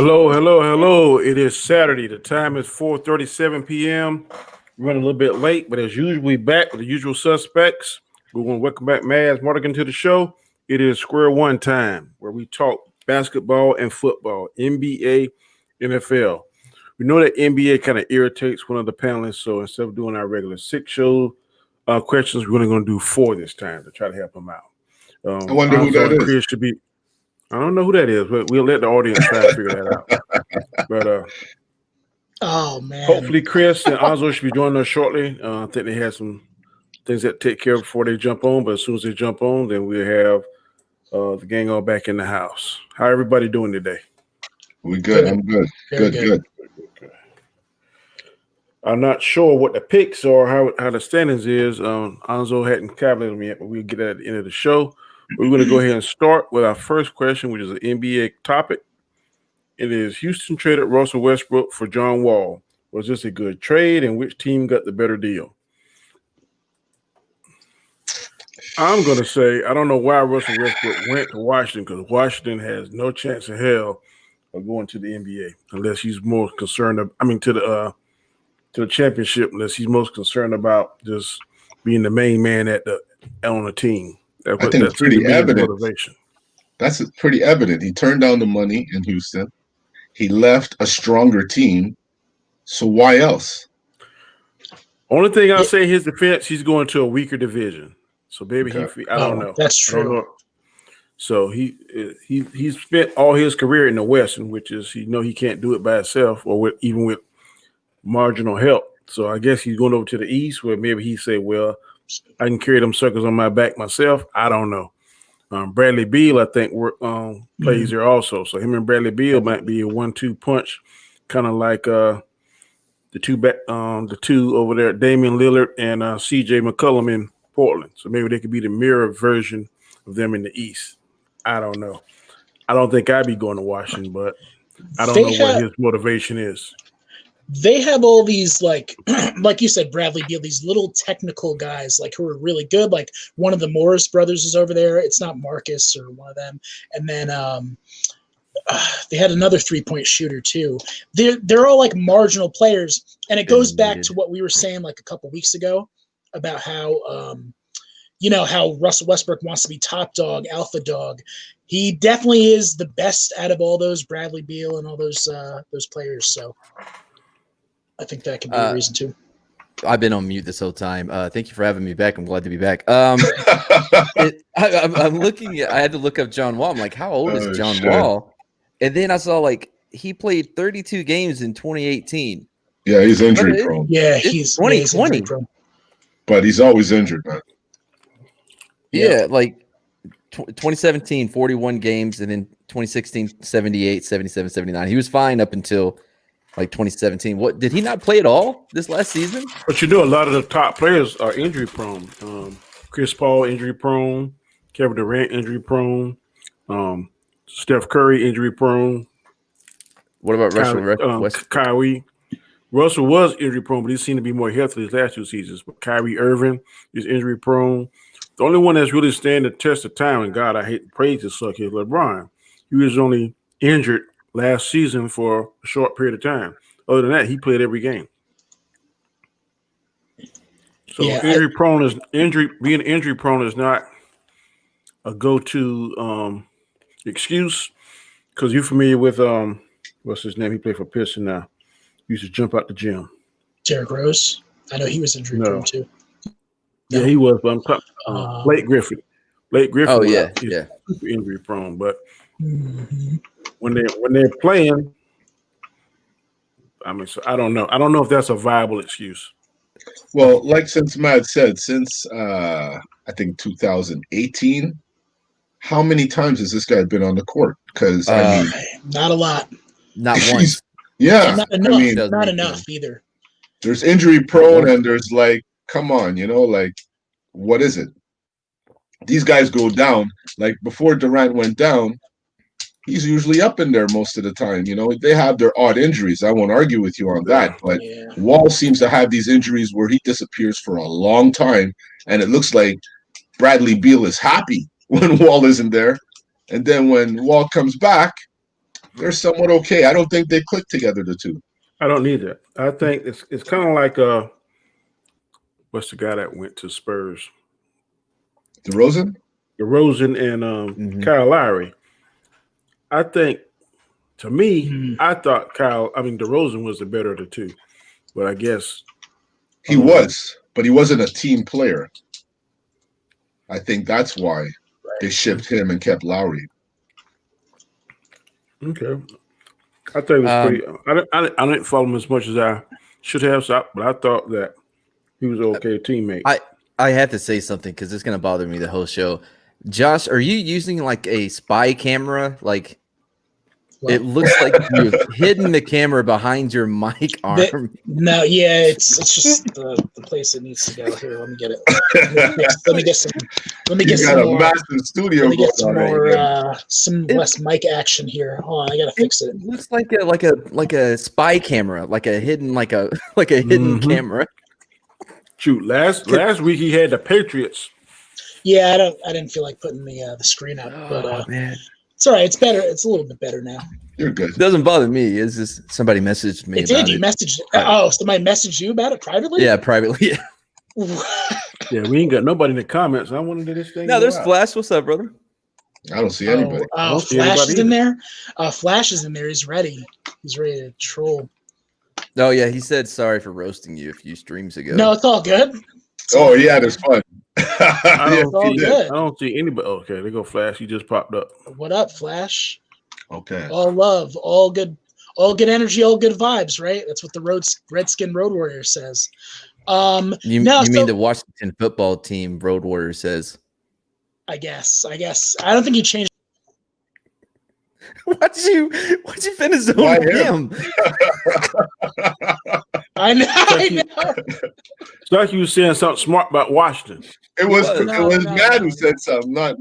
Hello, hello, hello. It is Saturday. The time is 4:37 p.m. We're running a little bit late, but as usual, we back with the usual suspects. We want to welcome back Maz Mardigan to the show. It is Square One time, where we talk basketball and football, NBA, NFL. We know that NBA kind of irritates one of the panelists, so instead of doing our regular six show questions, we're only going to do four this time to try to help them out. I wonder who Alonzo that and is. Chris should be. I don't know who that is, but we'll let the audience try to figure that out. But Oh man! hopefully, Chris and Alonzo should be joining us shortly. I think they have some things that take care of before they jump on. But as soon as they jump on, then we'll have the gang all back in the house. How everybody doing today? We good. I'm good. Very Good. I'm not sure what the picks or how the standings is. Alonzo hadn't calculated them yet, but we'll get that at the end of the show. We're going to go ahead and start with our first question, which is an NBA topic. It is Houston traded Russell Westbrook for John Wall. Was this a good trade, and which team got the better deal? I'm going to say I don't know why Russell Westbrook went to Washington, because Washington has no chance in hell of going to the NBA unless he's more concerned. To the championship, unless he's most concerned about just being the main man on the team. I think it's pretty evident. Motivation. That's pretty evident. He turned down the money in Houston. He left a stronger team. So why else? Only thing I'll say in his defense, he's going to a weaker division. So maybe I don't know. That's true. So he's spent all his career in the Western, which is he can't do it by himself or even with marginal help. So I guess he's going over to the East, where maybe he say, well, I can carry them circles on my back myself. I don't know. Bradley Beal, I think, plays there also. So him and Bradley Beal might be a 1-2 punch, kind of like the two over there, Damian Lillard and C.J. McCollum in Portland. So maybe they could be the mirror version of them in the East. I don't know. I don't think I'd be going to Washington, but I don't know what his motivation is. They have all these like you said, Bradley Beal, these little technical guys who are really good. Like one of the Morris brothers is over there. It's not Marcus or one of them. And then they had another 3-point shooter too. They're all like marginal players, and it goes back to what we were saying like a couple weeks ago about how how Russell Westbrook wants to be top dog, alpha dog. He definitely is the best out of all those, Bradley Beal and all those players. So I think that could be a reason too. I've been on mute this whole time. Thank you for having me back. I'm glad to be back. I'm looking at. I had to look up John Wall. I'm like, how old is John Wall? And then I saw he played 32 games in 2018. Yeah, he's injury prone. Yeah, he's 2020. But he's always injured, man. Yeah, 2017, 41 games, and then 2016, 78, 77, 79. He was fine up until 2017. What did he not play at all this last season? But a lot of the top players are injury prone. Chris Paul injury prone, Kevin Durant injury prone, Steph Curry injury prone. What about Russell? Kyrie. Russell was injury prone, but he seemed to be more healthy these last 2 seasons. But Kyrie Irving is injury prone. The only one that's really standing the test of time, and God, I hate to praise this suck, is LeBron. He was only injured last season for a short period of time. Other than that, he played every game. So being injury prone is not a go-to excuse, because you're familiar with what's his name? He played for Piston now. He used to jump out the gym. Derrick Rose. I know he was injury prone too. No. Yeah, he was, but I'm talking Blake Griffin. Blake Griffin. Oh yeah, super injury prone, but when they're playing, so I don't know. I don't know if that's a viable excuse. Well, since Matt said, since I think 2018, how many times has this guy been on the court? Because not a lot. Not once. Yeah, not enough. Not enough either. There's injury prone, and there's come on, what is it? These guys go down. Before Durant went down, he's usually up in there most of the time. They have their odd injuries. I won't argue with you on that. But Wall seems to have these injuries where he disappears for a long time, and it looks like Bradley Beal is happy when Wall isn't there. And then when Wall comes back, They're somewhat okay. I don't think they click together, the two. I don't need that. I think it's kind of like what's the guy that went to Spurs? DeRozan? DeRozan and Kyle Lowry. I think, to me, I thought DeRozan was the better of the two, but I guess he was, but he wasn't a team player. I think that's why they shipped him and kept Lowry. Okay. I thought it was pretty. I didn't follow him as much as I should have, but I thought that he was an okay teammate. I have to say something because it's going to bother me the whole show. Josh, are you using like a spy camera? Like, it looks like you've hidden the camera behind your mic arm. No, yeah, it's just the place it needs to go. Here, let me get it. Let me get some. Let me get You some got a more. massive studio Let me get going some on more. right now. Some less mic action here. Hold on, I gotta fix it. It looks like a spy camera, like a hidden hidden camera. Shoot, last week he had the Patriots. Yeah, I didn't feel like putting the screen up, but Man, it's all right. It's better. It's a little bit better now. You're good. it doesn't bother me. It's just somebody messaged me. It did. about You it. messaged. Right. Oh, somebody messaged you about it privately? Yeah, privately. Yeah, we ain't got nobody in the comments. I wanted to do this thing. No, there's go out. Flash. What's up, brother? I don't see anybody. Oh, see Flash anybody is in either. there. Flash is in there. He's ready. He's ready to troll. Oh yeah, he said sorry for roasting you a few streams ago. No, it's all good. Oh, yeah, there's fun. I all don't, see, good. I don't see anybody. Okay, there go Flash. He just popped up. What up, Flash? Okay. All love, all good energy, all good vibes, right? That's what the Redskin Road Warrior says. You mean the Washington football team Road Warrior says? I guess. I don't think he changed. Why'd you finish Why on him? him? I know. It's like you were saying something smart about Washington. It was No, Matt no. who said something, not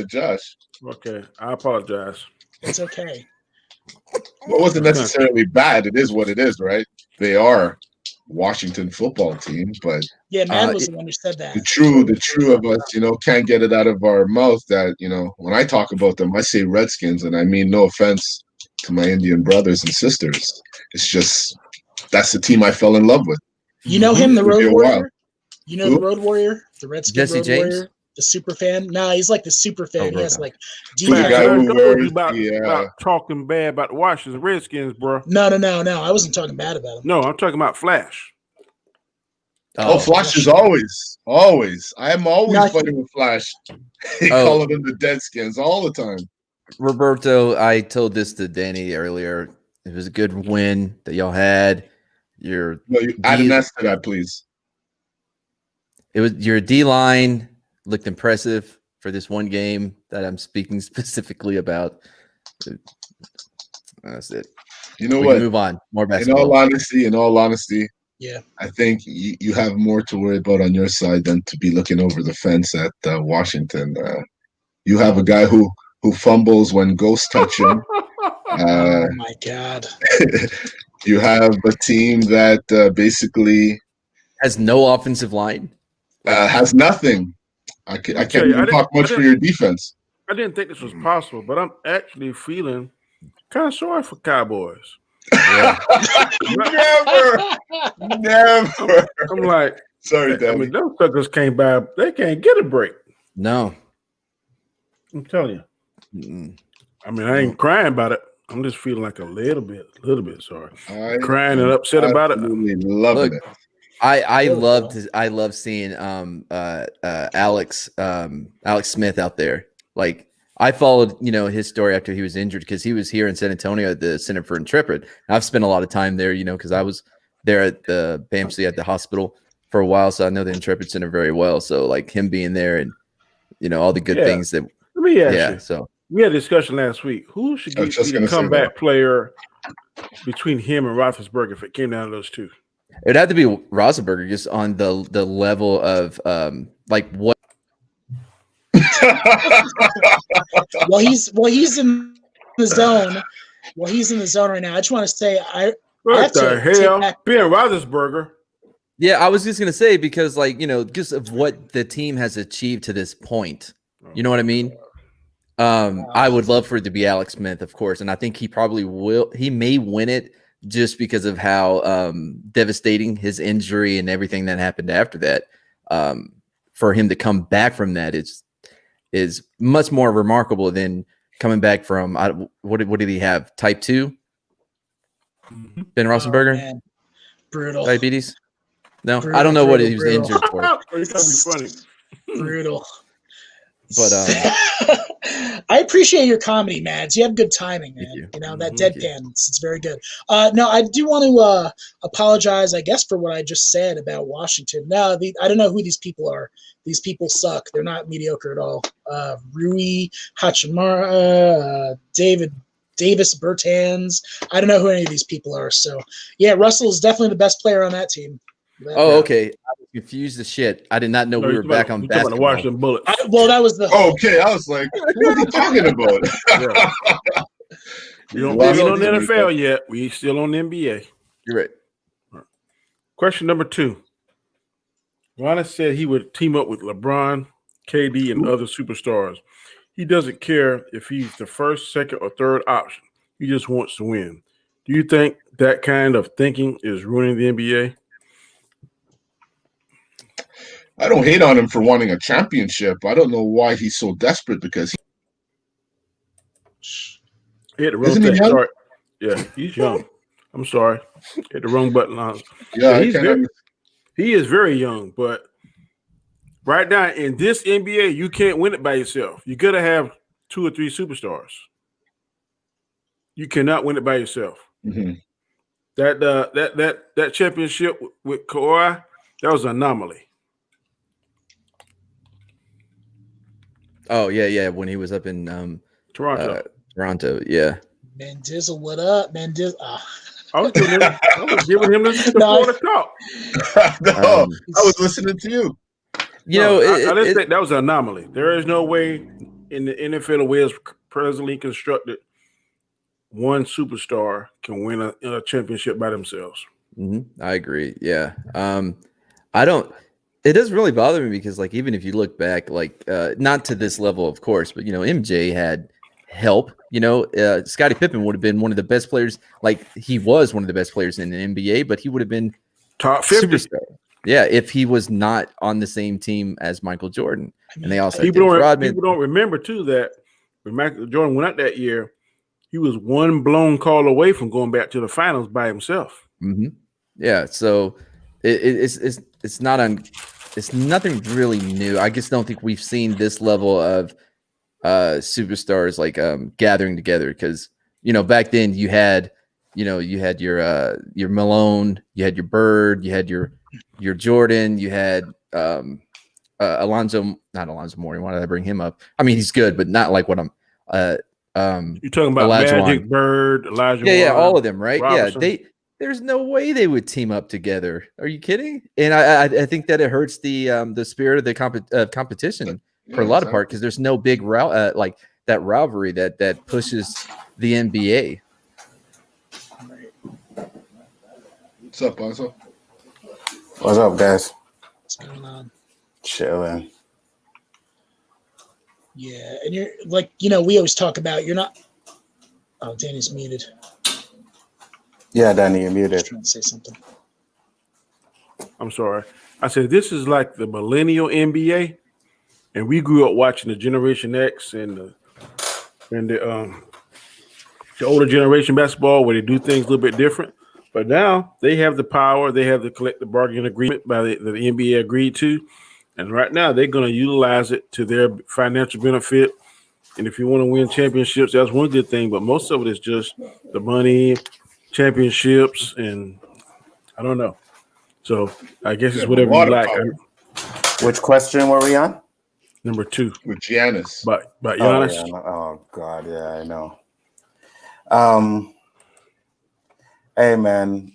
Josh. Okay, I apologize. It's okay. Well, it wasn't necessarily bad. It is what it is, right? They are Washington football team, but Yeah, Matt was the one who said that. the true of us, can't get it out of our mouth that, when I talk about them, I say Redskins, and I mean no offense to my Indian brothers and sisters. It's just that's the team I fell in love with. You know him, the It'll be Road a while. Warrior? You know Who? the Road Warrior? The Redskin Jesse Road James? Warrior? The super fan? No, he's like the super fan. Oh, He has right. like The Flash, guy I who told you wears about talking bad about the Washington Redskins, bro. No. I wasn't talking bad about him. No, I'm talking about Flash. Oh, Flash is always. I am always No, I fighting with Flash. Oh. Calling them the Deadskins all the time. Roberto, I told this to Danny earlier. It was a good win that y'all had. No, you add an S to that, please. Your D line looked impressive for this one game that I'm speaking specifically about. That's it. You know We what? can move on. More In basketball. all honesty, Yeah. I think you have more to worry about on your side than to be looking over the fence at Washington. You have a guy who fumbles when ghosts touch him. Oh my God. You have a team that basically Has no offensive line. has nothing. I can't even talk much for your defense. I didn't think this was possible, but I'm actually feeling kind of sorry for Cowboys. Never. I'm like, Sorry, I Daddy. mean, those suckers came by. They can't get a break. No. I'm telling you. Mm-mm. I mean, I ain't crying about it. I'm just feeling like a little bit sorry. I Crying and upset about it. absolutely loving Look, it. I There we love seeing Alex Smith out there. Like, I followed his story after he was injured because he was here in San Antonio at the Center for Intrepid. And I've spent a lot of time there, because I was there at the BAMC at the hospital for a while, so I know the Intrepid Center very well. So like him being there and all the good Yeah. things that Let me ask you. So We had a discussion last week. Who should I was be just the gonna say comeback player between him and Roethlisberger if it came down to those two? it'd have to be Rosenberger just on the level of like what. Well, he's in the zone. Well, he's in the zone right now. I just want to say What have the to take hell? back- Ben Roethlisberger. Yeah, I was just gonna say because just of what the team has achieved to this point. You know what I mean? I would love for it to be Alex Smith, of course, and I think he probably will. He may win it just because of how devastating his injury and everything that happened after that. For him to come back from that is much more remarkable than coming back from what did he have? Type 2? Ben Roethlisberger? Man. Brutal. Diabetes? No, Brutal, I don't know what brutal, he was brutal. injured for. It's gonna be funny. Brutal. But I appreciate your comedy, Mads. You have good timing, man. you. You know, that Thank deadpan, it's very good. No, I do want to apologize, I guess, for what I just said about Washington. No, I don't know who these people are. These people suck. They're not mediocre at all. Rui Hachimura, Davis Bertans. I don't know who any of these people are. So, yeah, Russell is definitely the best player on that team. Oh, okay. I was confused as shit. I did not know we were back on basketball. Washington Bullets. Well, that was the Okay, I was like, what are you talking about? Yeah. We don't Lost on on the the NFL yet. We still on the NBA. You're right. Question number 2. Giannis said he would team up with LeBron, KD, and other superstars. He doesn't care if he's the first, second, or third option. He just wants to win. Do you think that kind of thinking is ruining the NBA? I don't hate on him for wanting a championship. I don't know why he's so desperate because He hit the wrong Isn't he thing. young? Sorry. Yeah, he's young. I'm sorry. Hit the wrong button on. he's He is very young, but right now in this NBA, you can't win it by yourself. You gotta have 2 or 3 superstars. You cannot win it by yourself. Mhm. That championship with Kawhi, that was an anomaly. Oh, yeah. When he was up in Toronto. Toronto, yeah. Mandizzle, what up, Mandizzle? I was giving him the No, floor to talk. No, Um, I was listening to you. You know, I just think that was an anomaly. There is no way in the NFL the way it's presently constructed, one superstar can win a championship by themselves. I agree. Yeah. I don't. It doesn't really bother me because, like, even if you look back, like, not to this level, of course, but MJ had help. Scottie Pippen would have been one of the best players. Like, he was one of the best players in the NBA, but he would have been Top 50. superstar. Yeah, if he was not on the same team as Michael Jordan. And they also had People Dennis don't, Rodman. people don't remember too that when Michael Jordan went out that year, he was one blown call away from going back to the finals by himself. Yeah, so it's not it's nothing really new. I just don't think we've seen this level of superstars like gathering together because back then you had your Malone, you had your Bird, you had your Jordan, you had not Alonzo Mourning. Why did I bring him up? I mean, he's good, but not like what I'm You're talking about Olajuwon. Magic, Bird, Elijah. Yeah, Warren, all of them, right? Robinson. Yeah, there's no way they would team up together. Are you kidding? And I think that it hurts the spirit of the competition for a lot of part because there's no big like that rivalry that pushes the NBA. What's up, Bonzo? What's up, guys? What's going on? Chilling. Yeah, and you're like, we always talk about you're not. Oh, Danny's muted. Yeah, Danny, you're Just muted. trying to say something. I'm sorry. I said this is like the millennial NBA, and we grew up watching the Generation X and the older generation basketball where they do things a little bit different. But now they have the power. They have the collective bargaining agreement by the NBA agreed to, and right now they're going to utilize it to their financial benefit. And if you want to win championships, that's one good thing. But most of it is just the money, championships, and I don't know. So I guess it's whatever you like. Which question were we on? Number 2, With Giannis. by Giannis. Oh, yeah. Oh, God, yeah, I know. Hey, man.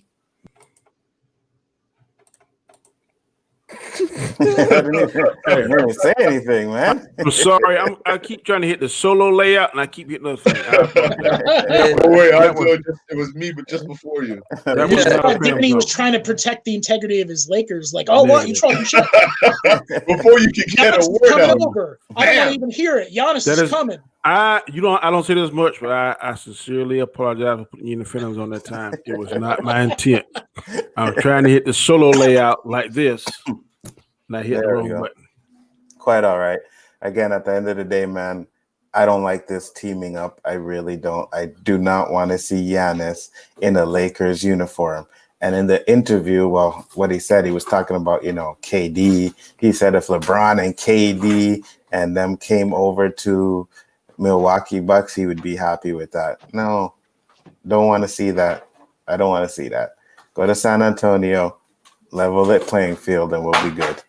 I didn't even say anything, man. I'm sorry. I keep trying to hit the solo layout, and I keep hitting the thing. Oh, wait, it was me, but just before you. That was not a Danny was Pam trying to protect the integrity of his Lakers. Like, oh, what? You talking shit? Before you could get Giannis a is word coming out. over. I don't want to even hear it. Giannis That is is- coming. I don't say this much, but I sincerely apologize for putting you in the feelings on that time. It was not my intent. I'm trying to hit the solo layout like this, and I hit the There we wrong go. button. Quite all right. Again, at the end of the day, man, I don't like this teaming up. I really don't. I do not want to see Giannis in a Lakers uniform. And in the interview, well, what he said, he was talking about, KD. He said if LeBron and KD and them came over to Milwaukee Bucks, he would be happy with that. No, don't want to see that. I don't want to see that. Go to San Antonio, level that playing field, and we'll be good.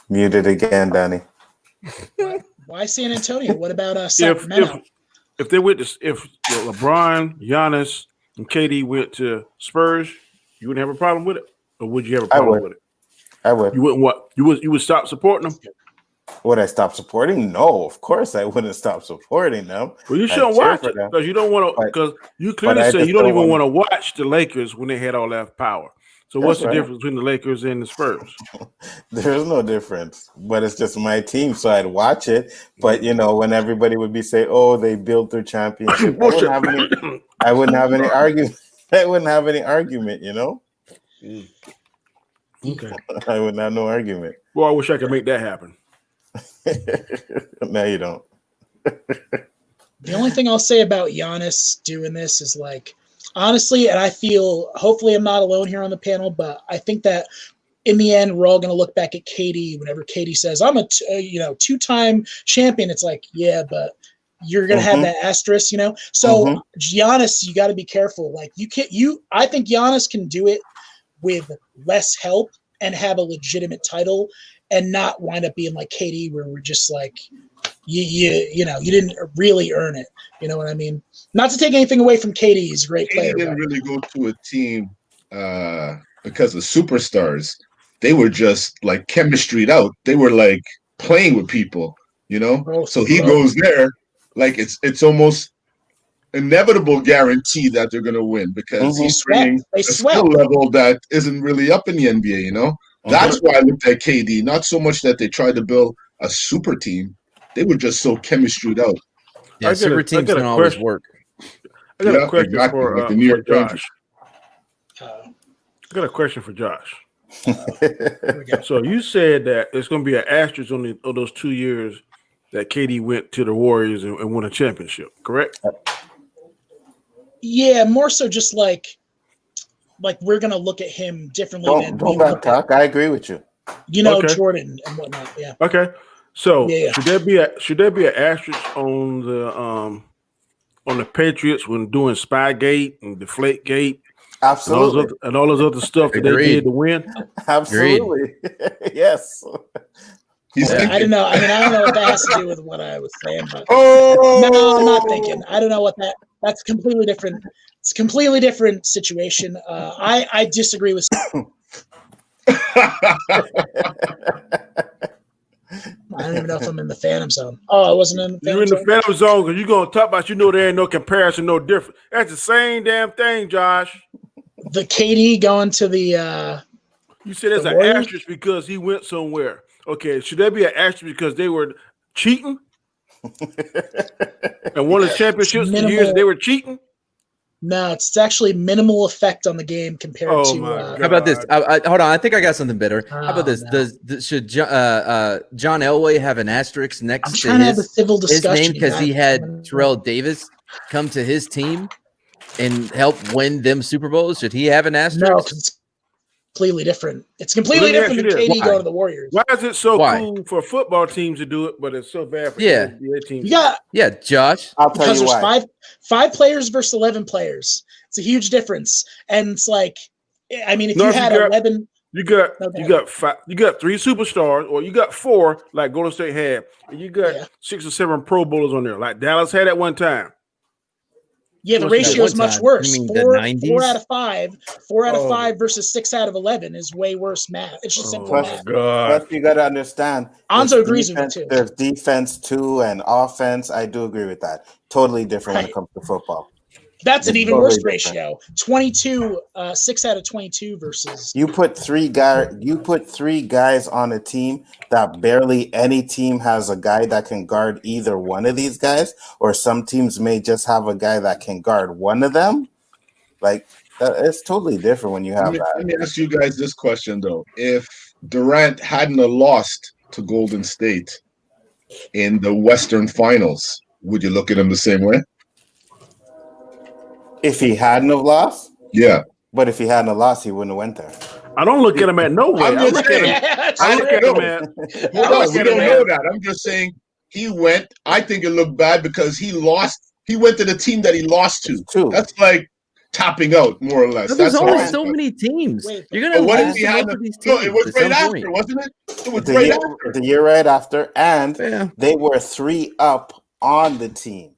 Muted again, Danny. Why San Antonio? What about Sacramento? If LeBron, Giannis, and KD went to Spurs, you wouldn't have a problem with it, or would you have a problem with it? I would. You wouldn't what? You would stop supporting them? Would I stop supporting? No, of course I wouldn't stop supporting them. Well, you shouldn't watch it because you don't want to. Because you clearly say you don't even want to watch the Lakers when they had all that power. So what's the difference between the Lakers and the Spurs? There's no difference, but it's just my team, so I'd watch it. But when everybody would be saying, "Oh, they built their championship," I wouldn't have any argument. I wouldn't have any argument. Okay. I would have no argument. Well, I wish I could make that happen. No, you don't. The only thing I'll say about Giannis doing this is honestly, and I feel hopefully I'm not alone here on the panel, but I think that in the end we're all going to look back at KD whenever KD says I'm a two-time champion. It's yeah, but you're going to have that asterisk, So Giannis, you got to be careful. I think Giannis can do it with less help and have a legitimate title and not wind up being like KD where we're just you didn't really earn it. You know what I mean? Not to take anything away from KD, he's a great player. He didn't really go to a team because of superstars. They were just chemistryed out. They were playing with people, So he goes there it's almost inevitable guarantee that they're going to win because he's bringing a skill level that isn't really up in the NBA, That's why I looked at KD, not so much that they tried to build a super team. They were just so chemistryed out. Yeah, super teams don't always work. I got a question for Josh. I got a question for Josh. So you said that it's going to be an asterisk on those 2 years that KD went to the Warriors and won a championship, correct? Yeah, more so just we're going to look at him differently. Don't back talk. I agree with you. Jordan and whatnot. Yeah. Okay. So yeah. should there be an asterisk on the Patriots when doing Spygate and Deflategate? Absolutely. And all those other stuff that they did to win? Absolutely. Yes. I don't know. I don't know what that has to do with what I was saying, but no, I'm not thinking. I don't know what that's completely different. It's a completely different situation. I disagree with I don't even know if I'm in the Phantom Zone. Oh, I wasn't in the Phantom Zone? You're in the Phantom Zone because you're going to talk about, there ain't no comparison, no difference. That's the same damn thing, Josh. The KD going to the you said there's an asterisk because he went somewhere. Okay, should there be an asterisk because they were cheating? And won the championships the years they were cheating? No, it's actually minimal effect on the game compared to. How about this? Hold on, I think I got something better. How about this? No. Should John Elway have an asterisk next to his name because he had Terrell Davis come to his team and help win them Super Bowls? Should he have an asterisk? No, it's completely different. It's completely different than KD going to the Warriors. Why is it so cool for football teams to do it, but it's so bad for NBA teams? Josh. I'll tell you why. There's five players versus 11 players. It's a huge difference, and it's if you had 11, you got 5, you got 3 superstars, or you got 4 like Golden State had, and you got 6 or 7 Pro Bowlers on there, like Dallas had at one time. Yeah, the ratio is much worse. 4 out of 5, 4 out of 5 versus 6 out of 11 is way worse math. It's just simple math. But you got to understand. Anzo agrees with you too. There's defense too and offense. I do agree with that. Totally different when it comes to football. That's an It's even totally worse different. ratio. 22, 6 out of 22 versus. You put three guys on a team that barely any team has a guy that can guard either one of these guys, or some teams may just have a guy that can guard one of them. Like it's totally different when you have Let that. me ask you guys this question though: if Durant hadn't have lost to Golden State in the Western Finals, would you look at him the same way? If he hadn't have lost, Yeah. but if he hadn't have lost, he wouldn't have went there. I don't look at him at no way. I'm I just look at him. Yeah, I look at him No. at. Hold I on, look we at don't him know at. that. I'm just saying he went. I think it looked bad because he lost. He went to the team that he lost to. True. That's like tapping out, more or less. But there's That's only how I so feel. many teams. Wait, You're But gonna what if lose he to had? most of these No, teams. it was at right some after, point. wasn't it? It was The right year, after. the year right after, and Yeah. they were 3 up on the team.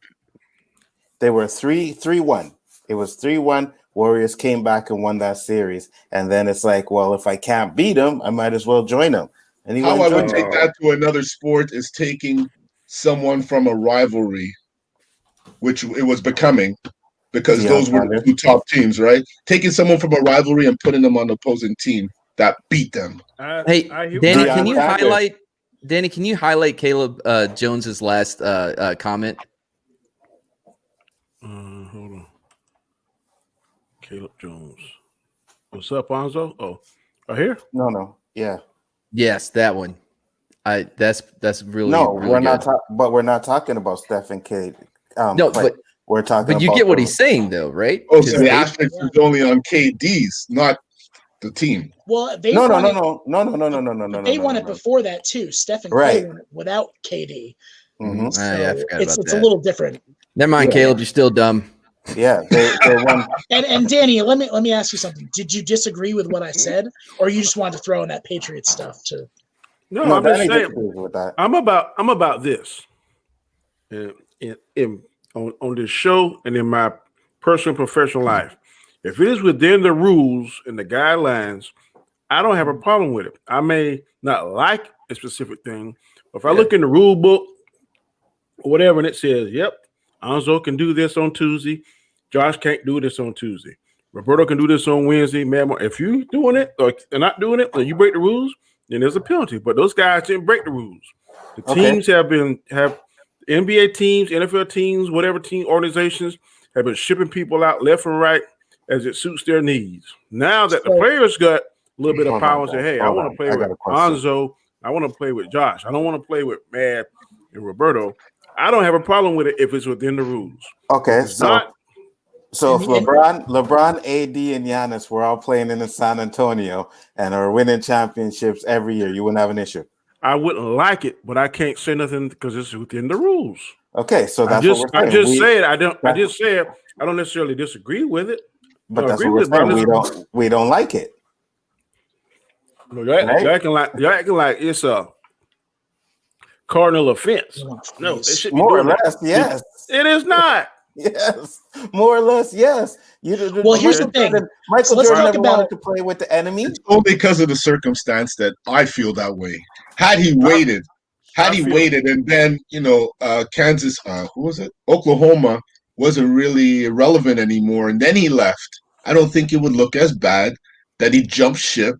They were 3-1. It was 3-1. Warriors came back and won that series, and then it's like, well, if I can't beat them, I might as well join them. And he How went I and would joined take them. that to another sport is taking someone from a rivalry, which it was becoming, because Deion those were the Sanders. two top teams, right? Taking someone from a rivalry and putting them on the opposing team that beat them. Hey, I hear- Danny, Deion can you Sanders. highlight? Danny, can you highlight Caleb Jones's last comment? Hold on. Caleb Jones. What's up, Bonzo? Oh, here. No. Yeah. Yes, that one. That's really No, really we're good. not. But we're not talking about Stephen K. No, Clay. We're talking. But you about get what the- he's saying, though, right? Oh, 'Cause so the they- asterisk is only on KD's, not the team. well, they No. won it, But they won it before that too. Stephen Right. Clay won it without KD. Mhm. So yeah, I forgot it's about a that. little different. Never mind, Yeah. Caleb. You're still dumb. Yeah, they won. And Danny, let me ask you something. Did you disagree with what I said, or you just wanted to throw in that Patriot stuff too? No, No, I'm just Danny saying. disagrees with that. I'm about this. On this show and in my personal and professional life. If it is within the rules and the guidelines, I don't have a problem with it. I may not like a specific thing, but if I look in the rule book or whatever and it says, yep, Anzo can do this on Tuesday, Josh can't do this on Tuesday, Roberto can do this on Wednesday, man. If you're doing it or they're not doing it, or you break the rules, then there's a penalty. But those guys didn't break the rules. The Okay. teams have NBA teams, NFL teams, whatever team organizations have been shipping people out left and right as it suits their needs. Now that the players got a little bit of Hold on, power and say, guys. hey, I Hold want on. to play I got with a question. Anzo, I want to play with Josh, I don't want to play with Mad and Roberto. I don't have a problem with it if it's within the rules. Okay, If it's not, so if And- LeBron, AD, and Giannis were all playing in San Antonio and are winning championships every year, you wouldn't have an issue. I wouldn't like it, but I can't say nothing because it's within the rules. Okay, so that's I just what we're saying. I just said I don't necessarily disagree with it. But I that's agree what we're with it, but saying. We don't like it. No, you're acting like it's a cardinal offense. No, it should be More or doing that. less, yes. It is not. Yes, more or less, yes. Well, here's the thing. Michael So let's Jordan talk never about- wanted to play with the enemy. It's only because of the circumstance that I feel that way. Had he waited, and then Kansas, who was it? Oklahoma wasn't really relevant anymore, and then he left. I don't think it would look as bad that he jumped ship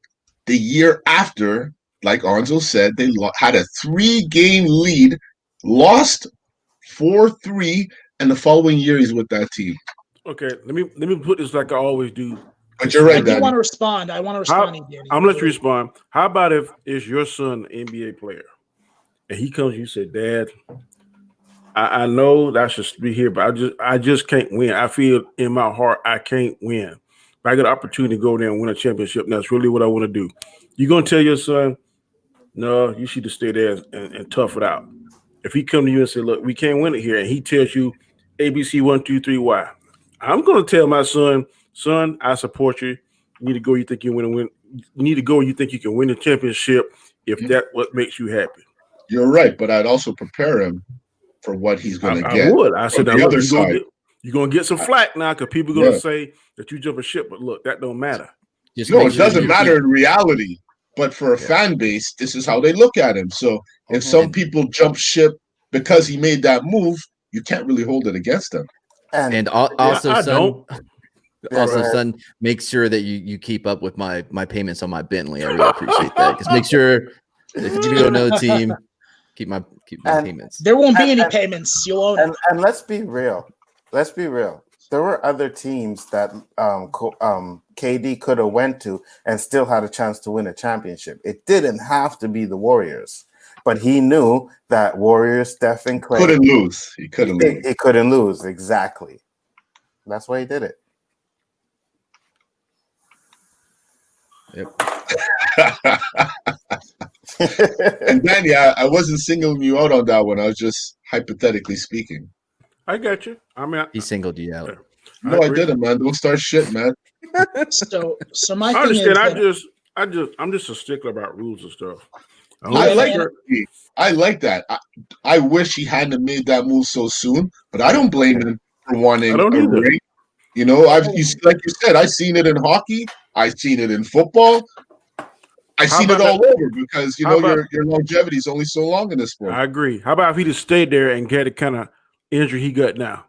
the year after. Like Anzo said, they had a 3-game lead, lost 4-3, and the following year he's with that team. Okay, let me put this like I always do. But you're I right, do Danny. want to respond. I want to respond, Danny. I'm gonna let you respond. How about if it's your son, an NBA player, and he comes, you say, Dad, I know that I should be here, but I just can't win. I feel in my heart I can't win. If I get an opportunity to go there and win a championship, and that's really what I want to do. You gonna tell your son, no, you should just stay there and tough it out. If he come to you and say, look, we can't win it here, and he tells you ABC 1, 2, 3, why? I'm gonna tell my son, I support you. You need to go. You think you win. You need to go. You think you can win the championship if that what makes you happy. You're right, but I'd also prepare him for what he's going to I get. would. I said, on the now, other look, side. you're gonna get some flack now because people are gonna Yeah. say that you jump a ship. But look, that don't matter. Just No, make it sure doesn't you matter keep- in reality. But for a fan base, this is how they look at him. So if some people jump ship because he made that move, you can't really hold it against them. And also, I son, don't. also, Right. son, make sure that you keep up with my payments on my Bentley. I really appreciate that. Because make sure if you go to another team, keep my And- payments. There won't be any And- payments. You'll own it. And let's be real. Let's be real. There were other teams that KD could have went to and still had a chance to win a championship. It didn't have to be the Warriors, but he knew that Warriors, Steph and Clay, Couldn't lose. He couldn't lose. he couldn't lose. Exactly. That's why he did it. And Danny, I wasn't singling you out on that one. I was just hypothetically speaking. I got you. I mean, He singled you out. No, I agree. didn't, man. Don't start shit, man. So my I thing understand. is I'm just a stickler about rules and stuff. I Yeah, like man. I like that. I wish he hadn't made that move so soon, but I don't blame him for wanting I don't a either. ring. You know, like you said, I've seen it in hockey. I've seen it in football. I've How seen it about all over because how about- your longevity is only so long in this sport. I agree. How about if he just stayed there and get the kind of injury he got now?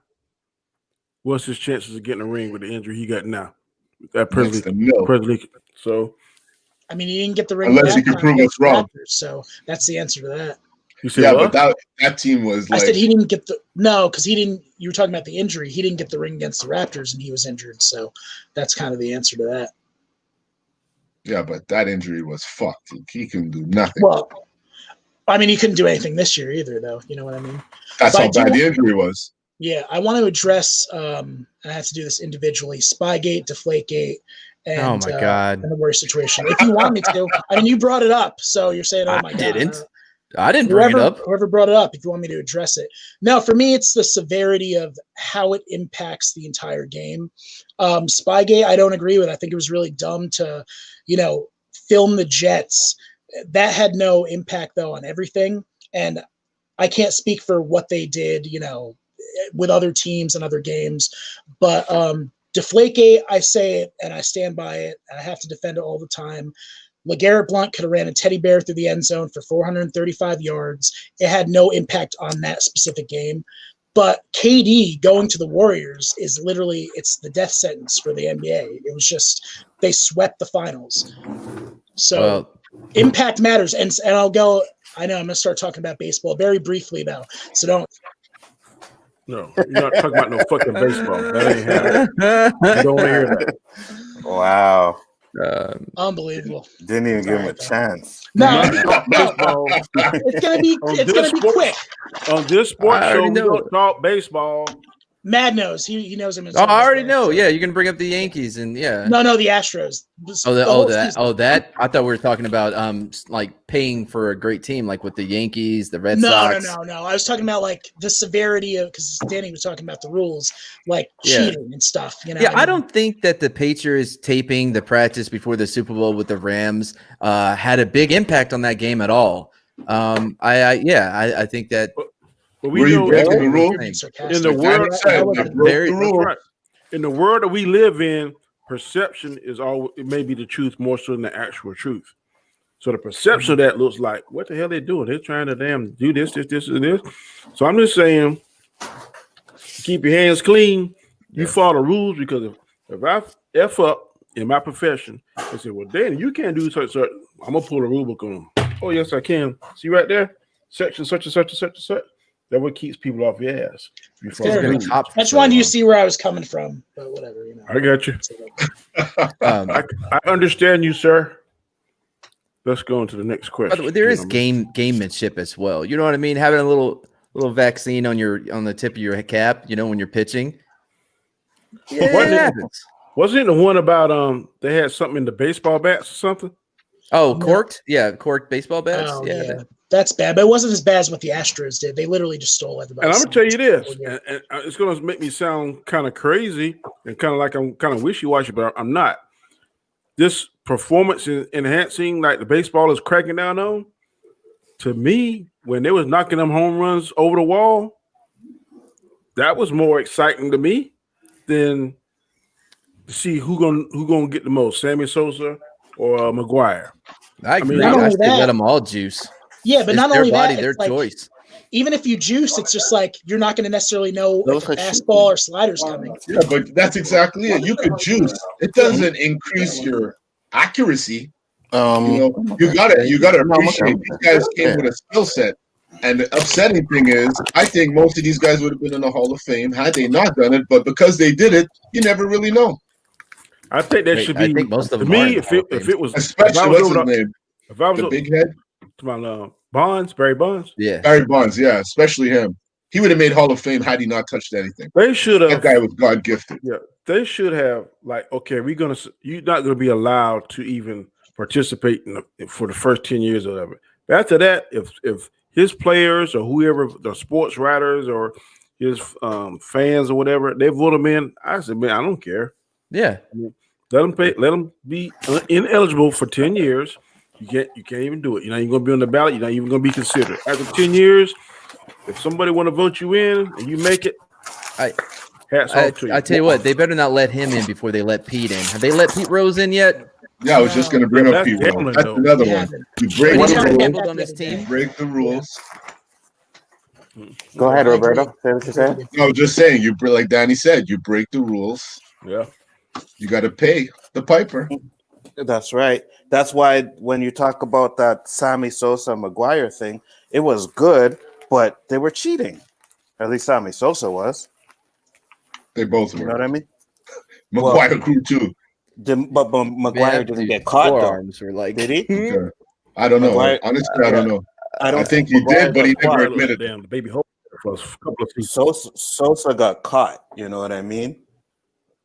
What's his chances of getting a ring with the injury he got now? That Next presently, to nil. presently. So I mean, he didn't get the ring Unless you that can time prove against us wrong. the Raptors, so that's the answer to that. you said Yeah, what? but that team was I like said he didn't get the no because he didn't. You were talking about the injury. He didn't get the ring against the Raptors, and he was injured. So that's kind of the answer to that. yeah, but that injury was fucked. He couldn't do nothing. Well, I mean, he couldn't do anything this year either, though. You know what I mean? That's but how I do bad the want- injury was. Yeah, I want to address. And I have to do this individually: Spygate, Deflategate, and Oh my God. and the worst situation. If you want me to, I mean, you brought it up, so you're saying, "Oh I my God." didn't. I didn't bring it up. Whoever brought it up, if you want me to address it. No, for me, it's the severity of how it impacts the entire game. Spygate, I don't agree with. I think it was really dumb to, film the Jets. That had no impact, though, on everything. And I can't speak for what they did, with other teams and other games. But Deflategate, I say it and I stand by it. And I have to defend it all the time. LeGarrette Blount could have ran a teddy bear through the end zone for 435 yards. It had no impact on that specific game. But KD going to the Warriors is literally, it's the death sentence for the NBA. It was just, they swept the finals. So Well, impact matters. And I'll go, I know I'm going to start talking about baseball very briefly though. So don't. No, you're not talking about no fucking baseball. That ain't happening. You don't want to hear that. Wow. Unbelievable. Didn't even give him a Sorry, chance. No, You're not no, talking baseball. it's going to be, On it's this going to be sport- quick. On this sports I show, already we know. don't talk baseball. Mad knows. He knows him. Oh, I already know. Yeah, you're gonna bring up the Yankees and yeah. No, the Astros. That. I thought we were talking about like paying for a great team, like with the Yankees, the Red Sox. No. I was talking about like the severity of because Danny was talking about the rules, like Yeah. cheating and stuff. Yeah, I don't think that the Patriots taping the practice before the Super Bowl with the Rams had a big impact on that game at all. I think that But Were you breaking the rule? in the Like world, Danny said, was you a broke very- the rule. right. In the world that we live in, perception is all. It may be the truth more so than the actual truth. So the perception of that looks like, what the hell they doing? They're trying to damn do this, and this. So I'm just saying, keep your hands clean. You follow the rules because if I F up in my profession and say, well, Danny, you can't do such. I'm gonna pull a rule book on them. Oh, yes, I can. See right there? Section such and such and such and such. That what keeps people off your ass. You follow Fair the enough. rules. top. I just wanted you to see where I was coming from, but whatever, I got you. Um, I understand you, sir. Let's go on to the next By the question. way, there is gentlemen. gamemanship as well. You know what I mean? Having a little vaccine on the tip of your cap. When you're pitching. Yeah, Wasn't it it- happens. Wasn't it the one about they had something in the baseball bats or something? Oh, No. corked. Yeah, corked baseball bats. Oh, yeah. yeah. That's bad, but it wasn't as bad as what the Astros did. They literally just stole everybody. And I'm gonna tell you this, and it's gonna make me sound kind of crazy and kind of like I'm kind of wishy-washy, but I'm not. This performance enhancing, like the baseball is cracking down on, to me, when they was knocking them home runs over the wall, that was more exciting to me than to see who gonna get the most, Sammy Sosa or McGuire. I agree. mean, not I only should that- let them all juice. Yeah, but It's not their only body, that, their it's like, choice. even if you juice, it's just like you're not going to necessarily know Those if a are fastball or slider's coming. Yeah, but that's exactly it. You could juice. It doesn't increase your accuracy. You gotta appreciate these guys came with a skill set. And the upsetting thing is, I think most of these guys would have been in the Hall of Fame had they not done it. But because they did it, you never really know. I think that should be. I think most of to them are me, in the if it was, Especially what's his name, if I was the big head, to my Bonds, Barry Bonds, Yeah. Barry Bonds. Yeah, especially him. He would have made Hall of Fame had he not touched anything. they should That have. guy was God gifted. Yeah, they should have like, okay, you're not gonna be allowed to even participate for the first 10 years of it. But after that, if his players or whoever, the sports writers or his fans or whatever, they vote him in, I said, man, I don't care. Yeah. Let them be ineligible for 10 years. You can't even do it. You're not even gonna be on the ballot. You're not even gonna be considered. After 10 years, if somebody want to vote you in and you make it, hats off to you. I tell you what, they better not let him in before they let Pete in. Have they let Pete Rose in yet? Yeah, I was just going to bring up That's Pete. gambling, That's though. another Yeah. one. You break What the is Yeah. rules. on this team? Break the rules. Go ahead, Roberto. Say what you're saying. No, just saying. Like Danny said, you break the rules. Yeah. You got to pay the piper. That's right. That's why when you talk about that Sammy Sosa McGuire thing, it was good, but they were cheating. At least Sammy Sosa was. They both You know were. what I mean? McGuire grew too. But McGuire didn't get caught though. Forearms were like, Did he? Okay. I don't know. McGuire- Honestly, I don't know. I I don't think he did, but he never Fire admitted. damn the baby hope for a couple of seasons. Sosa got caught. You know what I mean?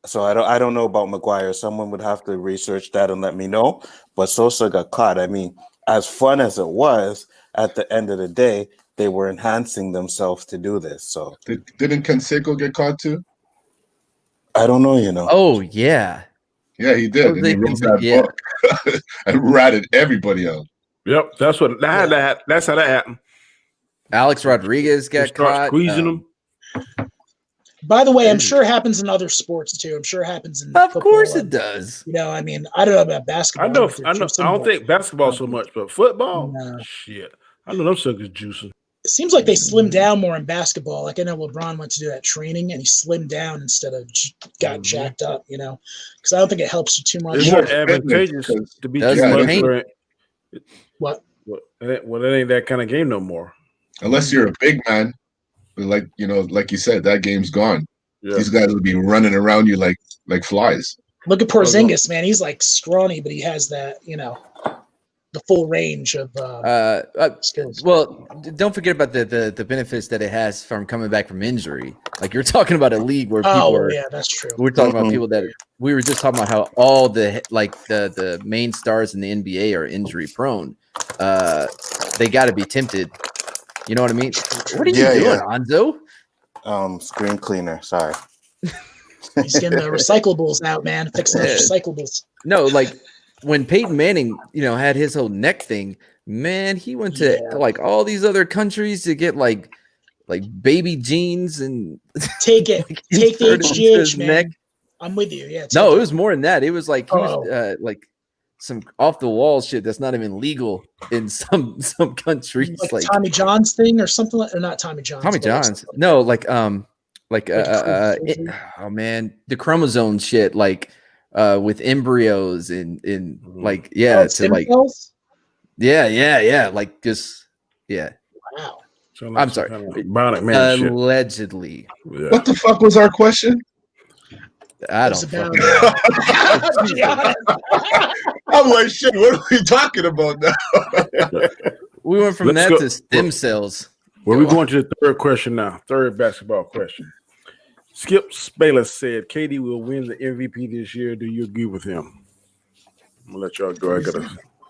So I don't know about McGuire. Someone would have to research that and let me know. But Sosa got caught. I mean, as fun as it was, at the end of the day, they were enhancing themselves to do this. So Didn't Canseco get caught too? I don't know. You know. oh yeah. Yeah, he did. And he wrote that Yeah. book and ratted everybody out. Yep, that's what that's how that happened. Alex Rodriguez They got start caught. squeezing them. By the way, I'm sure it happens in other sports too. I'm sure it happens in Of football course and, it does. You know, I mean, I don't know about basketball. I know. if they're I juicing, don't but think basketball so much, but football, No. shit. I know them suckers juicing. it seems like they slimmed down more in basketball. Like I know LeBron went to do that training and he slimmed down instead of got jacked up. You know, because I don't think it helps you too much. It's more more advantageous fitness, to be Does too it much. paint? What? Well, it ain't that kind of game no more. Unless you're a big man, but like you said, that game's gone. Yeah. These guys will be running around you like flies. Look at Porzingis, man. He's like scrawny, but he has that, you know, the full range of skills. Well, don't forget about the benefits that it has from coming back from injury. Like you're talking about a league where people Oh, are. yeah, that's true. We're talking about people that we were just talking about how all the main stars in the NBA are injury prone. They got to be tempted. You know what I mean? What are you doing, Anzo? Screen cleaner. Sorry. He's getting the recyclables out, man. Fixing those recyclables. No, like when Peyton Manning, had his whole neck thing, man, he went to like all these other countries to get like baby jeans and Take it. Take the inserted into his HGH, man. neck. I'm with you. Yeah. No, take it was more than that. It was like he Oh. was like some off the wall shit that's not even legal in some countries. like Like Tommy John's thing or something like, or not Tommy John's. Tommy but like John's. something No, like surgery. oh man, the chromosome shit, like with embryos and like Oh, to stem like cells? yeah, like just Wow. Sound I'm some sorry. kind of bionic man shit. allegedly. Yeah. What the fuck was our question? I It's don't about- fucking- I'm like, shit, what are we talking about now? we went from Let's that go- to stem cells. Well, we're going to the third question now. Third basketball question. Skip Bayless said KD will win the MVP this year. Do you agree with him? I'm gonna let y'all go. I gotta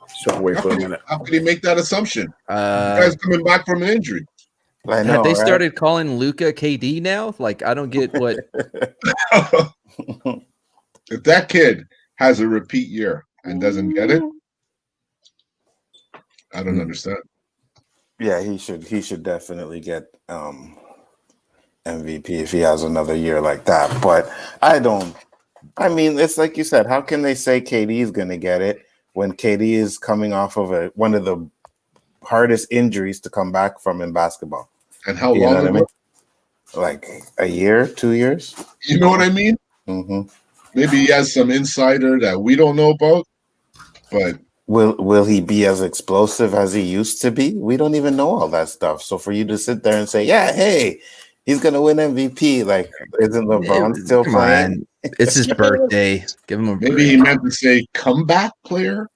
step away for a minute. How can he make that assumption? The Uh, guy's coming back from an injury. I know. have they right? started calling Luca KD now? Like, I don't get what. If that kid has a repeat year and doesn't get it, I don't understand. Yeah, he should definitely get MVP if he has another year like that. But I mean, it's like you said, how can they say KD is going to get it when KD is coming off of one of the hardest injuries to come back from in basketball? And how You know long what I ago? mean? Like a year, 2 years. You know what I mean? hmm Maybe he has some insider that we don't know about, but Will he be as explosive as he used to be? We don't even know all that stuff. So for you to sit there and say, "Yeah, hey, he's gonna win MVP," like isn't LeBron still Come playing? on. It's his Skip birthday. Give him a maybe he break. meant to say comeback player.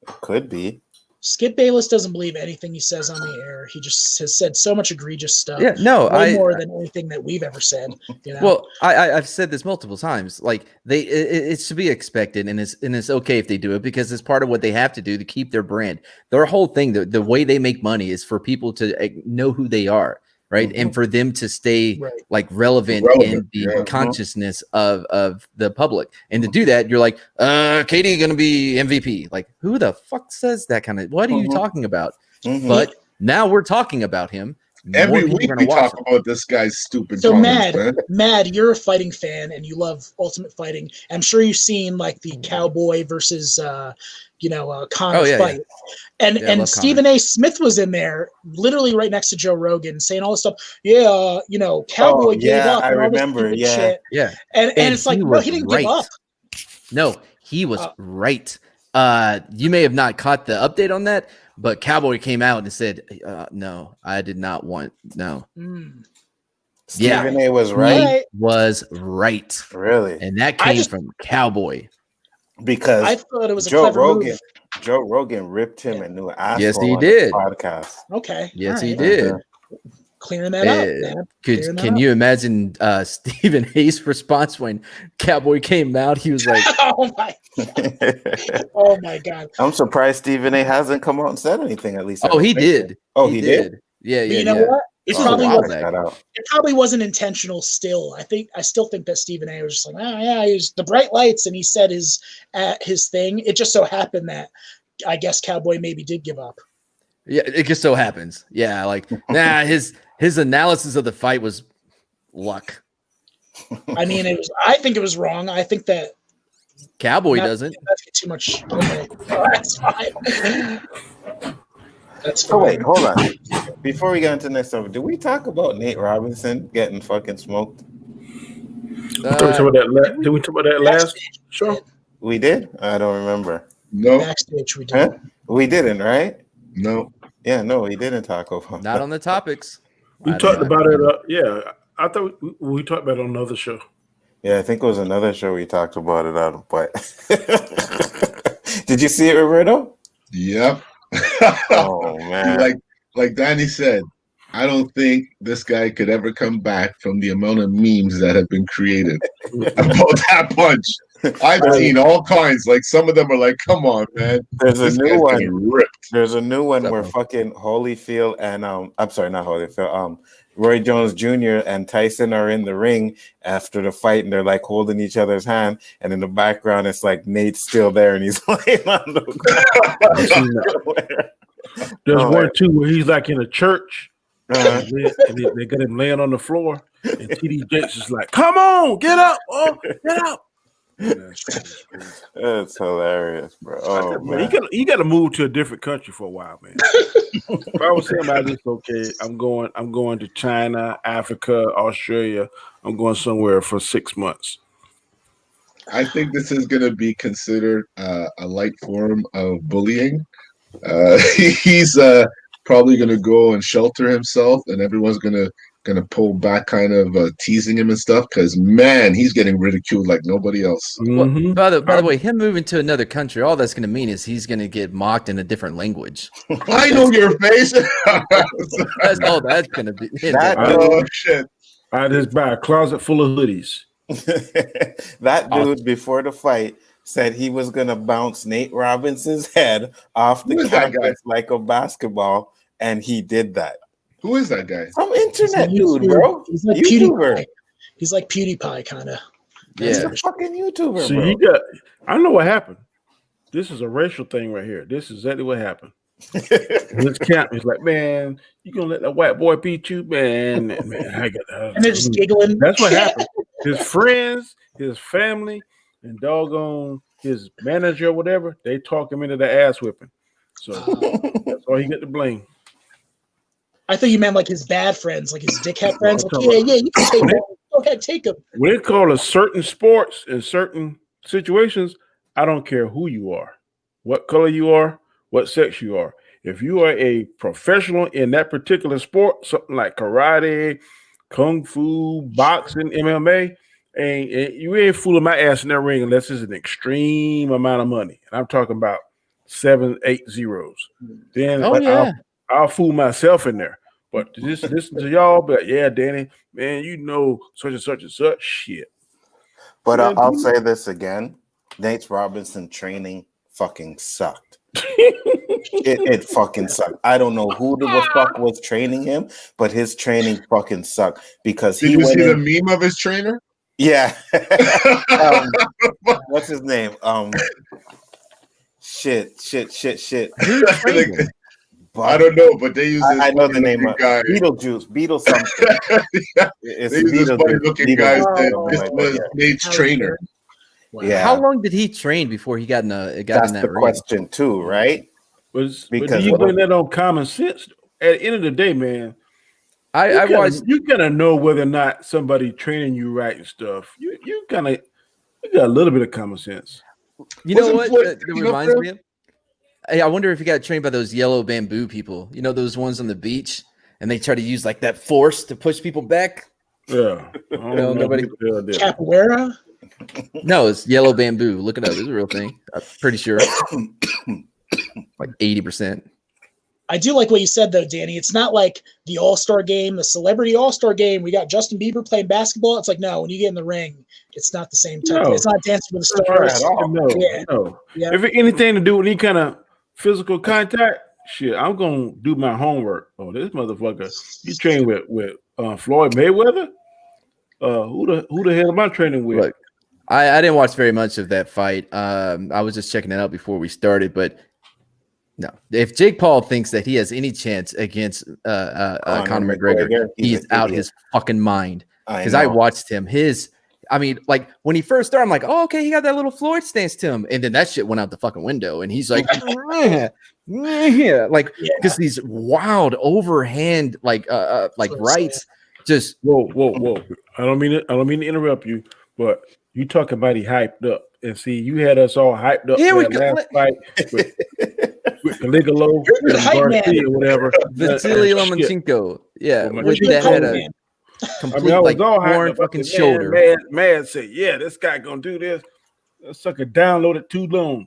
Could be. Skip Bayless doesn't believe anything he says on the air. He just has said so much egregious stuff. Yeah, no, way more than anything that we've ever said. You know? Well, I've said this multiple times. Like it's to be expected, and it's okay if they do it because it's part of what they have to do to keep their brand. Their whole thing, the way they make money is for people to know who they are, right, and for them to stay Right. like relevant in the yeah. consciousness of the public. And to do that, you're like, Katie gonna be MVP. Like, who the fuck says that kind of? What are you talking about? Mhm. But now we're talking about him. Every More people week are we gonna watch talk him. about this guy's stupid So comments, man. Mad, you're a fighting fan and you love Ultimate Fighting. I'm sure you've seen like the Cowboy versus Connor Oh, yeah, fight. And Yeah, I love Stephen A. Smith was in there, literally right next to Joe Rogan, saying all this stuff. Yeah, Cowboy gave yeah, up. I and all this remember, stupid yeah. shit. Yeah. And it's like, he no, was he didn't right. give up. No, he was right. You may have not caught the update on that, but Cowboy came out and said, "No, I did not want no." Mm. Stephen A. was He right. was right, Really? and that I came just- from Cowboy. Because I thought it was a Joe clever Rogan, move. Joe Rogan ripped him a new asshole. Yes, he on his did. podcast. Okay. Yes, all he right. did. Clearing that up, Uh, man. Clearing that Can up. you imagine Stephen A's response when Cowboy came out? He was like, Oh my God. I'm surprised Stephen A. hasn't come out and said anything. At least. I "Oh, don't he think so. did. Oh, he did. Yeah, But yeah, you know yeah. what? It This was a probably while wasn't. back. It probably wasn't intentional. Still, I still think that Stephen A. was just like, oh yeah, he was the bright lights, and he said his thing. It just so happened that I guess Cowboy maybe did give up. Yeah, it just so happens. Yeah, like his analysis of the fight was luck. I mean, I think it was wrong. I think that Cowboy Not- doesn't. that's too much. Okay, that's fine. That's fine. Oh wait, hold on. Before we get into the next stuff, did we talk about Nate Robinson getting fucking smoked? Did we talk about that last show? We did. I don't remember. No, Backstage, we did. Huh? We didn't, right? no. Yeah, no, we didn't talk about. Not on the topics. We I talked don't- about it. Yeah, I thought we talked about it on another show. Yeah, I think it was another show we talked about it on. But did you see it, Roberto? Yep. Oh man, like Danny said, I don't think this guy could ever come back from the amount of memes that have been created about that punch. I've seen all kinds. Like some of them are like, "Come on, man." there's a This new guy's one. getting ripped. There's a new one where Definitely. fucking Holyfield and I'm sorry, not Holyfield. Roy Jones Jr. and Tyson are in the ring after the fight, and they're like holding each other's hand. And in the background, it's like Nate's still there, and he's laying on the ground. There's Oh, one too where he's like in a church Uh, and they got him laying on the floor, and TD Jakes is like, "Come on, get up, get up." it's hilarious, bro. Oh man. You got to move to a different country for a while, man. If I was saying about this, okay, I'm going to China, Africa, Australia. I'm going somewhere for 6 months. I think this is going to be considered a light form of bullying. He's probably going to go and shelter himself, and everyone's going to pull back, kind of teasing him and stuff. Because man, he's getting ridiculed like nobody else. Mhm. By the way, him moving to another country, all that's going to mean is he's going to get mocked in a different language. I know your face. That's all that's going to be. That Oh shit! I just buy a closet full of hoodies. That dude before the fight said he was gonna bounce Nate Robinson's head off the Who is that guy? canvas like a basketball, and he did that. Who is that guy? Some He's internet like dude, YouTube- bro. He's like YouTuber. PewDiePie. He's like PewDiePie, kind of. He's Yeah. a fucking YouTuber, See, bro. I know what happened. This is a racial thing right here. This is exactly what happened. This camp is like, man, you gonna let that white boy beat you, man? Man, I got And they're just giggling. That's what happened. His friends, his family, and doggone his manager or whatever, they talk him into the ass whipping. So that's all he got to blame. I thought you meant like his bad friends, like his dickhead friends. Like, talking yeah, you can take them. Go ahead, take them. When it comes to certain sports and certain situations, I don't care who you are, what color you are, what sex you are. If you are a professional in that particular sport, something like karate, kung fu, boxing, MMA, and you ain't fooling my ass in that ring unless it's an extreme amount of money. And I'm talking about 7, 8 zeros. Then I'll fool myself in there. But to just listen to y'all, but yeah, Danny, man, you know such and such and such shit. But I'll say this again: Nate Robinson training fucking sucked. it fucking sucked. I don't know who the fuck was training him, but his training fucking sucked because Did you see the meme of his trainer? Yeah. What's his name? Shit. I don't know, but they use. I know the name of guy. Beetle something. They use this funny looking guy. This was Nate's trainer. Wow. Yeah. How long did he train before he got in That's that the ring? question too, right? But do you blame that on common sense? At the end of the day, man, I watched. You gotta know whether or not somebody training you right and stuff. You got a little bit of common sense. You know what? That reminds me of. Hey, I wonder if he got trained by those yellow bamboo people. You know those ones on the beach, and they try to use like that force to push people back. Yeah, No, nobody. Capoeira. No, it's yellow bamboo. Look it up. It's a real thing. I'm pretty sure. Like 80%. I do like what you said though, Danny. It's not like the All-Star game, the celebrity All-Star game. We got Justin Bieber playing basketball. It's like, no, when you get in the ring, it's not the same type. No. It's not Dancing with the That's Stars. right at all. No, Yeah. no. Yeah. If it anything to do with any kind of physical contact, shit, I'm gonna do my homework. Oh, this motherfucker, you train with Floyd Mayweather? Who the hell am I training with? Look, I didn't watch very much of that fight. I was just checking it out before we started, but no. If Jake Paul thinks that he has any chance against Conor McGregor, he's out his fucking mind. Because I watched him. Like when he first started, I'm like, oh, okay, he got that little Floyd stance to him. And then that shit went out the fucking window. And he's like, like, because these wild overhand, like rights, just whoa. I don't mean to interrupt you, but you talking about he hyped up. And see, you had us all hyped up Here we for go. that last fight with Caligula You're the hype man. or whatever. Vasily Lomachenko. Yeah, Oh my with God. that had a Man. complete I was like all hyped torn up. fucking I said, shoulder. Man said, yeah, this guy gonna do this. That sucker downloaded too long.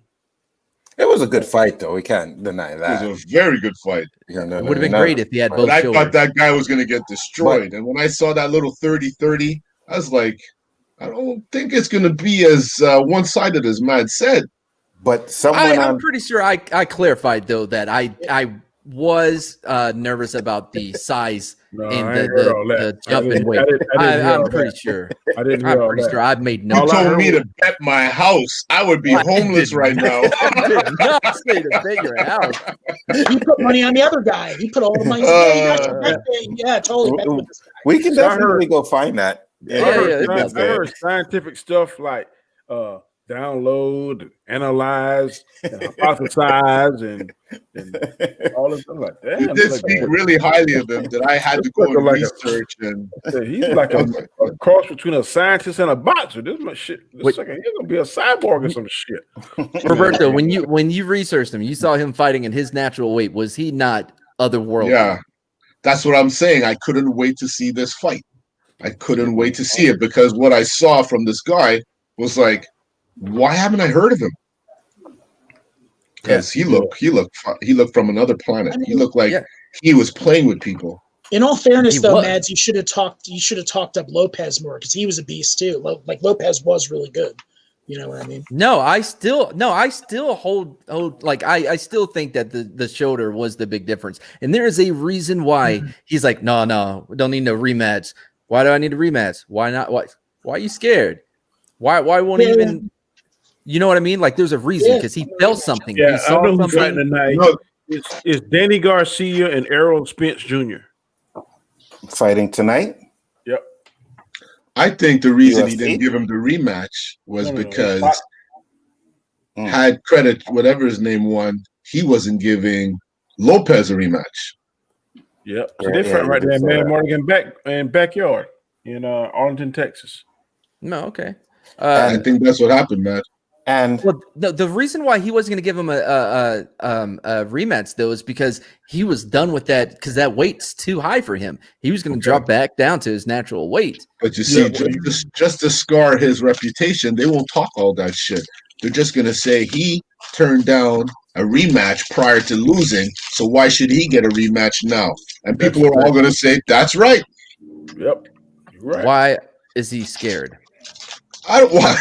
It was a good fight, though. We can't deny that. It was a very good fight. It would have been great if he had both But I shoulders. thought that guy was going to get destroyed. And when I saw that little 30-30, I was like, I don't think it's going to be as one-sided as Matt said. But I'm pretty sure I clarified though that I was nervous about the size and the jump in weight. I'm pretty sure. I didn't I'm hear all pretty that. sure I've made You no. told me to bet my house. I would be homeless right now. I did not say to bet your house. He put money on the other guy. He put all the money. Yeah, totally. Bet with this guy. we can definitely go find that. I heard that's heard scientific stuff like download, analyze, and hypothesize, and all this stuff like that. You did speak really highly of him that I had to go and research. And He's like a cross between a scientist and a boxer. This my shit. He's gonna be a cyborg or some shit. Roberto, when you researched him, you saw him fighting in his natural weight. Was he not otherworldly? yeah, that's what I'm saying. I couldn't wait to see this fight. I couldn't wait to see it because what I saw from this guy was like, why haven't I heard of him? Because he looked from another planet. He looked like he was playing with people. In all fairness, He though, was. Mads, you should have talked up Lopez more because he was a beast too. Like Lopez was really good. You know what I mean? No, I still hold like I still think that the shoulder was the big difference. And there is a reason why he's like, no, we don't need no rematch. Why do I need a rematch? Why not? Why are you scared? Why won't he even? You know what I mean? Like there's a reason because he felt something. Yeah, he saw I know who's fighting something. tonight. No. It's Danny Garcia and Errol Spence Jr. Fighting tonight. Yep. I think the reason he UFC? didn't give him the rematch was No. because had credit, whatever his name won, he wasn't giving Lopez a rematch. Yep. It's Yeah, different yeah, right you there, did say man. that. Morgan backyard in Arlington, Texas. No, okay. I And- think that's what happened, man. And Well, the reason why he wasn't going to give him a rematch though is because he was done with that because that weight's too high for him. He was going to drop back down to his natural weight. But you see, Yeah, just to scar his reputation, they won't talk all that shit. They're just gonna say he turned down a rematch prior to losing, so why should he get a rematch now? And That's people are all gonna say, "That's right." Yep. You're right. Why is he scared? I don't want.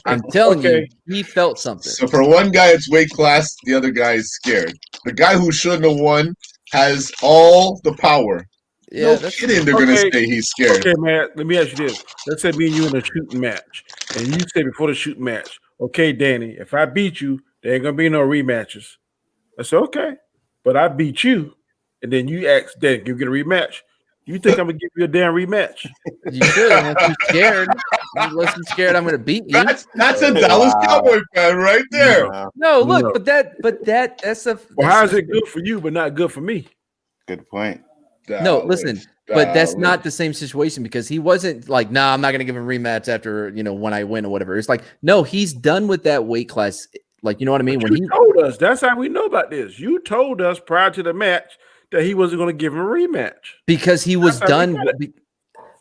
I'm telling Okay. you, he felt something. So for one guy, it's weight class. The other guy is scared. The guy who shouldn't have won has all the power. Yeah, No that's kidding. They're gonna Okay. say he's scared. Okay, man. Let me ask you this. Let's say me and you in a shooting match, and you say before the shooting match, okay, Danny, if I beat you, there ain't gonna be no rematches. I said, okay, but I beat you, and then you ask, Dan, you get a rematch. You think I'm gonna give you a damn rematch? you should. Unless you're scared. Unless you're scared, I'm going to beat you. That's a Dallas Cowboy fan right there. No, look, No. that's a. Well, how is it good for you, but not good for me? good point. No, listen, but that's Dallas. not the same situation because he wasn't like, nah, I'm not going to give him a rematch after when I win or whatever. It's like, no, he's done with that weight class. Like, you know what I mean? But When you he told us. That's how we know about this. You told us prior to the match that he wasn't going to give him a rematch. because he was That's how we done. got it.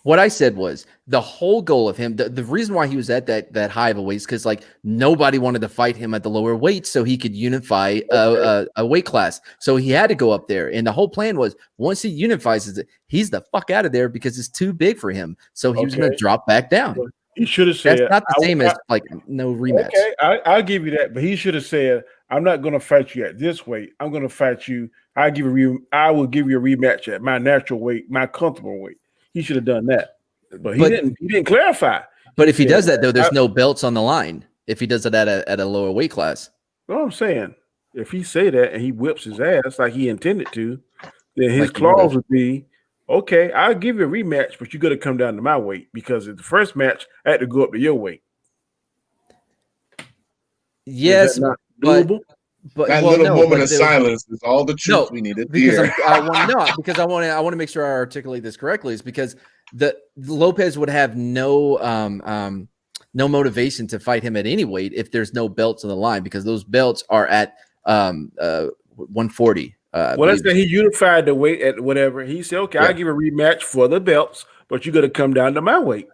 What I said was the whole goal of him. The reason why he was at that high of a weight is because like nobody wanted to fight him at the lower weight, so he could unify a weight class. So he had to go up there, and the whole plan was once he unifies it, he's the fuck out of there because it's too big for him. So he was going to Okay. drop back down. He should have said, That's not the same as like no rematch. Okay, I'll give you that, but he should have said, "I'm not going to fight you at this weight. I'm going to fight you. I will give you a rematch at my natural weight, my comfortable weight." He should have done that, but he didn't. He didn't clarify. But if he said, does that though, there's no belts on the line. If he does it at a lower weight class, You know what I'm saying? If he say that and he whips his ass like he intended to, then his Like he clause would've. would be, "Okay, I'll give you a rematch, but you got to come down to my weight because in the first match I had to go up to your weight." yes, Is that not but doable? That well, little no, moment but of there- silence is all the truth No, we needed to because hear. I want to make sure I articulate this correctly. Is because the Lopez would have no motivation to fight him at any weight if there's no belts on the line because those belts are at 140. Well, let's say he unified the weight at whatever. He said, "Okay, Yeah. I'll give a rematch for the belts, but you got to come down to my weight."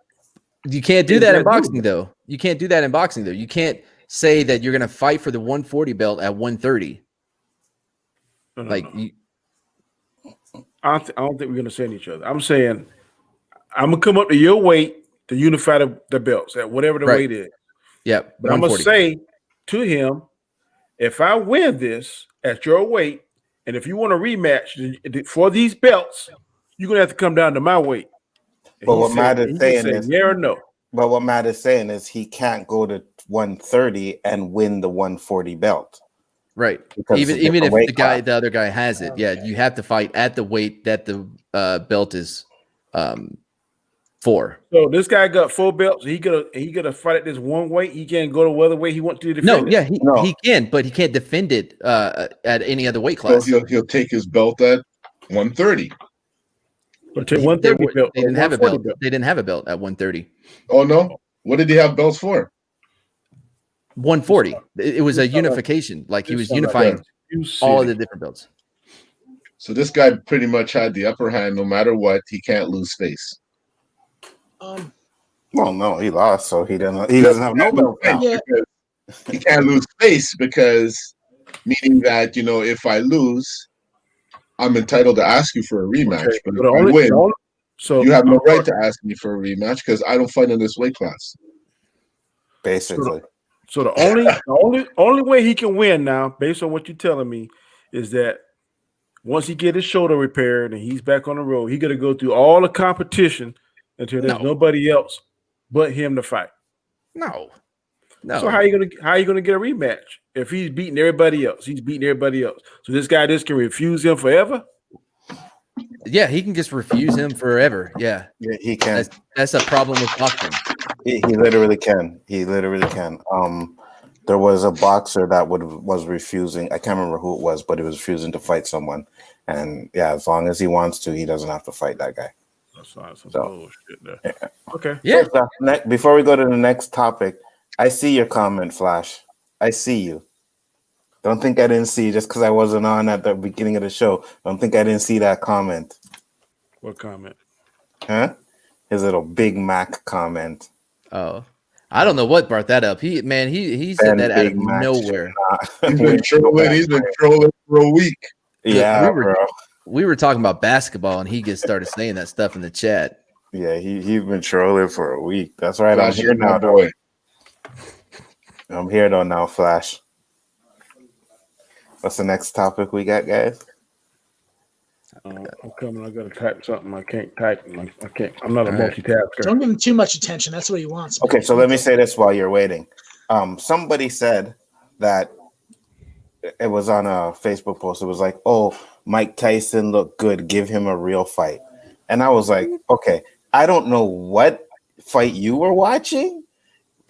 You can't do Is that in that boxing doable? though. You can't do that in boxing though. You can't say that you're going to fight for the 140 belt at 130. No, no, Like no. you, I don't think we're gonna send each other. I'm saying I'm gonna come up to your weight to unify the belts at whatever the Right. weight is. yeah, But I'm gonna 140. say to him, if I win this at your weight, and if you want a rematch for these belts, you're gonna have to come down to my weight. And But he what said- Matt is he saying said, is- yeah or no. But what Matt is saying is he can't go to 130 and win the 140 belt. Right. Because it's a Even if different weight the other guy has it, yeah, you have to fight at the weight that the belt is for. So this guy got 4 belts. He gotta fight at this one weight. He can't go to whatever way he wants to defend. No, it. yeah, No. he can, but he can't defend it at any other weight So class. he'll take his belt at 130. But to They 130 belt. They or didn't have a 140 belt. They didn't have a belt at 130. Oh no, what did he have belts for? 140. It was a It's not like- unification. Like he was It's not like unifying that. You all of silly. the different belts. So this guy pretty much had the upper hand. No matter what, he can't lose face. Well, no, he lost, so he doesn't have no belt now. Yeah. He can't lose face because meaning that if I lose, I'm entitled to ask you for a rematch. Okay, But but if I win, so you have no right to ask me for a rematch because I don't fight in this weight class. Basically. So the only way he can win now, based on what you're telling me, is that once he get his shoulder repaired and he's back on the road, he got to go through all the competition until there's No. nobody else but him to fight. No. So how you gonna get a rematch if he's beating everybody else? He's beating everybody else. So this guy just can refuse him forever. Yeah, he can just refuse him forever. Yeah. Yeah, he can. That's a problem with boxing. He literally can. He literally can. there was a boxer that was refusing. I can't remember who it was, but he was refusing to fight someone. And yeah, as long as he wants to, he doesn't have to fight that guy. That's some So, bullshit there. yeah. Okay. Yeah. First off, before we go to the next topic, I see your comment, Flash. I see you. Don't think I didn't see just because I wasn't on at the beginning of the show. Don't think I didn't see that comment. What comment? Huh? His little Big Mac comment. Oh, I don't know what brought that up. He said that out of nowhere. He's been trolling. He's been trolling for a week. Yeah, we bro. We were talking about basketball, and he just started saying that stuff in the chat. Yeah, he's been trolling for a week. That's right. I'm Flash here is my now, boy. I'm here though now, Flash. What's the next topic we got, guys? I'm coming. I gotta type something. I can't type. I can't. I'm not a multitasker. Don't give him too much attention. That's what he wants. Man. Okay, so let me say this while you're waiting. Somebody said that it was on a Facebook post. It was like, "Oh, Mike Tyson looked good. Give him a real fight." And I was like, "Okay, I don't know what fight you were watching.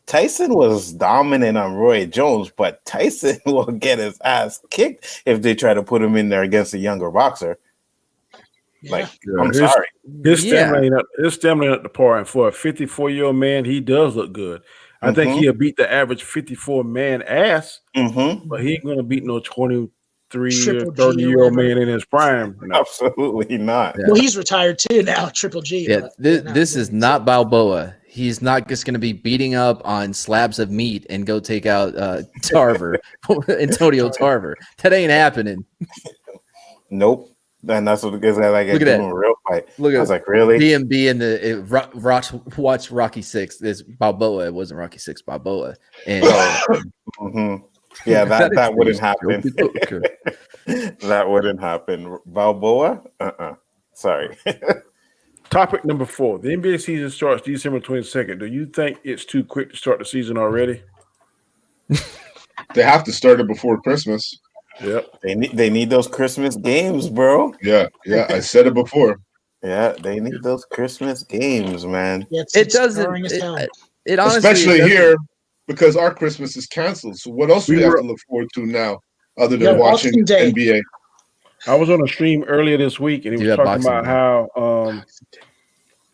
Tyson was dominant on Roy Jones, but Tyson will get his ass kicked if they try to put him in there against a younger boxer." Yeah. Like, Yeah, I'm sorry. His stamina ain't up to par, and for a 54-year-old man, he does look good. I think he'll beat the average 54-man ass, Mm-hmm. but he ain't gonna beat no 23 Triple or G 30-year-old or whatever. man in his prime. No. Absolutely not. Yeah. Well, he's retired too now, Triple G. Yeah, but, this is not Balboa. He's not just going to be beating up on slabs of meat and go take out Tarver, Antonio Tarver. That ain't happening. Nope. And that's what the guys are like. Look at Give that. him a real fight. Look I at was like, really? DMB and watch Rocky 6. There's Balboa. It wasn't Rocky 6, Balboa. And Mhm. Yeah, that wouldn't happen. Okay. That wouldn't happen. Balboa? Sorry. Topic number 4. The NBA season starts December 22nd. Do you think it's too quick to start the season already? They have to start it before Christmas. Yep. They need those Christmas games, bro. Yeah, I said it before. Yeah, they need those Christmas games, man. Yeah, It it's doesn't. boring as hell. It honestly, Especially it doesn't- here because our Christmas is canceled. So what else do we have to look forward to now other than Yeah, watching Boxing Day. NBA? I was on a stream earlier this week, and he You was have talking Boxing about Day. how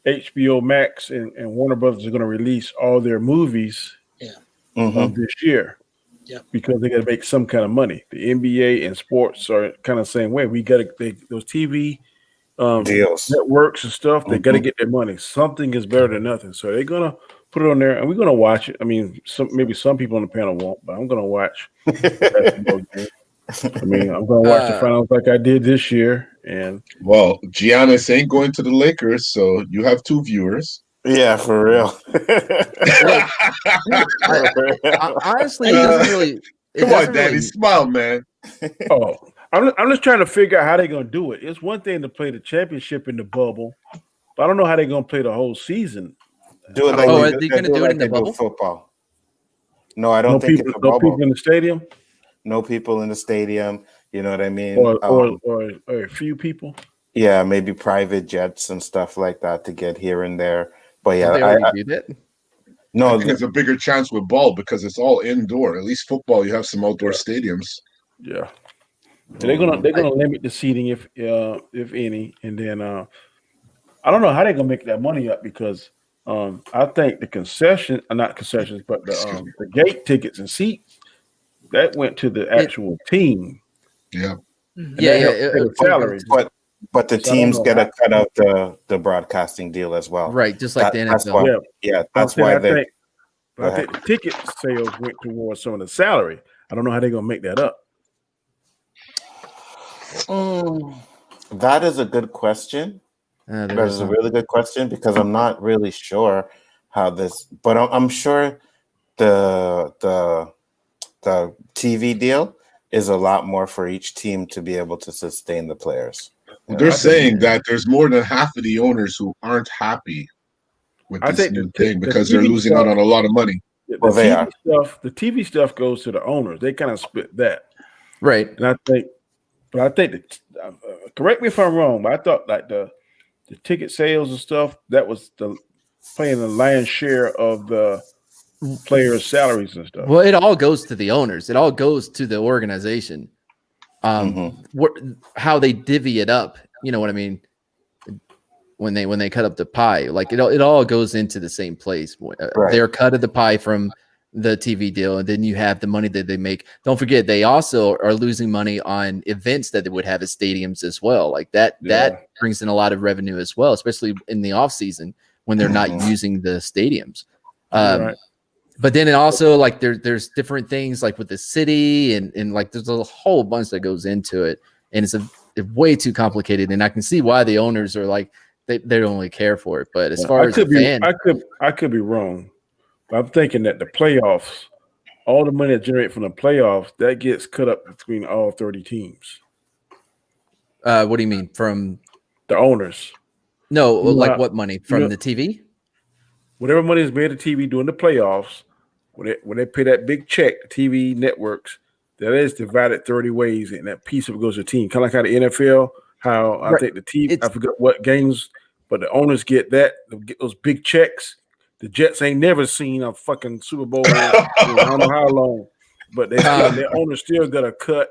HBO Max and Warner Brothers are going to release all their movies Mhm. this year. Yeah. Because they got to make some kind of money. The NBA and sports are kind of saying, "Wait, we got to those TV Deals. networks and stuff. They got to get their money. Something is better than nothing." So they're gonna put it on there, and we're gonna watch it. I mean, maybe some people on the panel won't, but I'm gonna watch. I mean, I'm gonna watch the finals like I did this year, and Well, Giannis ain't going to the Lakers, so you have 2 viewers. Yeah, for real. honestly, it doesn't really. It Come doesn't on, Danny, really- smile, man. I'm just trying to figure out how they're gonna do it. It's one thing to play the championship in the bubble, but I don't know how they're gonna play the whole season. Do it like Oh, they are they gonna do it like in the they bubble? Football. No, I don't No think people, it's a no bubble. people in the stadium, No people in the stadium. You know what I mean? or a few people. Yeah, maybe private jets and stuff like that to get here and there. But yeah, Did they already do that? no, I think it's a bigger chance with ball because it's all indoor. At least football, you have some outdoor stadiums. Yeah, and they're gonna limit the seating if any, and then I don't know how they're gonna make that money up because I think the not concessions, but the gate tickets and seats that went to the actual team. Yeah. And Yeah, that yeah. helped pay the salaries. but the So I don't teams know get how- to cut out the broadcasting deal as well. Right, just like the That's NFL. why. Yeah, Yeah, that's I'm saying, why I they. think, Go I ahead. think the ticket sales went towards some of the salary. I don't know how they're gonna make that up. That is a good question. There That is is a some- really good question because I'm not really sure how this, but I'm sure the TV deal is a lot more for each team to be able to sustain the players. Well, they're saying that there's more than half of the owners who aren't happy with I this think new the thing because they're TV losing out stuff- on a lot of money. Well, they are. The TV stuff goes to the owners. They kind of split that, Right. and I think that, correct me if I'm wrong, but I thought like the ticket sales and stuff that was playing the lion's share of the players' salaries and stuff. Well, it all goes to the owners. It all goes to the organization. How they divvy it up. You know what I mean? When they cut up the pie, like it all goes into the same place. Right. Their cut of the pie from the TV deal, and then you have the money that they make. Don't forget, they also are losing money on events that they would have at stadiums as well. Like that brings in a lot of revenue as well, especially in the off season when they're not using the stadiums. Right. But then it also like there's different things like with the city and like there's a whole bunch that goes into it, and it's way too complicated. And I can see why the owners are like they don't really care for it. But as far as I could be wrong. I'm thinking that the playoffs, all the money that generated from the playoffs, that gets cut up between all 30 teams. What do you mean from the owners? No, like what money from the TV? Whatever money is made to TV during the playoffs, when they pay that big check, the TV networks, that is divided 30 ways, and that piece of it goes to the team. Kind of like how the NFL, how I think the team, I forget what games, but the owners get that, get those big checks. The Jets ain't never seen a fucking Super Bowl in I don't know how long, but their owners still got a cut.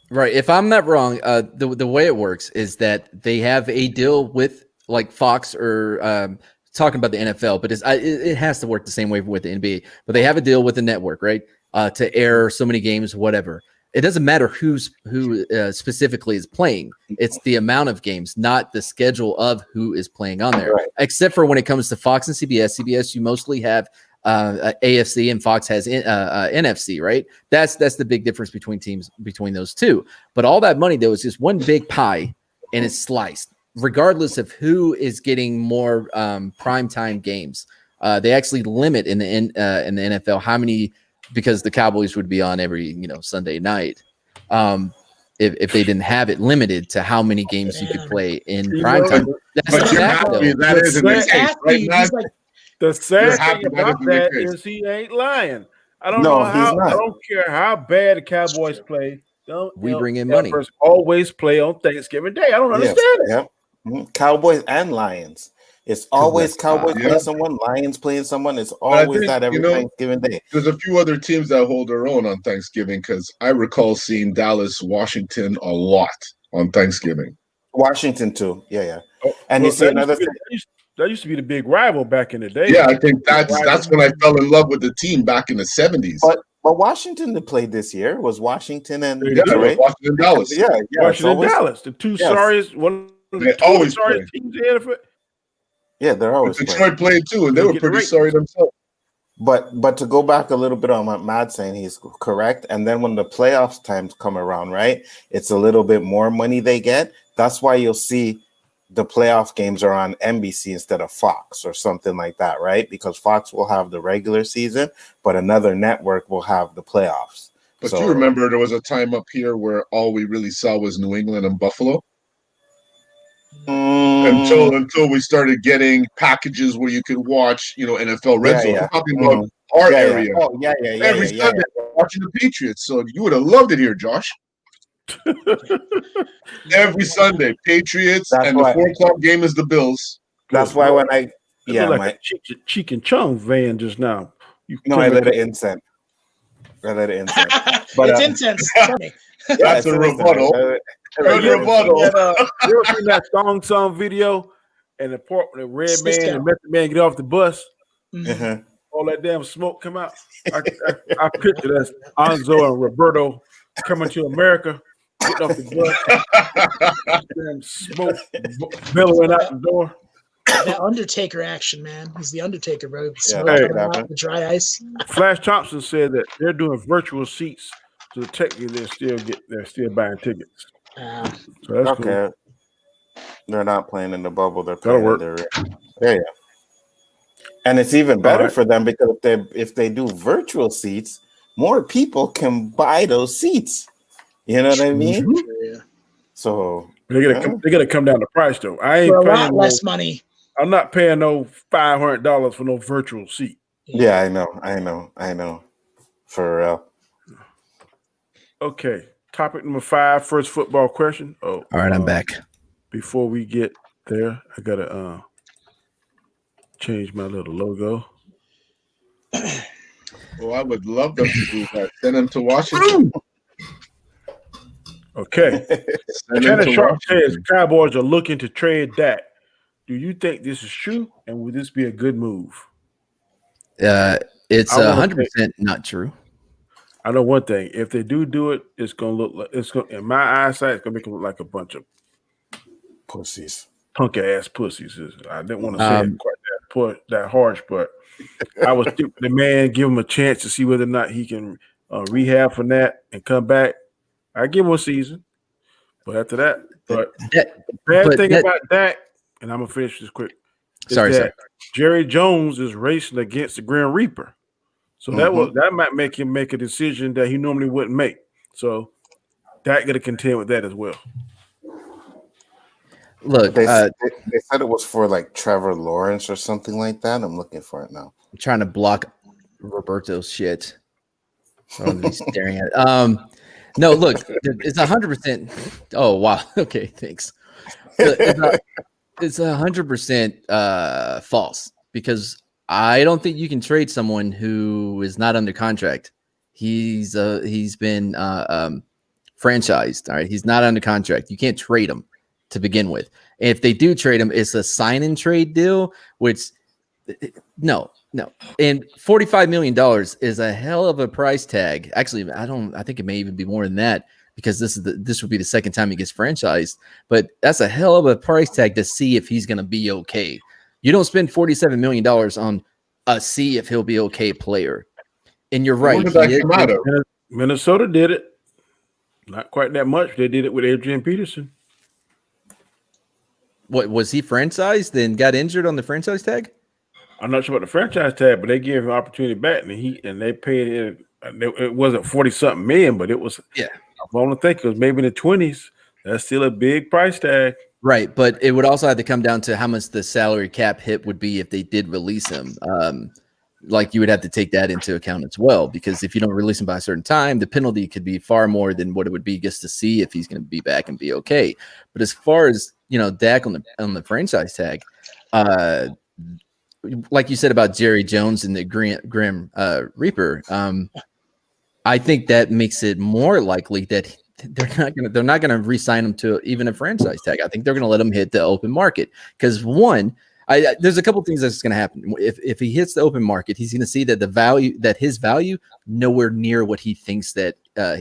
Right. If I'm not wrong, the way it works is that they have a deal with like Fox or talking about the NFL, but it has to work the same way with the NBA. But they have a deal with the network, right, to air so many games, whatever. It doesn't matter who specifically is playing. It's the amount of games, not the schedule of who is playing on there. Right. Except for when it comes to Fox and CBS. CBS, you mostly have AFC, and Fox has NFC, right? That's the big difference between those two. But all that money, though, is just one big pie, and it's sliced, regardless of who is getting more primetime games. They actually limit in the NFL how many. Because the Cowboys would be on every Sunday night, if they didn't have it limited to how many games you could play in primetime. That's a fact, though. That isn't the case, right? The sad thing about that is he ain't lying. I don't care how bad the Cowboys play. We bring in money. Always play on Thanksgiving Day. I don't understand it. Yep. Cowboys and Lions. It's always Cowboys playing someone, Lions playing someone. It's always that every Thanksgiving Day. There's a few other teams that hold their own on Thanksgiving because I recall seeing Dallas, Washington a lot on Thanksgiving. Washington too, yeah. And you see another thing. That used to be the big rival back in the day. Yeah, I think that's when I fell in love with the team back in the 70s. But Washington that played this year was Washington and Detroit. Washington, Dallas. Yeah, Washington, Dallas. The two sorriest one. They always play. Teams in NFL. Yeah, they're always Detroit played too, and they were pretty sorry themselves. But to go back a little bit on what Matt's saying, he's correct. And then when the playoffs times come around, right, it's a little bit more money they get. That's why you'll see the playoff games are on NBC instead of Fox or something like that, right? Because Fox will have the regular season, but another network will have the playoffs. But you remember there was a time up here where all we really saw was New England and Buffalo? Until we started getting packages where you could watch, NFL Red Zone. I'm talking about our area. Oh, yeah. Every Sunday, watching the Patriots. So you would have loved it here, Josh. Every Sunday, Patriots, and the 4:00 game is the Bills. That's why when I like a Cheek and Chong van just now. I let it incense. But it's incense. That's a rebuttal. You ever seen that song video and the red man and the method man get off the bus? Mm-hmm. All that damn smoke come out. I picture that Enzo and Roberto coming to America, getting off the bus, damn smoke billowing out the door. That Undertaker action, man. He's the Undertaker, bro. The smoke coming out, the dry ice. Flash Thompson said that they're doing virtual seats, so technically they're still buying tickets. So that's okay. Cool. They're not playing in the bubble. They're playing in their yeah. And it's even better for them because if they do virtual seats, more people can buy those seats. You know what I mean? Yeah. So they're gonna come down the price though. I ain't for a paying lot less money. I'm not paying no $500 for no virtual seat. Yeah, I know. For real. Okay. Topic number 5, first football question. Oh, all right, I'm back. Before we get there, I gotta change my little logo. Oh, I would love them to do that. Send him to Washington. Okay. Send him Shannon to Sharp says Washington. Cowboys are looking to trade Dak. Do you think this is true, and would this be a good move? It's I wanna 100% not true. I know one thing: if they do it, it's gonna look like in my eyesight, it's gonna make it look like a bunch of Pussies. punk ass pussies. I didn't want to say it quite that harsh, but I was the man. Give him a chance to see whether or not he can rehab from that and come back. I give him a season, but after that, but the bad thing about Dak, and I'm gonna finish this quick. Sorry. Jerry Jones is racing against the Grim Reaper, so that might make him make a decision that he normally wouldn't make. So Dak got to contend with that as well. Look, They said it was for like Trevor Lawrence or something like that. I'm looking for it now. I'm trying to block Roberto's shit. So I'm gonna be staring at it. No, look, it's 100%. Oh wow, okay, thanks. It's 100% false because I don't think you can trade someone who is not under contract. He's been franchised. All right, he's not under contract. You can't trade him to begin with. And if they do trade him, it's a sign and trade deal, which no. And $45 million is a hell of a price tag. Actually, I think it may even be more than that because this would be the second time he gets franchised. But that's a hell of a price tag to see if he's going to be okay. You don't spend $47 million on a see if he'll be okay player. And you're right. Minnesota did it. Not quite that much. They did it with Adrian Peterson. What was he franchised and got injured on the franchise tag? I'm not sure about the franchise tag, but they gave him opportunity back, and they paid it. It wasn't 40-something million, but it was. Yeah, I want to think it was maybe in the 20s. That's still a big price tag, right? But it would also have to come down to how much the salary cap hit would be if they did release him. Like you would have to take that into account as well, because if you don't release him by a certain time, the penalty could be far more than what it would be just to see if he's going to be back and be okay. But as far as Dak on the franchise tag, like you said about Jerry Jones and the Grim Reaper, I think that makes it more likely that they're not gonna re-sign him to even a franchise tag. I think they're gonna let him hit the open market because there's a couple things that's gonna happen. If he hits the open market, he's gonna see that his value nowhere near what he thinks that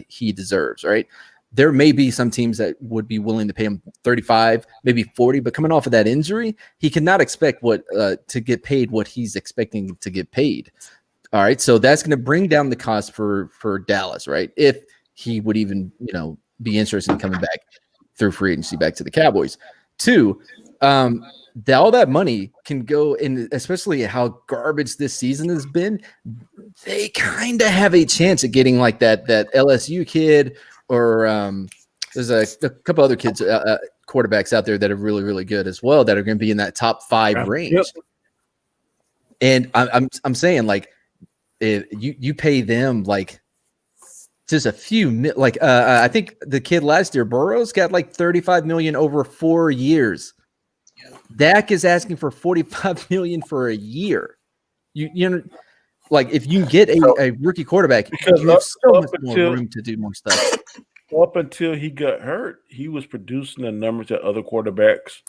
he deserves. Right. There may be some teams that would be willing to pay him 35, maybe 40, but coming off of that injury, he cannot expect to get paid what he's expecting to get paid. All right, so that's going to bring down the cost for Dallas, right? If he would even be interested in coming back through free agency back to the Cowboys. Two, all that money can go in, especially how garbage this season has been. They kind of have a chance at getting like that LSU kid. Or there's a couple other kids, quarterbacks out there that are really, really good as well that are going to be in that top 5 range. Yep. And I'm saying like if you pay them like just a few I think the kid last year Burrows got like $35 million over 4 years. Yeah. Dak is asking for $45 million for a year. You know. Like if you get a rookie quarterback, you have so much more room to do more stuff. Up until he got hurt, he was producing the numbers that other quarterbacks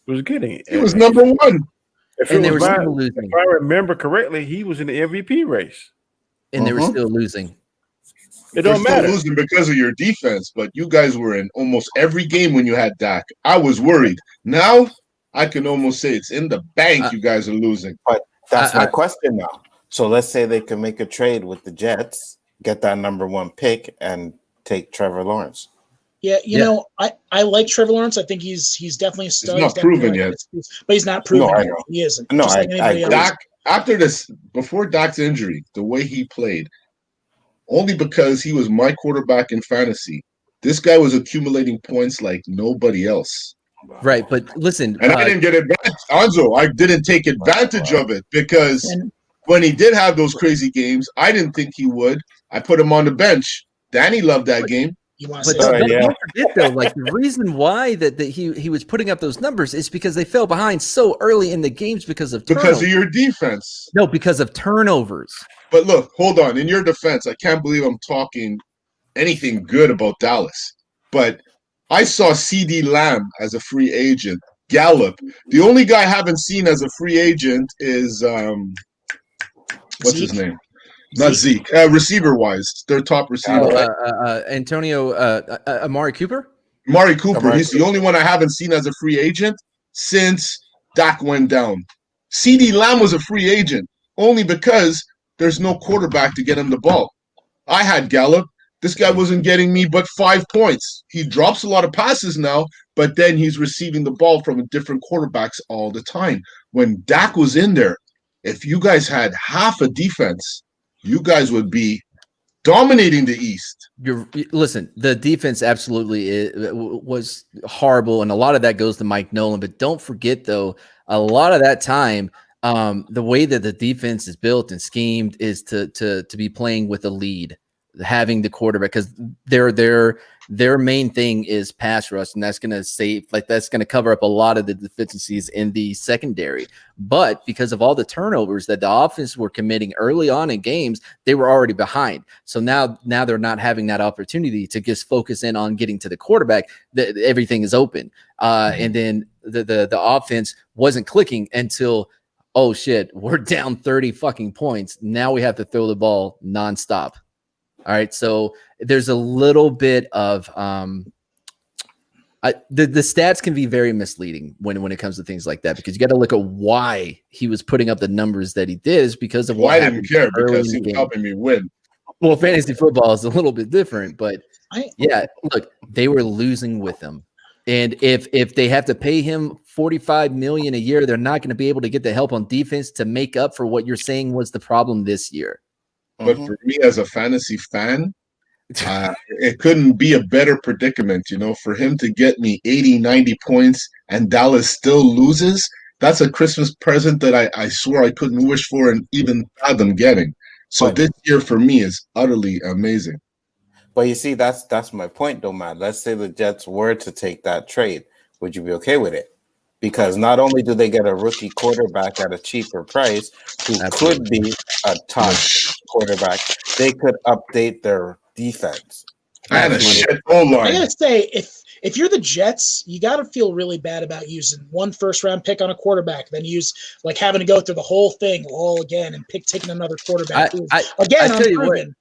was getting. He was number one. If I remember correctly, he was in the MVP race. And they were still losing. It don't matter. Losing because of your defense, but you guys were in almost every game when you had Dak. I was worried. Now I can almost say it's in the bank. You guys are losing. But that's my question now. So let's say they can make a trade with the Jets, get that number 1 pick, and take Trevor Lawrence. Yeah, you know, I like Trevor Lawrence. I think he's definitely a stud. He's not proven yet, but he's not proven yet. He isn't. No, Dak before Dak's injury, the way he played, only because he was my quarterback in fantasy. This guy was accumulating points like nobody else. Right, but listen, and I didn't get advantage. Anzo, I didn't take advantage of it because. When he did have those crazy games, I didn't think he would. I put him on the bench. Danny loved that game. You want to But say Sorry, something? yeah. don't forget though, like the reason why that he was putting up those numbers is because they fell behind so early in the games because of turnovers. Because of your defense. No, because of turnovers. But look, hold on. In your defense, I can't believe I'm talking anything good about Dallas. But I saw CD Lamb as a free agent. Gallup. The only guy I haven't seen as a free agent is what's his name? Not Zeke. Receiver wise, their top receiver. Antonio Amari Cooper. Amari Cooper. Amari He's the Cooper. only one I haven't seen as a free agent since Dak went down. CD Lamb was a free agent only because there's no quarterback to get him the ball. I had Gallup. This guy wasn't getting me but 5 points. He drops a lot of passes now, but then he's receiving the ball from different quarterbacks all the time. When Dak was in there, if you guys had half a defense, you guys would be dominating the East. Listen, the defense absolutely was horrible, and a lot of that goes to Mike Nolan. But don't forget, though, a lot of that time, the way that the defense is built and schemed is to be playing with a lead, having the quarterback, because their main thing is pass rush, and that's going to cover up a lot of the deficiencies in the secondary. But because of all the turnovers that the offense were committing early on in games, they were already behind. So now they're not having that opportunity to just focus in on getting to the quarterback. Everything is open, and then the offense wasn't clicking until, oh shit, we're down 30 fucking points. Now we have to throw the ball nonstop. All right, so there's a little bit of the stats can be very misleading when it comes to things like that, because you got to look at why he was putting up the numbers that he did is because of Well, what I didn't care early because in he the was game. helping me win. Well, fantasy football is a little bit different, but yeah, look, they were losing with him. And if they have to pay him $45 million a year, they're not going to be able to get the help on defense to make up for what you're saying was the problem this year. But for me as a fantasy fan, it couldn't be a better predicament, for him to get me 80, 90 points and Dallas still loses. That's a Christmas present that I swear I couldn't wish for and even fathom getting. So this year for me is utterly amazing. But you see, that's my point, though, man. Let's say the Jets were to take that trade. Would you be okay with it? Because not only do they get a rookie quarterback at a cheaper price, who could be a top quarterback, they could update their defense. And a shit O-line. I gotta say, if you're the Jets, you gotta feel really bad about using one first-round pick on a quarterback, then having to go through the whole thing all again and taking another quarterback. Unproven.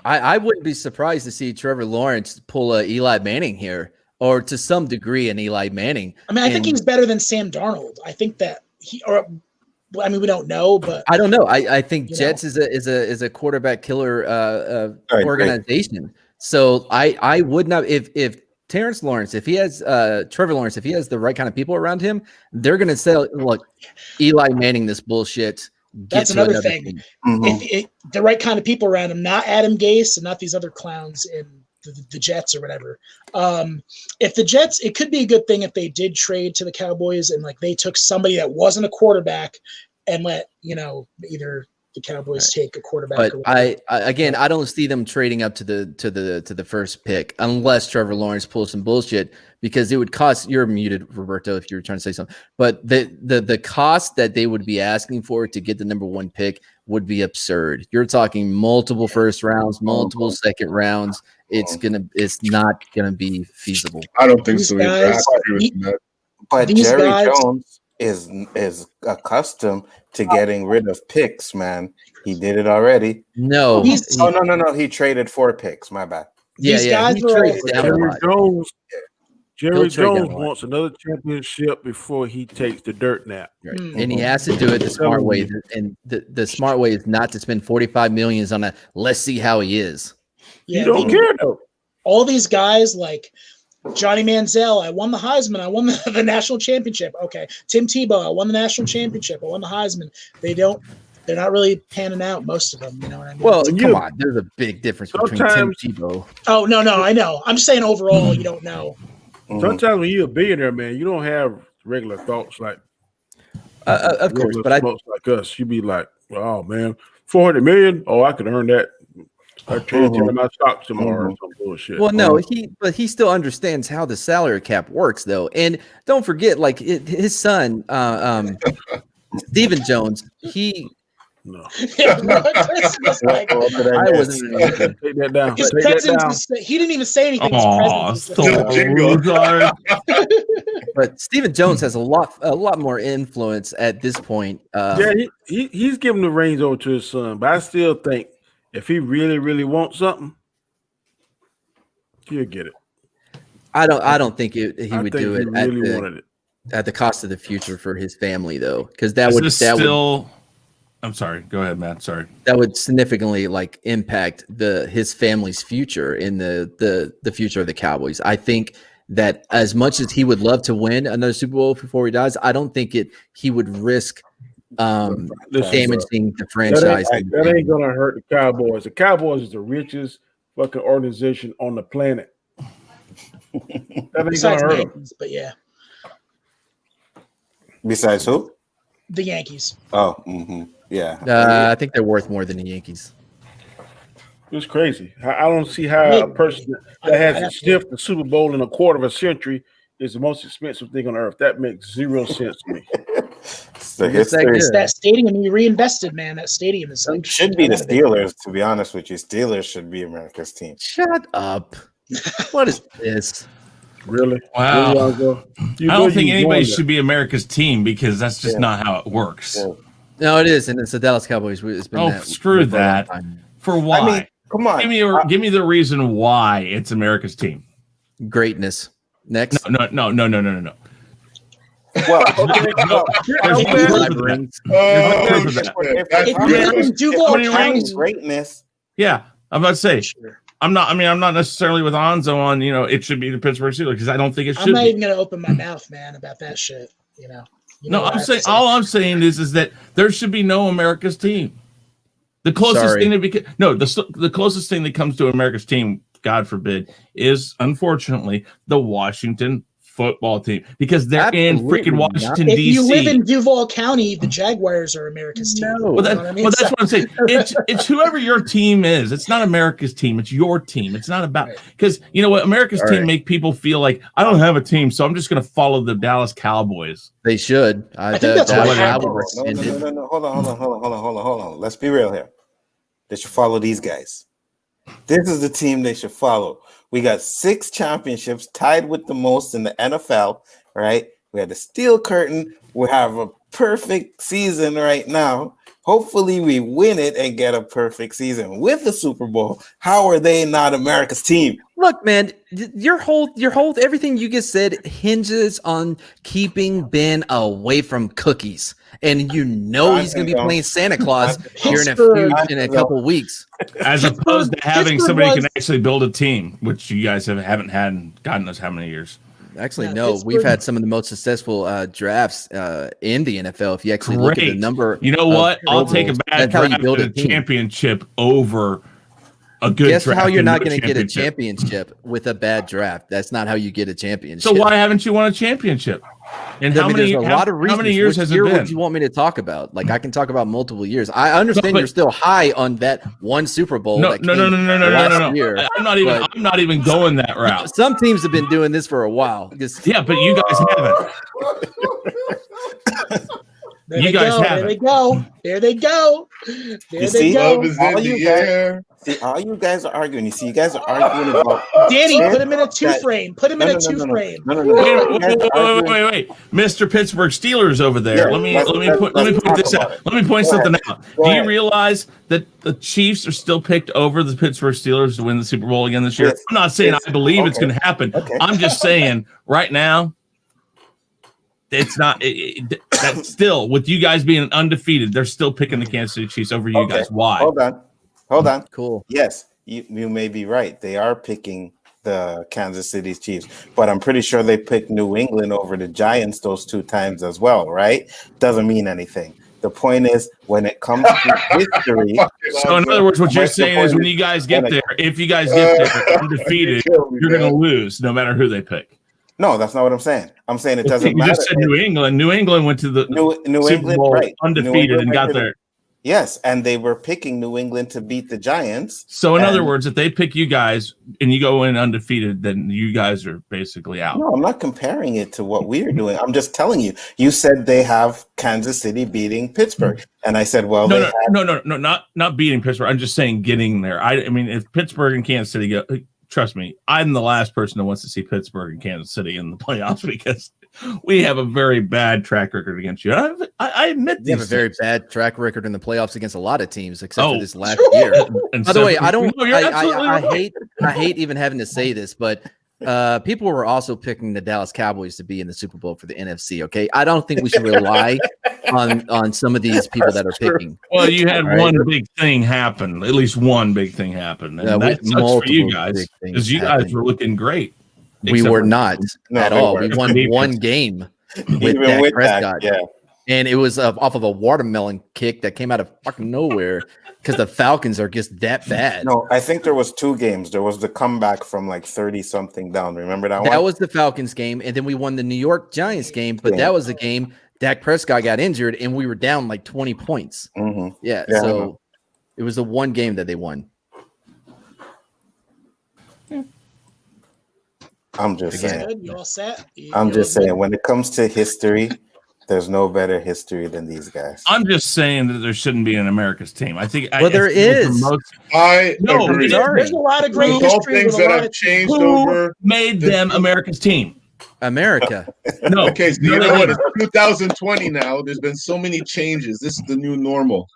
I wouldn't be surprised to see Trevor Lawrence pull a Eli Manning here, or to some degree an Eli Manning. I mean, I think he's better than Sam Darnold. I think that we don't know, but I don't know. I think Jets is a quarterback killer organization. So I would not, if Terrence Lawrence, if he has Trevor Lawrence, if he has the right kind of people around him, they're going to say, look, Eli Manning this bullshit. That's another thing. If the right kind of people around him, not Adam Gase and not these other clowns in the Jets or whatever. If the Jets, it could be a good thing if they did trade to the Cowboys and they took somebody that wasn't a quarterback and let either the Cowboys take a quarterback. But I don't see them trading up to the first pick unless Trevor Lawrence pulls some bullshit, because it would cost. You're muted, Roberto, if you're trying to say something. But the cost that they would be asking for to get the number one pick would be absurd. You're talking multiple first rounds, multiple second rounds. It's not gonna be feasible. I don't think so. I agree with that. But Jerry Jones is accustomed to getting rid of picks, man. He did it already. No. No. He traded 4 picks. My bad. Yeah. Jerry Jones wants another championship before he takes the dirt nap. Right. And he has to do it the smart way. And the smart way is not to spend $45 million on a let's see how he is. Yeah, you don't care though. All these guys like Johnny Manziel, I won the Heisman. I won the national championship. Okay. Tim Tebow, I won the national championship. I won the Heisman. They're not really panning out, most of them. You know what I mean? Well, come on. There's a big difference between Tim Tebow. Oh, no, I know. I'm just saying overall, you don't know. Sometimes when you're a billionaire, man, you don't have regular thoughts like of course, but like us. You'd be like, oh man, $400 million. Oh, I could earn that I trade my stocks tomorrow or some bullshit. Well, no, he still understands how the salary cap works, though. And don't forget, like his son, Stephen Jones, No. Yeah, bro, Chris was like, I wasn't even looking. Take that down. his Take that presence down. is, he didn't even say anything. His Oh, presence is so Jingle. sorry. But Stephen Jones has a lot more influence at this point. Yeah, he's giving the reins over to his son, but I still think if he really, really wants something, he'll get it. I don't think he I would think do he it really wanted it. at the cost of the future for his family, though, because that Is would this still? I'm sorry. Go ahead, Matt. Sorry. that would significantly like impact his family's future in the future of the Cowboys. I think that as much as he would love to win another Super Bowl before he dies, I don't think he would risk Listen, damaging the That franchise. ain't gonna hurt the Cowboys. The Cowboys is the richest fucking organization on the planet. That ain't besides gonna the hurt them. Yankees, but yeah, Besides who? the Yankees. Oh, yeah. I think they're worth more than the Yankees. It's crazy. I don't see how a person that hasn't sniffed the Super Bowl in a quarter of a century is the most expensive thing on earth. That makes zero sense to me. It's the It's that history. good. It's that stadium you reinvested, man. That stadium is like Should be the Steelers, to be honest with you. Steelers should be America's team. Shut up! What is this? Really? Wow. Really, Algo? You I know don't think you anybody won should be America's team because that's just Yeah. not how it works. Yeah. No, it is, and it's the Dallas Cowboys. It's been Oh, that screw for a long that. time. For why? I mean, come on. give me the reason why it's America's team. Greatness. Next, No. Well, okay. There's no proof of that. Oh, There's no proof of that. shit. That's If you live great. in Duval How many County, rings? Greatness. Yeah, I'm about to say sure. I'm not necessarily with Anzo on it should be the Pittsburgh Steelers because I don't think it I'm should not be. even gonna open my mouth, man, about that shit. You know No, what I I'm have saying to say. all I'm saying is that there should be no America's team. The closest Sorry. thing the closest thing that comes to America's team, God forbid, is unfortunately the Washington football team because they're in Absolutely freaking not. Washington If D.C. you live in Duval County, the Jaguars are America's team. No. Well, You know what I mean? that's what I'm saying. It's whoever your team is. It's not America's team. It's your team. It's not about because you know what America's All team right. make people feel like I don't have a team, so I'm just going to follow the Dallas Cowboys. They should. I think that's that what would- I happened. would No, recommend it. no. Hold on. Let's be real here. They should follow these guys. This is the team they should follow. We got 6 championships, tied with the most in the NFL, right? We had the steel curtain. We have a perfect season right now. Hopefully we win it and get a perfect season with the Super Bowl. How are they not America's team? Look, man, your whole everything you just said hinges on keeping Ben away from cookies, and he's going to be playing Santa Claus here in a couple weeks. As opposed to having Pittsburgh somebody who was- can actually build a team, which you guys haven't had in God knows how many years. Actually, Yeah, no, we've Pittsburgh- had some of the most successful drafts in the NFL. If you actually look at the Great. number, You know of what? I'll Pro take a Bowls, bad that's how you draft build and a a team. championship over a good Guess draft. how you're and not no going to get a championship. championship with a bad draft. That's not how you get a championship. So why haven't you won a championship? And I how mean, many? there's a lot of reasons. How many years Which has year it been? would you want me to talk about? Like I can talk about multiple years. I understand but- you're still high on that one Super Bowl. No, that no, came last year. I'm not even. but- I'm not even going that route. Some teams have been doing this for a while. Just- Yeah, but you guys haven't. There You they guys go. have There it. they go. There they go. There You they see? go. Love is All in you the guys- air. See, all you guys are arguing. You see, you guys are arguing about Danny, That- put him in a two frame. Put him in a two frame. No. Wait. Mr. Pittsburgh Steelers over there. Yeah, let me let's point talk this about out. it. Let me point Go something ahead. out. Go Do you ahead. realize that the Chiefs are still picked over the Pittsburgh Steelers to win the Super Bowl again this year? Yes. I'm not saying Yes. I believe it's Okay. going to happen. Okay. I'm just saying right now, it's not. That's still with you guys being undefeated. They're still picking the Kansas City Chiefs over you Okay. guys. Why? Hold on. Cool. Yes, you may be right. They are picking the Kansas City Chiefs, but I'm pretty sure they picked New England over the Giants those 2 times as well, right? Doesn't mean anything. The point is, when it comes to history, So in other words, what you're What's the saying is point? when you guys get there, if you guys get there undefeated, you're going to lose no matter who they pick. no, that's not what I'm saying. I'm saying it doesn't You matter. just said New England. New England went to the New Super England, Bowl right? New undefeated England and went got to the- there. Yes, and they were picking New England to beat the Giants. So in other And- words, if they pick you guys and you go in undefeated, then you guys are basically out. No, I'm not comparing it to what we're doing. I'm just telling you. You said they have Kansas City beating Pittsburgh, and I said, well, No, not beating Pittsburgh. I'm just saying getting there. I mean, if Pittsburgh and Kansas City go, trust me, I'm the last person that wants to see Pittsburgh and Kansas City in the playoffs because we have a very bad track record against you. I admit You have a these very things. bad track record in the playoffs against a lot of teams, except Oh. for this last year. And By the way, so- I don't. No, you're absolutely I right. hate even having to say this, but people were also picking the Dallas Cowboys to be in the Super Bowl for the NFC. Okay, I don't think we should rely on some of these people that are picking. Well, you had Right. one big thing happen. At least one big thing happened, and Yeah, that with sucks for you multiple guys big things because you guys happening. were looking great. We Except were for- not No, at they all. weren't. We won Defense. one game with even Dak with Prescott, that, yeah. and it was off of a watermelon kick that came out of fucking nowhere because the Falcons are just that bad. No, I think there was 2 games. There was the comeback from like 30 something down. Remember that one? That was the Falcons game, and then we won the New York Giants game. But Yeah. that was the game Dak Prescott got injured, and we were down like 20 points. Mhm. Yeah, Yeah, I so know. it was the one game that they won. I'm just Again. saying. Good. You all set? I'm just saying. When it comes to history, there's no better history than these guys. I'm just saying that there shouldn't be an America's team. I think. Well, there I think is. most- I No, agree. sorry. There's a lot of great There's all history things with a that lot have of changed Who over. made them America's team? America. No. Okay, so no, you they know what? didn't. It's 2020 now. There's been so many changes. This is the new normal.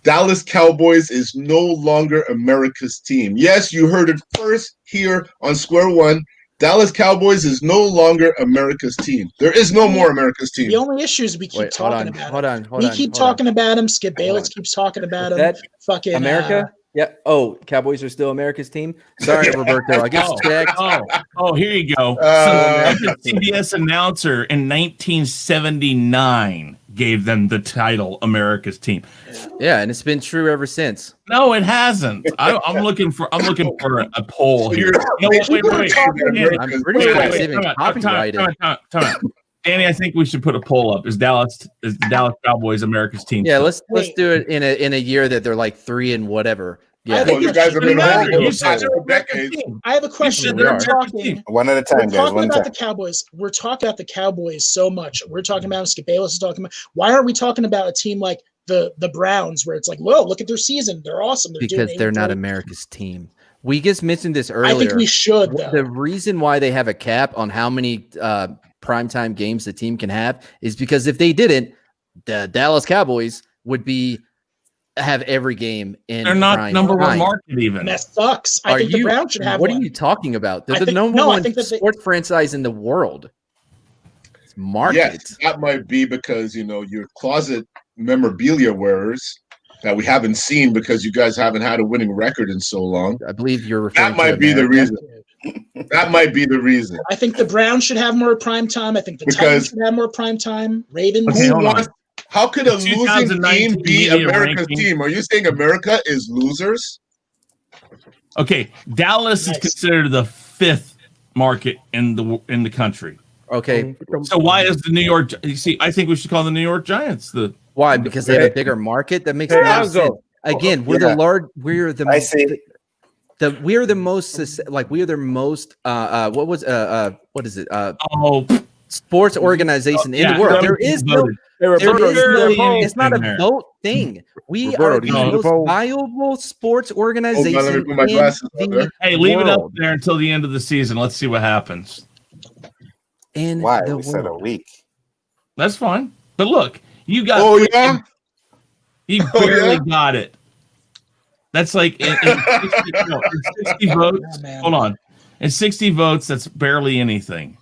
Dallas Cowboys is no longer America's team. Yes, you heard it first here on Square One. Dallas Cowboys is no longer America's team. There is no more America's team. The only issue is we keep Wait, hold talking on, about hold him. on, hold We on. keep hold on. talking about him. Skip Hold Bayless on. keeps talking about Is him. that Fucking America? Yeah. Oh, Cowboys are still America's team. Sorry, Roberto. I guess checked. Oh, here you go. Uh, Some CBS announcer in 1979 gave them the title America's team. Yeah, and it's been true ever since. No, it hasn't. I'm looking for a poll So here. you're- No, wait. Danny, I'm pretty wait, sure wait, it's wait, even time out, copyrighted. time out. Danny, I think we should put a poll up. Is the Dallas Cowboys America's team? Yeah, still? let's do it in a year that they're like 3 and whatever. Yeah, think Well, you guys have been Doesn't home matter. for You the said past they're 2 America's decades. team. I have a question. they're We're America's talking. team. One at a We're time, guys. talking One about time. the Cowboys. We're talking about the Cowboys so much. We're talking about Skip Bayless is talking about. Why aren't we talking about a team like the Browns, where it's like, whoa, look at their season. They're awesome. They're because doing they're not 8-4. America's team. We just mentioned this I earlier. think we should though. The reason why they have a cap on how many primetime games the team can have is because if they didn't, the Dallas Cowboys would have every game in. They're not prime number one time. market even. And that sucks. I think the Browns should have What one. are you talking about? They're I the think- number no, I one think that they- sports franchise in the world. It's market. Yes, that might be because your closet memorabilia wearers that we haven't seen because you guys haven't had a winning record in so long. I believe you're referring That might to be the America. reason. That might be the reason. I think the Browns should have more prime time. I think the Because- Titans should have more prime time. Ravens. Okay, hold on. How could a The losing 2019 team be media America's ranking- team? Are you saying America is losers? Okay, Dallas Nice. is considered the 5th market in the country. Okay, So why is the New York? You see, I think we should call the New York Giants the. why? Because they have a bigger market. That makes Hey, no Alonzo. sense. Again, we're Yeah. the large. We're the. I see. We are the most like we are the most what is it Oh, sports organization in yeah, the world. that There was is no voted. Hey, there Roberto, is you see no, that poll? it's not a There. vote thing. We Roberto, are do the you see the most poll? valuable sports organization Hold on, let me put my in glasses on the there. Hey, leave it up World. there until the end of the season. Let's see what happens. in Why? the We said a world. week. That's fine. But look, you got. Oh yeah. He Oh, barely yeah? got it. That's like in 60 votes. Oh, man. Hold on. In 60 votes, that's barely anything.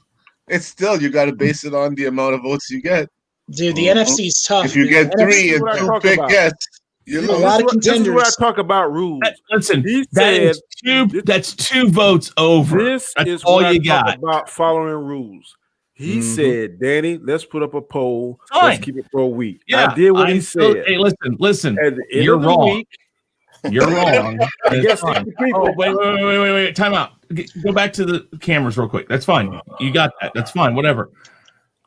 It's still you got to base it on the amount of votes you get. Dude, the Mhm. NFC is tough. If you man. get 3 is what I and 2 talk big about. guests, you A lose. lot of This is where I contenders. talk about rules. Listen, He that is said that's 2 votes over. this That's is all what I you talk got. about following rules. He Mhm. said, Danny, let's put up a poll. Fine. Let's keep it for a week. Yeah, I did what he I'm so- said. Hey, listen. At the end You're of the wrong. week, You're wrong. I It's guess fine. 60 people. Oh, wait. Time out. Go back to the cameras real quick. That's fine. You got that. That's fine. Whatever.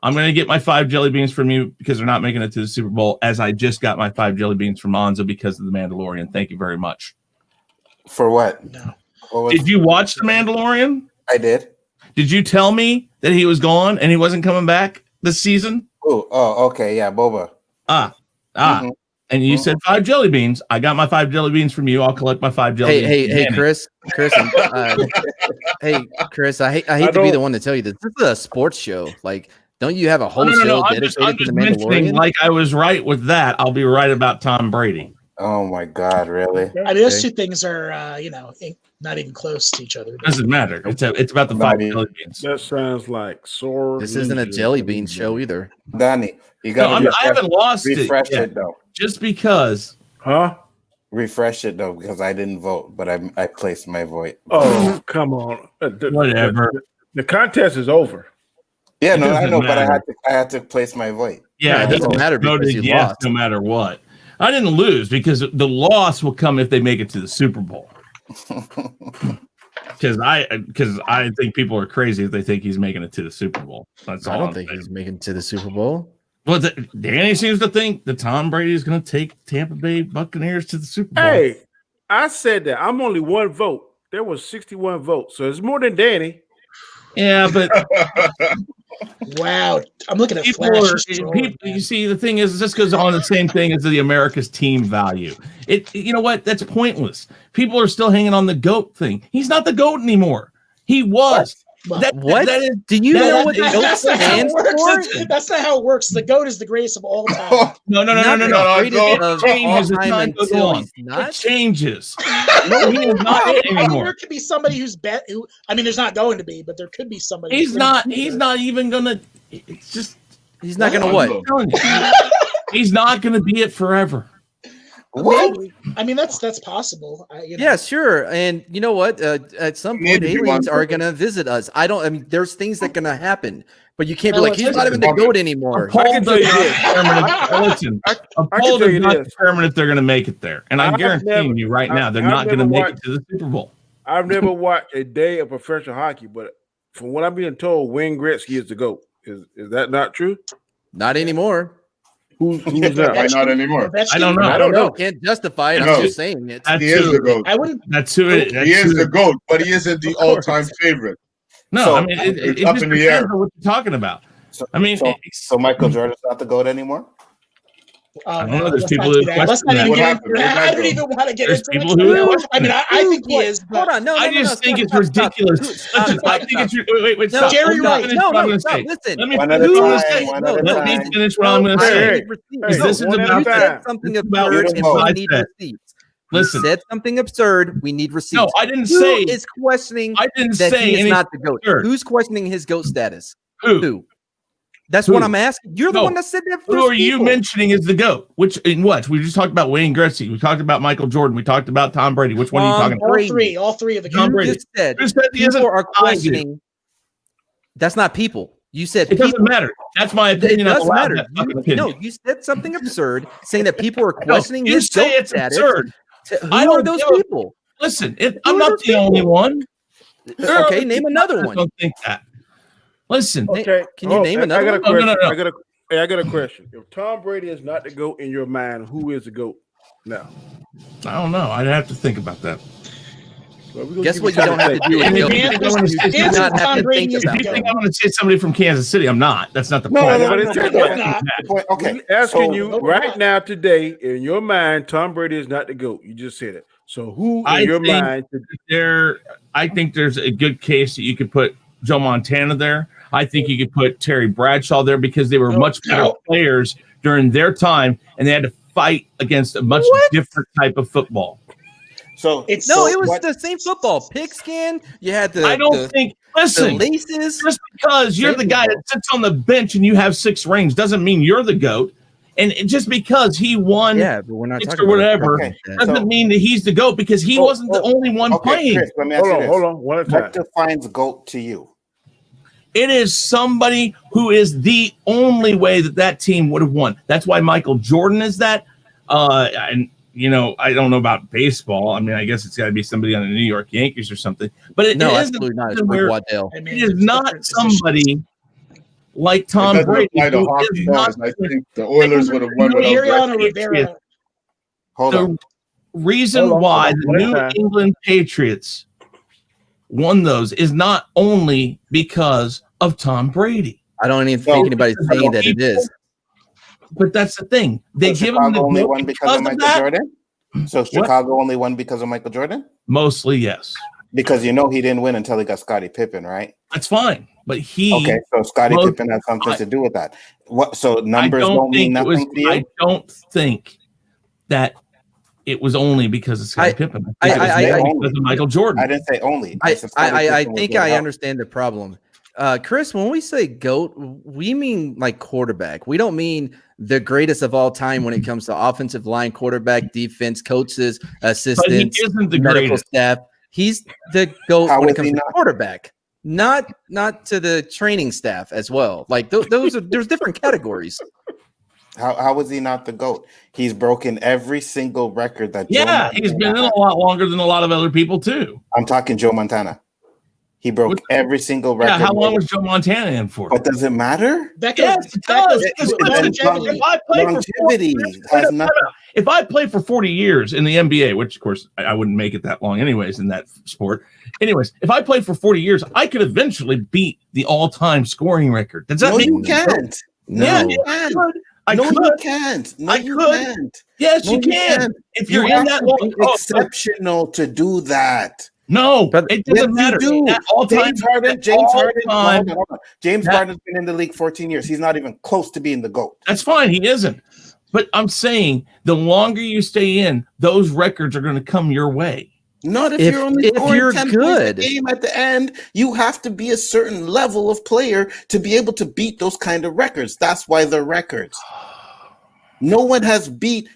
I'm going to get my 5 jelly beans from you because they're not making it to the Super Bowl, as I just got my 5 jelly beans from Monza because of The Mandalorian. Thank you very much. For what? No. Did you watch The Mandalorian? I did. Did you tell me that he was gone and he wasn't coming back this season? Oh, okay. Yeah, Boba. And you said 5 jelly beans. I got my 5 jelly beans from you. I'll collect my 5 jelly beans. Hey, Chris, hey, Chris, I hate to be the one to tell you this. This is a sports show. Like, don't you have a whole show I'm dedicated to just the mentioning, Mandalorian? like I was right with that. I'll be right about Tom Brady. Oh my God, really? I mean, those two things are, not even close to each other. Doesn't matter. It's about the 5 jelly beans. That sounds like sore. This isn't a jelly bean show either. Danny, you No, got to I haven't lost refresh it yet. it though. Just because. Huh? Refresh it though, because I didn't vote, but I placed my vote. Oh, come on. Whatever. The contest is over. Yeah, It no, I doesn't know, but matter. I had to place my vote. Yeah, it doesn't matter because voted you yes lost. no matter what. I didn't lose because the loss will come if they make it to the Super Bowl. Because I think people are crazy if they think he's making it to the Super Bowl. That's all. I don't I'm think saying. he's making it to the Super Bowl. Well, Danny seems to think that Tom Brady is going to take Tampa Bay Buccaneers to the Super Bowl. Hey, I said that. I'm only one vote. There was 61 votes, so it's more than Danny. Yeah, but Wow. I'm looking at people Flash. are, He's trolling, people, man. you see, the thing is, this goes on the same thing as the America's team value. You know what? That's pointless. People are still hanging on the GOAT thing. He's not the GOAT anymore. He was. Well, What? That is, Do you know what the That's GOAT not how it stands works. for? That's not how it works. The GOAT is the greatest of all time. no. Not the greatest It of changes as all time time goes until on. he's not. It changes. No, he is not it anymore. There could be somebody who's there's not going to be, but there could be somebody. He's not even gonna. It's just. He's not going to what? I'm telling you, he's not gonna be it forever. What? I mean, that's possible. Yeah, sure. And you know what? At some point, Maybe aliens one are second. going to visit us. I mean, there's things that going to happen, but you can't be No, like, it's he's not even the just- GOAT anymore. A poll can tell does you not this. determine. Listen, a I poll can tell does you not this. determine if they're going to make it there, and I'm I've guaranteeing never- you right now, they're I've not going to never make it watched- to the Super Bowl. I've never watched a day of professional hockey, but from what I'm being told, Wayne Gretzky is the GOAT. Is that not true? Not anymore. Who's Why that? not anymore? I don't know. I don't know. know. Can't justify it. No. I'm just saying it. That's He is who, the GOAT. I wouldn't. that's who it. That's He is who the it- GOAT, but he isn't the Of course. all-time favorite. No, So, I mean it it's just up in the depends air. on what you're talking about. So, I mean, so Michael Jordan's not the GOAT anymore? I don't know, there's let's people not who do that. Let's question not even that. get What into happened? that. I Where'd don't that even want to get There's into people it. who question I mean, I think he is. Hold But on. No, I no, just no, think stop, it's stop, stop. ridiculous. Stop, Listen, stop, I think stop. it's wait. No, Stop. Jerry Let me Rice. finish No, what I'm no, gonna stop. say. Listen. Let me One finish at a what I'm gonna time, say. one No, at a Let me time. finish what I'm gonna I say. need receipts. Hey, This is one at a about You time. said something It's about absurd, what and I we need said. receipts. Listen. You said something absurd. We need receipts. No, I didn't Who say. is questioning I didn't that say he is anything. not the GOAT? absurd. Who's questioning his GOAT status? Who? Who? That's Who? what I'm asking. You're the No. one that said that. Who There's are you people. mentioning is the GOAT? Which in what? We just talked about Wayne Gretzky. We talked about Michael Jordan. We talked about Tom Brady. Which one are you Tom talking about? all three of the Tom You Brady. just said Who said he isn't? people are I do. questioning. That's not people. You said It doesn't people. matter. That's my It opinion. I'm does allowed matter. that fucking You, opinion. no, you said something absurd, saying that people are No, questioning you his say GOAT it's status. absurd. Who I are don't those give a- people? Listen, Who I'm are not those the only people? one. There are Okay, other name people another that one. Don't think that. Listen, Okay. Can you name another I got a one? question. No, no, no. I got a question. If Tom Brady is not the GOAT in your mind, who is the GOAT now? I don't know. I'd have to think about that. Well, we're gonna Guess give what? You time don't to have think. to do And it. if you think I'm gonna say You do Answer not have Tom to Brady think is If about you the think it. I'm going to say somebody from Kansas City, I'm not. That's not the No, point. no, but no, it's no, just- no, no. The point- Okay, We're asking so- you No, we're right not. now today, in your mind, Tom Brady is not the GOAT. You just said it. So who in I your think- mind? I think there's a good case that you could put Joe Montana there. I think you could put Terry Bradshaw there because they were No, much better no. players during their time, and they had to fight against a much different type of football. So It's No, so it was what- the same football. Pigskin. You had the I don't the, think. the Listen, laces. just because you're the guy that sits on the bench and you have 6 rings doesn't mean you're the GOAT. And just because he won Yeah, but we're not six talking or about whatever, like that. doesn't So- mean that he's the GOAT because he Oh, wasn't the oh, only one Okay, playing. Chris, let me ask you this. Hold on, one at a What time. defines GOAT to you? It is somebody who is the only way that team would have won. That's why Michael Jordan is that. And you know, I don't know about baseball. I mean, I guess it's got to be somebody on the New York Yankees or something. But it No, isn't absolutely not. It's something Rick where- Waddell. I mean, it is it's not different positions. somebody like It Tom doesn't Brady. apply to who hockey, is not guys. I think the Oilers would have won without Mariano Gretzky. Rivera. Hold the on. reason Hold on, why hold on. the One New time. England Patriots won those is not only because of Tom Brady, I don't even think anybody's saying that it is. but that's the thing. They So give him the Chicago only goat won because of Michael that. Jordan? So Chicago only won because of Michael Jordan? Mostly, yes. Because you know he didn't win until he got Scottie Pippen, right? That's fine, but he. Okay, so Scottie most- Pippen had something I- to do with that. What? So I numbers don't mean think it was. nothing to you? I don't think that it was only because of Scottie Pippen. I think it was I- because of Michael Jordan. I didn't say only. I said Scottie Pippen was think good I help. understand the problem. Chris, when we say GOAT, we mean like quarterback. We don't mean the greatest of all time when it comes to offensive line, quarterback, defense, coaches, But he assistants, isn't the medical greatest. staff. He's the GOAT How when is it comes he to not? quarterback, not to the training staff as well. Like those are there's different categories. How was he not the GOAT? He's broken every single record that. Yeah, he's been in a lot longer than a lot of other people too. I'm talking Joe Montana. He broke What- every single Yeah, record. how long was Joe Montana in for? But does it matter? That Yes, goes, it that does. goes Because to longevity. If I play for 40 Longevity years, has nothing. if I played for 40 years in the NBA, which of course I wouldn't make it that long anyways in that sport. Anyways, if I played for 40 years, I could eventually beat the all-time scoring record. Does that No, make you can't. No. Yeah, you I can't. could. I No, could. you can't. No, I you could. can't. Yes, No, you can. can't. If You you're in have that to long, be exceptional to do that. no, But- it Yes, doesn't you matter. do. At all time, James Harden. at James all Harden. time, Hold on. James That- Harden's been in the league 14 years. He's not even close to being the GOAT. that's fine. He isn't. But I'm saying the longer you stay in, those records are going to come your way. Not if, If- you're only if scoring you're 10 good. points a game at the end. You have to be a certain level of player to be able to beat those kind of records. That's why they're records. No one has beat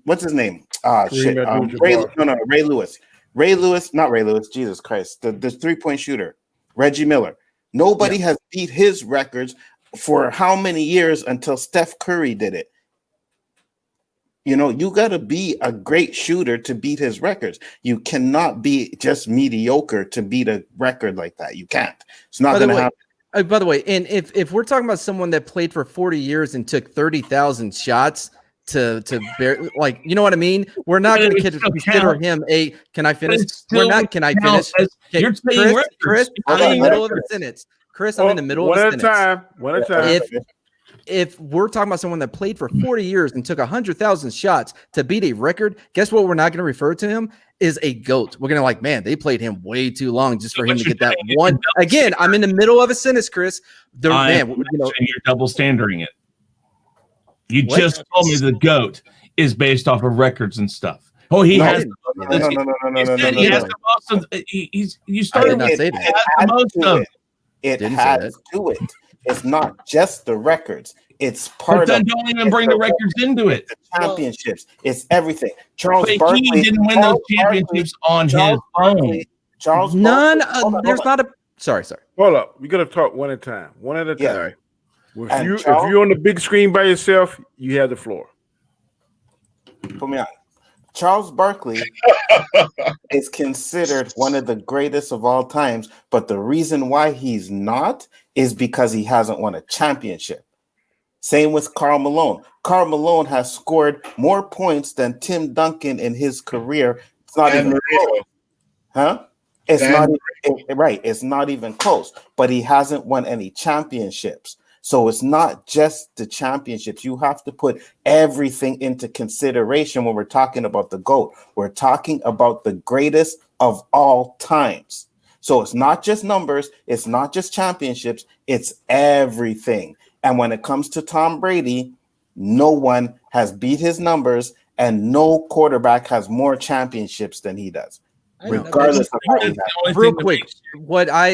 what's his name? Kareem Abdul-Jabbar. Ray Lewis. Not Ray Lewis, Jesus Christ. The 3-point shooter, Reggie Miller. Nobody has beat his records for how many years until Steph Curry did it. You know, you got to be a great shooter to beat his records. You cannot be just mediocre to beat a record like that. You can't. It's not By the going to way, happen. by the way, and if we're talking about someone that played for 40 years and took 30,000 shots to bear, like, you know what I mean? We're not But it going would to still consider count. him a. Can I But finish? it still We're not. would Can I count finish? as- Okay, you're saying records. Chris, You're I'm in the saying middle of a records. sentence. Chris, I'm in the middle of One a at a sentence. time. One at a time. If we're talking about someone that played for 40 years and took 100,000 shots to beat a record, guess what? We're not going to refer to him is a GOAT. We're going to like, man, they played him way too long just for But him to you're get that saying one. you're Again, I'm in the middle of a sentence, Chris. The man, I'm you know, saying you're double standarding it. You What? just told me the GOAT is based off of records and stuff. Oh, he No, has. No. You said he has the most of. You I started did not with say he that. has the most of. It Didn't say has to it. It's not just the records. It's But part then of don't even bring the records into it. the championships. It's everything. Charles But Barkley he didn't win those Charles championships on his Charles own. Barkley- Charles none. Barkley- hold on, There's hold on. not a. Sorry. Hold up. We got to talk one at a time. One at a Yeah. time. If And if Charles- you're on the big screen by yourself, you have the floor. Put me on. Charles Barkley is considered one of the greatest of all times, but the reason why he's not is because he hasn't won a championship. Same with Karl Malone. Karl Malone has scored more points than Tim Duncan in his career. It's not Dan even Marino. close. Huh? It's Dan not right. It's not even close, but he hasn't won any championships. So it's not just the championships. You have to put everything into consideration when we're talking about the GOAT. We're talking about the greatest of all times. So it's not just numbers. It's not just championships. It's everything. And when it comes to Tom Brady, no one has beat his numbers and no quarterback has more championships than he does, regardless of how he That's has. the only Real thing that quick, makes-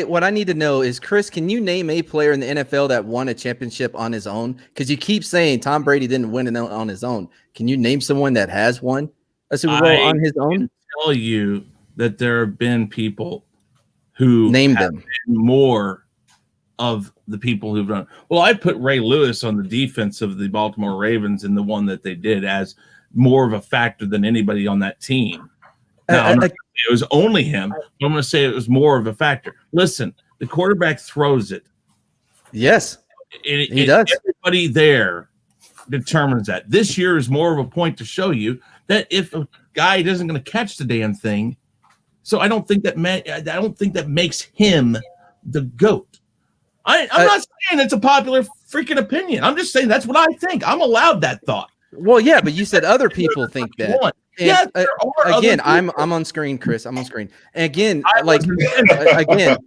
what I need to know is, Chris, can you name a player in the NFL that won a championship on his own? Because you keep saying Tom Brady didn't win it on his own. Can you name someone that has won a Super Bowl on his own? tell you that there have been people who Name have them. been more of the people who've done. Well, I put Ray Lewis on the defense of the Baltimore Ravens in the one that they did as more of a factor than anybody on that team. Now, I'm not gonna say it was only him. But I'm going to say it was more of a factor. Listen, the quarterback throws it Yes, he does. Everybody there determines that. This year is more of a point to show you that if a guy isn't going to catch the damn thing, so I don't think that makes him the GOAT. I'm not saying it's a popular freaking opinion. I'm just saying that's what I think. I'm allowed that thought. Well, yeah, but you said other people think that. And, Yeah, there are again, other I'm on screen, Chris. I'm on screen. And again, I like again,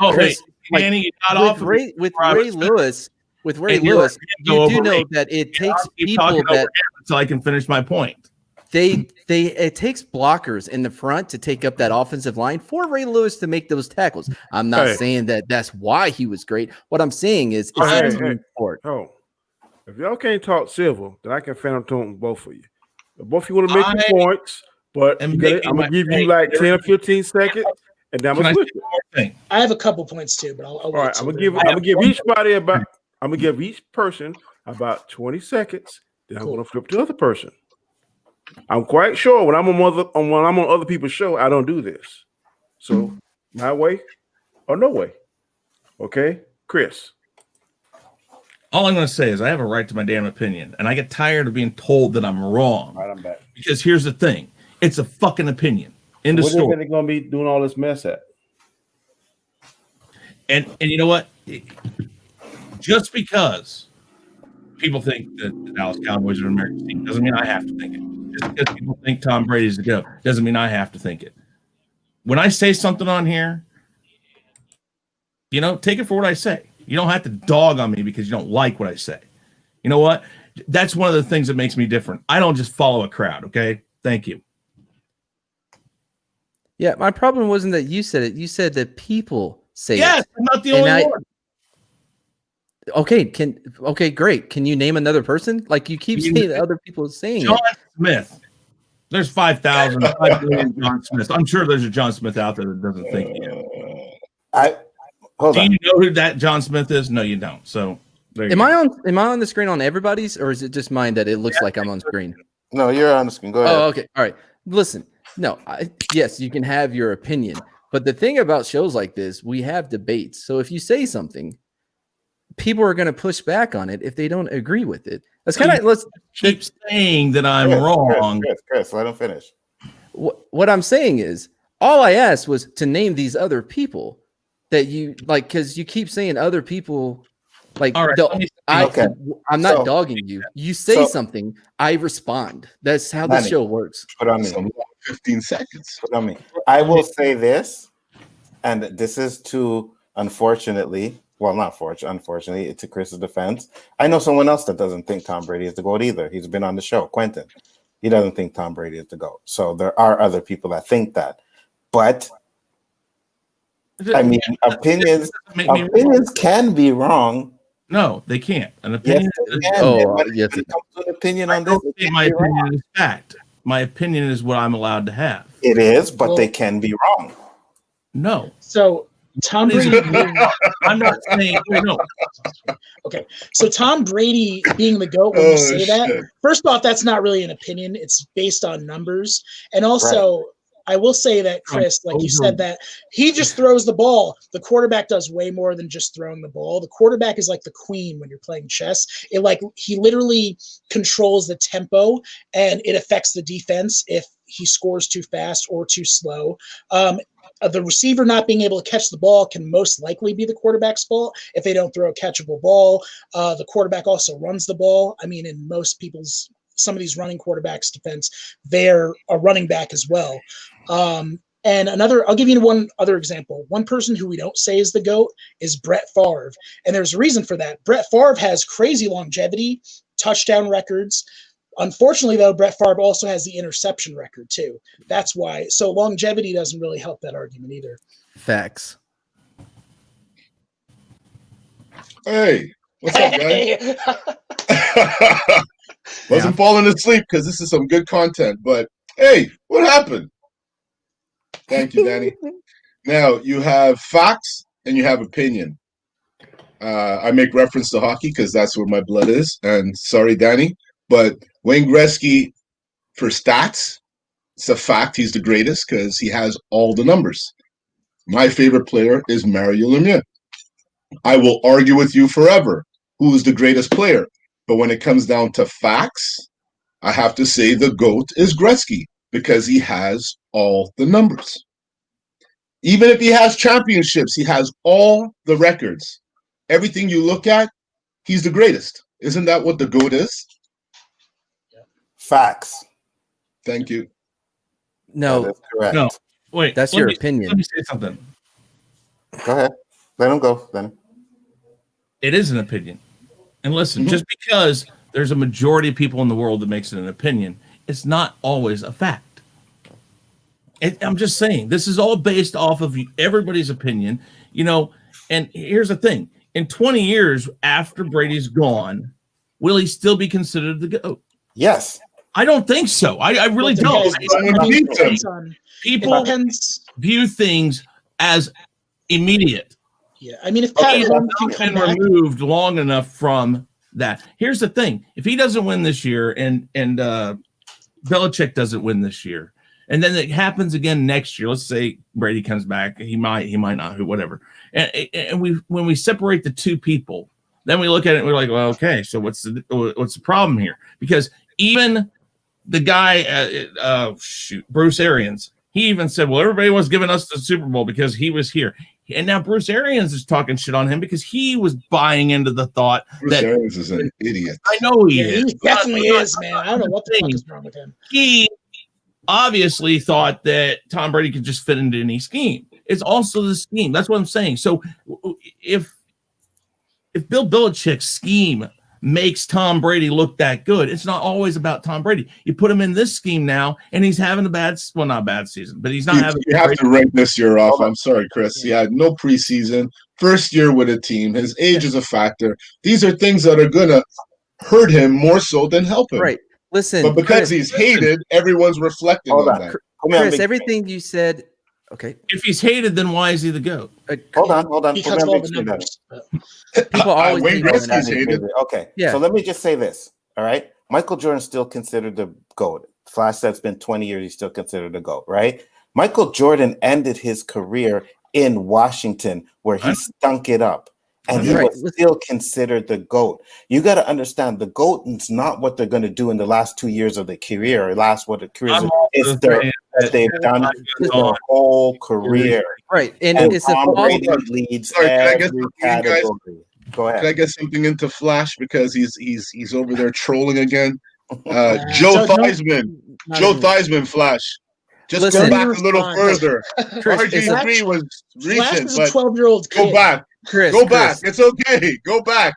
oh, Chris, hey, Danny, got off with Ray Lewis, you do know that it takes people that so I can finish my point. it takes blockers in the front to take up that offensive line for Ray Lewis to make those tackles. I'm not saying that that's why he was great. What I'm saying is it's a team sport. Oh, if y'all can't talk civil, then I can phantom tone both of you. If both of you want to make your points, but I'm gonna give you like 10 or 15 seconds, and then I'm gonna switch it. I have a couple points too, but I'll all right. I'm gonna give each person about 20 seconds. Then I'm gonna flip to the other person. I'm quite sure when I'm on other people's show, I don't do this. So my way or no way. Okay, Chris. All I'm going to say is I have a right to my damn opinion, and I get tired of being told that I'm wrong. All right, I'm back. Because here's the thing: it's a fucking opinion. End of story. Where are they going to be doing all this mess at? And you know what? Just because people think that the Dallas Cowboys are an American team doesn't mean I have to think it. Just because people think Tom Brady's the GOAT doesn't mean I have to think it. When I say something on here, take it for what I say. You don't have to dog on me because you don't like what I say. You know what? That's one of the things that makes me different. I don't just follow a crowd, okay? Thank you. Yeah, my problem wasn't that you said it. You said that people say yes, it. I'm not the only one. Okay, great. Can you name another person? Like you keep saying that other people are saying John Smith. There's 5,000 John Smiths. I'm sure there's a John Smith out there that doesn't think Hold on. Do you know who that John Smith is? No, you don't. So am I on the screen on everybody's, or is it just mine that it looks like I'm on screen? No, you're on the screen. Go ahead. Oh, okay. All right. Listen, no, yes, you can have your opinion, but the thing about shows like this, we have debates. So if you say something, people are going to push back on it if they don't agree with it. That's kind of let's keep saying that I'm wrong. Chris, let him finish. What I'm saying is, all I asked was to name these other people that you like, because you keep saying other people. Like, all right, I'm not dogging you. You say something, I respond. That's how the show works. Put on me. 15 seconds. Put on me. I will say this, and this is unfortunately, to Chris's defense. I know someone else that doesn't think Tom Brady is the GOAT either. He's been on the show, Quentin. He doesn't think Tom Brady is the GOAT. So there are other people that think that. But I mean, opinions can be wrong. No, they can't. An opinion. Yes, it comes to an opinion on this. My opinion is fact. My opinion is what I'm allowed to have. It is, but they can be wrong. No. So Tom Brady. I'm not saying no. Okay, so Tom Brady being the GOAT, when you say that, first off, that's not really an opinion. It's based on numbers, and also. Right. I will say that, Chris, like you said, that he just throws the ball. The quarterback does way more than just throwing the ball. The quarterback is like the queen when you're playing chess. He literally controls the tempo, and it affects the defense if he scores too fast or too slow. The receiver not being able to catch the ball can most likely be the quarterback's fault if they don't throw a catchable ball. The quarterback also runs the ball. I mean, in some of these running quarterbacks' defense, they're a running back as well. And I'll give you one other example. One person who we don't say is the GOAT is Brett Favre. And there's a reason for that. Brett Favre has crazy longevity, touchdown records. Unfortunately, though, Brett Favre also has the interception record too. That's why. So longevity doesn't really help that argument either. Facts. Hey, what's up, guys? Wasn't falling asleep because this is some good content. But hey, what happened? Thank you, Danny. Now, you have facts and you have opinion. I make reference to hockey because that's where my blood is. And sorry, Danny, but Wayne Gretzky, for stats, it's a fact he's the greatest because he has all the numbers. My favorite player is Mario Lemieux. I will argue with you forever who is the greatest player. But when it comes down to facts, I have to say the GOAT is Gretzky because he has all the numbers. Even if he has championships, he has all the records. Everything you look at, he's the greatest. Isn't that what the GOAT is? Facts. Thank you. That No, is correct. No, wait. That's let your me- opinion. Let me say something. Go ahead. Let him go. Then. It is an opinion. And listen, Mhm. just because there's a majority of people in the world that makes it an opinion, it's not always a fact. I'm just saying, this is all based off of everybody's opinion, you know. And here's the thing: in 20 years after Brady's gone, will he still be considered the GOAT? Yes. I don't think so. I really It don't. depends. Someone I mean, beats him. it People depends. view things as immediate. Yeah, I mean, if Pat He's Mahomes can not come been back, removed long enough from that. Here's the thing: if he doesn't win this year, and Belichick doesn't win this year, and then it happens again next year. Let's say Brady comes back. He might not. Whatever. And when we separate the two people, then we look at it and we're like, well, okay, so what's the problem here? Because even the guy, Bruce Arians, he even said, well, everybody was giving us the Super Bowl because he was here. And now Bruce Arians is talking shit on him because he was buying into the thought Bruce that Arians is an idiot. I know he yeah, is. he definitely is, man. I don't know what the fuck is wrong with him. He obviously thought that Tom Brady could just fit into any scheme. It's also the scheme. That's what I'm saying. So if Bill Belichick's scheme makes Tom Brady look that good, it's not always about Tom Brady. You put him in this scheme now, and he's having not a bad season, but he's not having. You have to write this year off. I'm sorry, Chris. He had no preseason. First year with a team. His age is a factor. These are things that are going to hurt him more so than help him. right. Listen, But because Chris, he's hated, everyone's reflecting Hold on on. that. Put me on Chris, big screen. everything you said. Okay. If he's hated, then why is he the GOAT? Hold on. Put me Because on of all big the screen, numbers. People always Wayne hate on Gretzky's that. hated. Okay. Yeah. So let me just say this. All right. Michael Jordan's still considered the GOAT. Flash said it's been 20 years. He's still considered the GOAT, right? Michael Jordan ended his career in Washington where he stunk it up. And he Right. was still considered the GOAT. You got to understand the GOAT is not what they're going to do in the last 2 years of their career, or what the career I'm is. also It's saying that they've done that- their whole career. Right. And And it's a Tom false. Brady leads Sorry, can I get every something, guys? category. Go Can I ahead. get something into Flash because he's over there trolling again? Don't- Joe don't- Theismann. Not Joe even- Theismann, Flash. Just Listen. go back a little Respond. further. Chris, it's a, RG3 was Flash recent, was a but 12-year-old kid. go back. Chris, Go back. It's okay. Go back.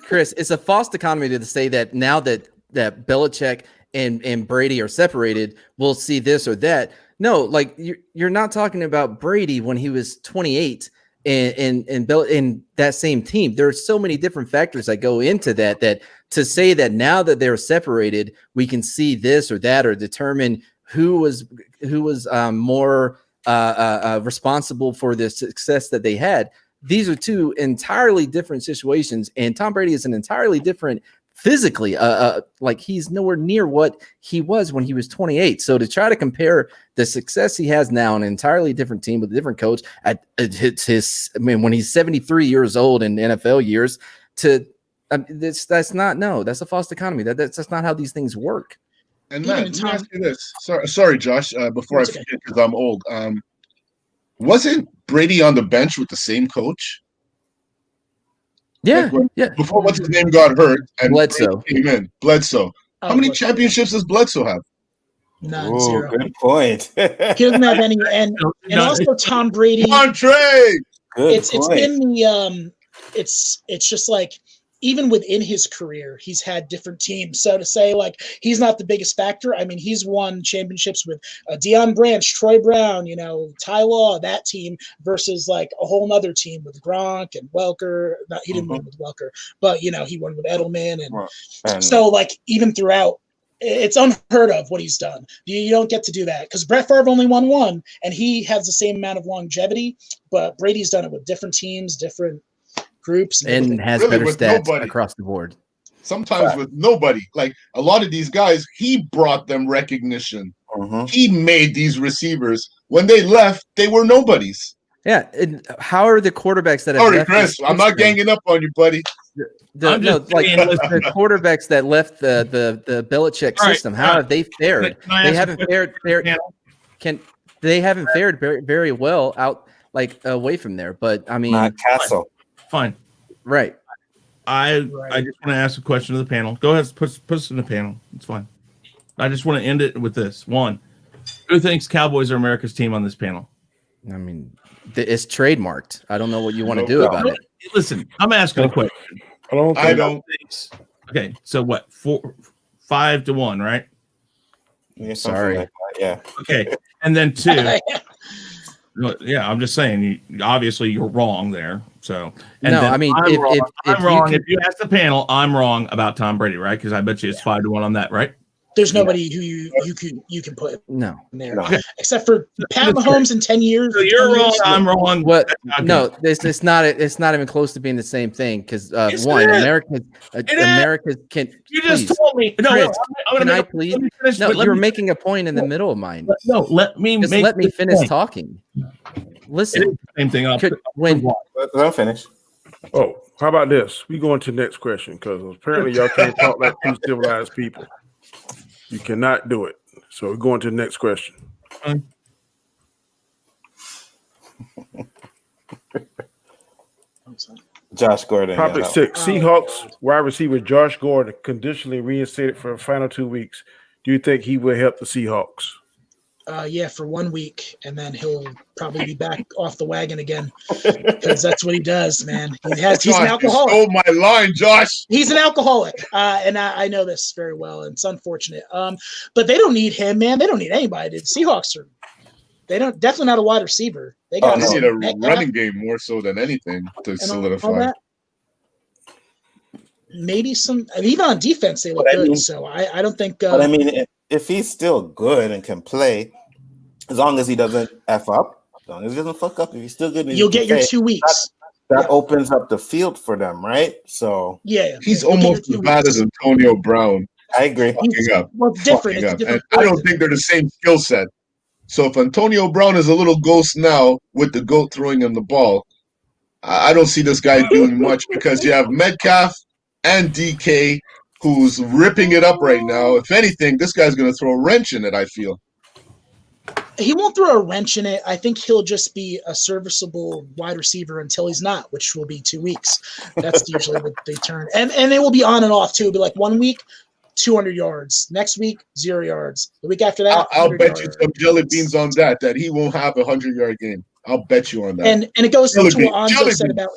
Chris, it's a false dichotomy to say that now that Belichick and Brady are separated, we'll see this or that. No, like you're not talking about Brady when he was 28 and in that same team. There are so many different factors that go into that to say that now that they're separated, we can see this or that or determine who was more responsible for the success that they had. These are two entirely different situations, and Tom Brady is an entirely different physically. Like he's nowhere near what he was when he was 28. So to try to compare the success he has now on an entirely different team with a different coach at when he's 73 years old in NFL years, that's a false dichotomy. That's not how these things work. And Even man, in let me time- ask you this. Sorry, Josh. Before I It's okay. forget, because I'm old. Wasn't Brady on the bench with the same coach Yeah, Like when- yeah. before? What's his name got hurt and Bledsoe. Brady came in? Bledsoe. Oh, How many look, championships does Bledsoe have? None, Ooh, zero. good point. He doesn't have any, and No, also Tom Brady. Montre. Good It's point. been the it's just like even within his career, he's had different teams. So to say like he's not the biggest factor, I mean he's won championships with Deion Branch, Troy Brown, Ty Law, that team versus like a whole nother team with Gronk and Welker. He didn't win with Welker, but he won with Edelman And so like even throughout. It's unheard of what he's done. You don't get to do that because Brett Favre only won one, and he has the same amount of longevity. But Brady's done it with different teams, different groups, And everything. has Really, better with stats nobody. across the board. Sometimes with nobody. Like a lot of these guys, he brought them recognition. Mhm. He made these receivers. When they left, they were nobodies. Yeah. And how are the quarterbacks that have Sorry, left Chris. the I'm not system- ganging up on you, buddy. I'm just like saying, the quarterbacks that left the Belichick All right, system? How have they fared? Can I They ask a haven't question? fared. They haven't fared very well out like away from there. But I mean, Not Castle. Fine. right? I Right. just want to ask a question to the panel. Go ahead, put us in the panel. It's fine. I just want to end it with this. One, who thinks Cowboys are America's team on this panel? I mean, it's trademarked. I don't know what you want to No do problem. about it. Listen, I'm asking a question. I don't. Okay, so what? 5-1, right? Yeah, something Sorry. like that, yeah. Okay, and then 2. Yeah, I'm just saying. Obviously, you're wrong there. So, and No, then I mean, I'm if- wrong. if I'm you wrong. can- If you ask the panel, I'm wrong about Tom Brady, right? Because I bet you it's 5-1 on that, right? There's nobody who you can put No. in there No. except for Pat Mahomes in 10 years. So you're 10 wrong. years. I'm wrong. What? That's not No, good. it's not. It's not even close to being the same thing. Because Yes, one, it is. is. America can. You just please. told me. No, Chris, I'm can gonna I make, please? Let me finish. No, let you're me- making a point in the middle of mine. No, let me Just make let me this finish point. talking. It Listen, is the same thing. when Let them finish. Oh, how about this? We go into the next question because apparently y'all can't talk like two civilized people. You cannot do it. So we're going to the next question. Josh Gordon. yeah, Topic that 6. Seahawks wide receiver Josh Gordon conditionally reinstated for the final 2 weeks. Do you think he will help the Seahawks? Yeah, for 1 week, and then he'll probably be back off the wagon again because that's what he does, man. He's an Josh, you alcoholic. stole my line, Josh. He's an alcoholic, and I know this very well. And it's unfortunate, but they don't need him, man. They don't need anybody. The Seahawks are. They don't definitely not a wide receiver. They got They need a Metcalf running game more so than anything to and all solidify. that. Maybe some, and even on defense, they look But I good. mean- So I don't think. But I mean, if he's still good and can play, as long as he doesn't F up, as long as he doesn't fuck up, if he's still good, and he you'll can get your play, 2 weeks. that Yeah. opens up the field for them, right? So Yeah, He's you'll get almost your as 2 bad weeks. as Antonio Brown. I agree. Fucking up. Well, it's different. Fucking It's a up. different. And I don't poison. think they're the same skill set. So if Antonio Brown is a little ghost now with the GOAT throwing him the ball, I don't see this guy doing much because you have Metcalf and DK who's ripping it up right now. If anything, this guy's going to throw a wrench in it, I feel. He won't throw a wrench in it. I think he'll just be a serviceable wide receiver until he's not, which will be 2 weeks. That's usually what they turn. And it will be on and off too. It'll be like 1 week, 200 yards. Next week, 0 yards. The week after that, I'll 100 bet you yards. some jelly beans on that he won't have a 100-yard game. I'll bet you on that. And it goes to Jelly what bean- Anzo jelly said bean. about.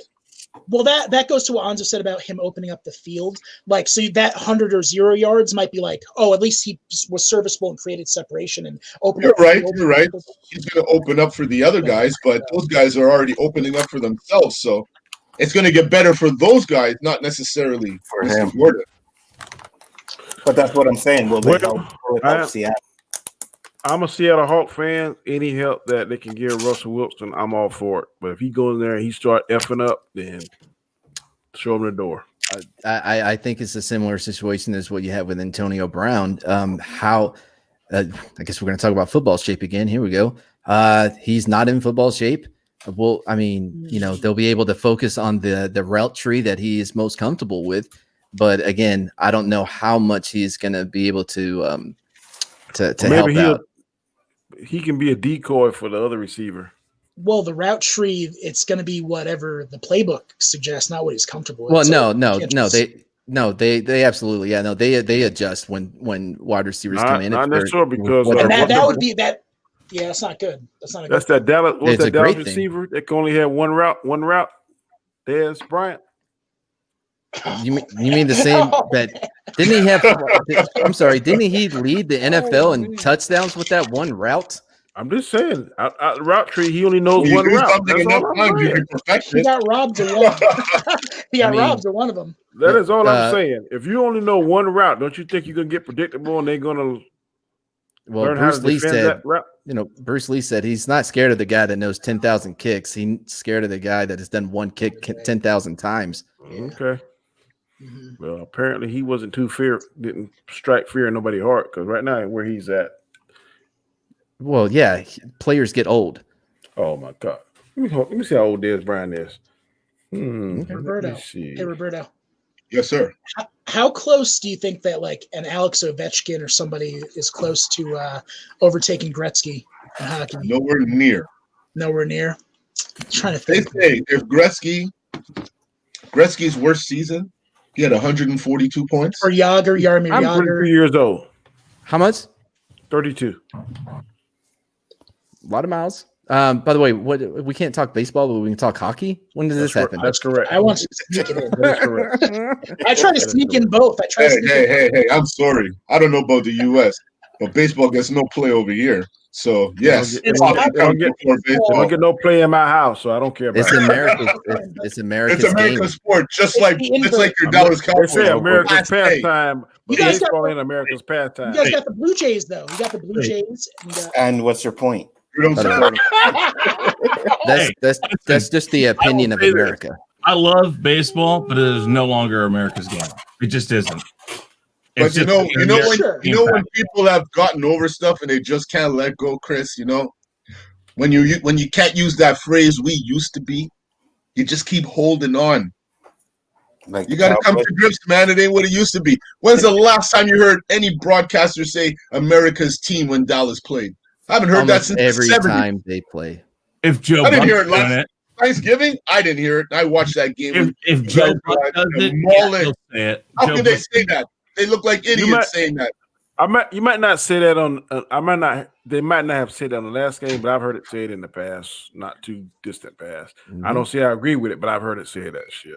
Well, that goes to what Anzo said about him opening up the field. Like, so that 100 or 0 yards might be like, oh, at least he was serviceable and created separation and opened You're up the right, field. you're right. He's going to open up for the other guys, but those guys are already opening up for themselves. So it's going to get better for those guys, not necessarily For Mr. him. Gordon. But that's what I'm saying. Will they Well, help I- Seattle? I'm a Seattle Hawk fan. Any help that they can give Russell Wilson, I'm all for it. But if he goes in there and he start effing up, then show him the door. I think it's a similar situation as what you have with Antonio Brown. I guess we're going to talk about football shape again. Here we go. He's not in football shape. Well, I mean, they'll be able to focus on the route tree that he is most comfortable with. But again, I don't know how much he's going to be able to help out. He can be a decoy for the other receiver. Well, the route tree, it's going to be whatever the playbook suggests, not what he's comfortable with. Well, So no, you can't just- they absolutely, they adjust when wide receivers come in. Not if they're- necessarily because what and they're- that would be that. Yeah, that's not good. That's not a That's good. that Dallas. What's It's a that Dallas great thing. receiver that can only have one route? There's Bryant. You mean the same that didn't he have? I'm sorry, didn't he lead the NFL in touchdowns with that one route? I'm just saying, out the route tree, he only knows You one do route. something That's enough all I'm times, you saying. can perfect He it. got robbed of one. He got I mean- robbed of one of them. That is all Uh, I'm saying. If you only know one route, don't you think you're gonna get predictable and they're gonna Well, learn how Bruce to Lee defend said, that route? Bruce Lee said he's not scared of the guy that knows 10,000 kicks. He's scared of the guy that has done one kick 10,000 times. Okay. Mhm. Well, apparently he wasn't didn't strike fear in nobody's heart because right now where he's at. Well, yeah, players get old. Oh my God. Let me see how old Dez Bryant is. Let me Roberto. see. Hey, Roberto. Yes, sir. How close do you think that like an Alex Ovechkin or somebody is close to overtaking Gretzky in hockey? Nowhere near. Nowhere near. I'm trying to They think. say if Gretzky's worst season, he had 142 points. Or Yager, Jaromir I'm Yager. 33 years old. How much? 32. A lot of miles. By the way, we can't talk baseball, but we can talk hockey. When does this happen? That's correct. I want to sneak it in. That's correct. I try to sneak in both. I try to sneak in Hey! I'm sorry. I don't know about the U.S., but baseball gets no play over here. So yes, They don't hockey get- comes they don't before I don't baseball. get no play in my house, so I don't care about It's it. America's. It's America's It's game. America's sport, just It's like the it's like your Amer- Dallas They Cowboys. say America's Class A. pastime, but You guys got- baseball ain't America's pastime. You guys got the Blue Jays though. You got the Blue Jays. And you got, And what's your point? You don't support them. That's just the opinion of say this. America. I love baseball, but it is no longer America's game. It just isn't. But It's you just know, an you know when Sure. you know when people have gotten over stuff and they just can't let go, Chris. You know, when you can't use that phrase "we used to be," you just keep holding on. Like You got to come Cowboys? to grips, man. It ain't what it used to be. When's the last time you heard any broadcaster say America's team when Dallas played? I haven't heard that Almost since every the 70s. time they play. If Joe I didn't Buck's hear it doing last- it, Thanksgiving, I didn't hear it. I watched that game. if You Joe guys Buck tried does to it, maul yeah, it. he'll say it. How Joe can they Buck- say that? They look like idiots might- saying that. You might not say that on. I might not. They might not have said that on the last game, but I've heard it said in the past, not too distant past. I don't say I agree with it, but I've heard it say that shit.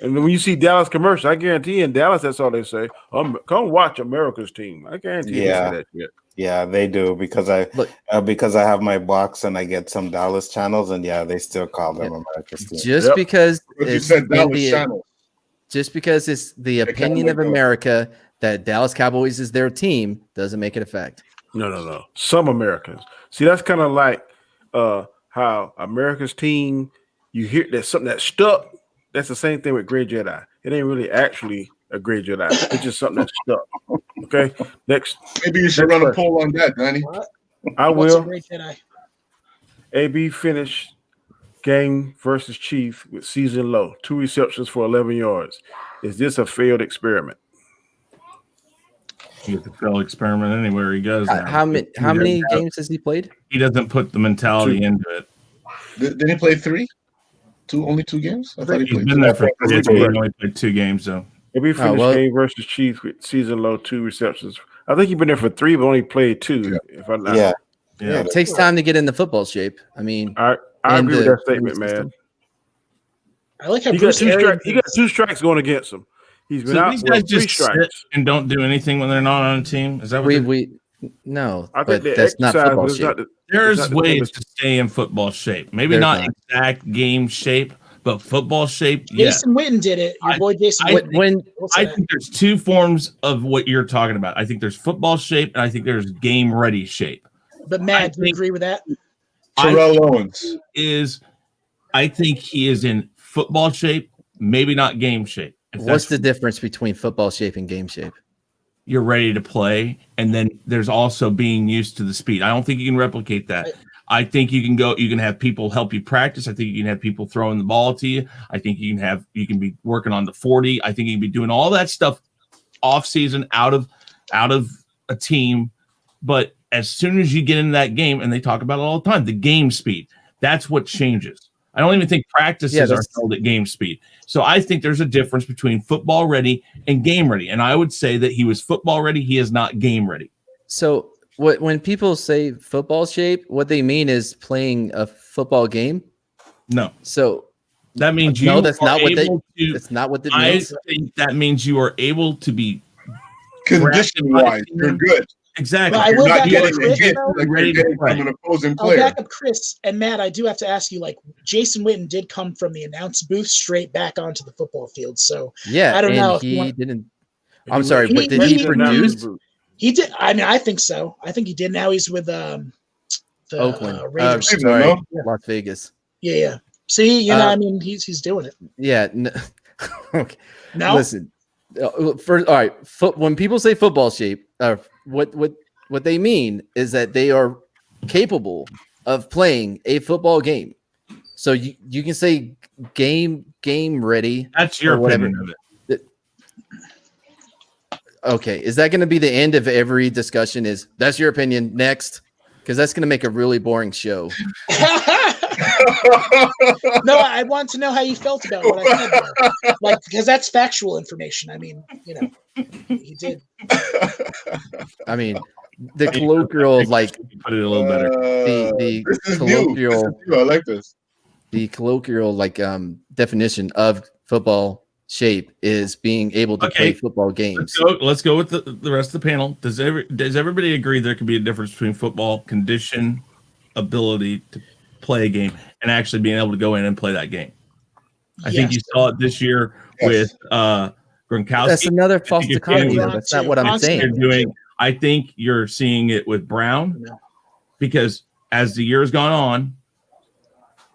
And when you see Dallas commercials, I guarantee in Dallas that's all they say. Come watch America's team. I guarantee Yeah. they say that shit. Yeah, they do because I Look. because I have my box and I get some Dallas channels, and yeah, they still call them America's team. Just Yep. because But you it's said in Dallas the- channel. just because it's the can't opinion of let go. America that Dallas Cowboys is their team doesn't make it a fact. No. Some Americans. See, that's kind of like how America's team. You hear that something that stuck. That's the same thing with Grey Jedi. It ain't really actually a Grey Jedi. It's just something that stuck. Okay. Next, Maybe you should Next run a question. poll on that, Danny. what? I What's a will. great Jedi? AB finished game versus Chief with season low, 2 receptions for 11 yards. Is this a failed experiment? You get the failed experiment anywhere he goes. now. How many games has he played? He doesn't put the mentality Two. into it. Did he play three? Only two games? I thought he He's played been two. there for Three. 3 He only played 2 games, though. AB finished well- game versus Chief with season low, 2 receptions. I think he's been there for 3, but only played 2. If I'm not, Yeah, Yeah, it takes time to get into football shape. I mean, I And agree with the- that statement, man. system. I like how He got Bruce two Arians. strikes. He got 2 strikes going against him. He's been So out these with guys 3 just sit strikes. and don't do anything when they're not on a team. Is that what we no, I but think they that's not exercise, football but it's shape. not the, there's it's not the same ways as- to stay in football shape? Maybe There's not not. exact game shape, but football shape. Yeah, Jason Witten did it. Your boy Jason I- Witten. When We'll say I that. think there's 2 forms of what you're talking about. I think there's football shape, and I think there's game ready shape. But I Matt, do you think- agree with that? Terrell Owens. I think he is in football shape, maybe not game shape. If what's that's the difference between football shape and game shape? you're ready to play, and then there's also being used to the speed. I don't think you can replicate that. I think you can have people help you practice. I think you can have people throwing the ball to you. I think you can be working on the 40. I think you can be doing all that stuff off season out of a team. But as soon as you get into that game, and they talk about it all the time, the game speed, that's what changes. I don't even think practices are that's- held at game speed. So I think there's a difference between football ready and game ready. And I would say that he was football ready. He is not game ready. So when people say football shape, what they mean is playing a football game. No, So that means you no, that's are not what they. able to- That's not what it I means. think that means you are able to be Condition wise, you're good. exactly. But I You're will not back up getting Chris, hit though. like Ready you're to getting play. from an opposing I'll player. back up Chris and Matt. I do have to ask you, like, Jason Witten did come from the announce booth straight back onto the football field. So Yeah, I don't and know if you he want- didn't. I'm sorry, He- but did he- he produce he did. I mean, I think so. I think he did. Now he's with the Oakland? Raiders. Cleveland, Sorry, no? Las Vegas. Yeah. See, you know, Uh, I mean, he's doing it. Yeah. Okay. No, Listen, first, all right. When people say football shape, what they mean is that they are capable of playing a football game. So you can say game ready. That's your or whatever. opinion of it. Okay, is that going to be the end of every discussion? That's your opinion? Next, because that's going to make a really boring show. No, I want to know how you felt about what I said there. Like, because that's factual information. I mean, he did. I mean, the colloquial, like Put it a little better. the This is colloquial, new. I like this. the colloquial, like definition of football shape is being able to play Okay. football games. Let's go with the rest of the panel. Does everybody agree there can be a difference between football condition, ability to play a game, and actually being able to go in and play that game? I think you saw it this year with Gronkowski. That's another false think dichotomy. again, Though. That's not what I'm Constant. saying. You're doing. I think you're seeing it with Brown No. because as the year has gone on,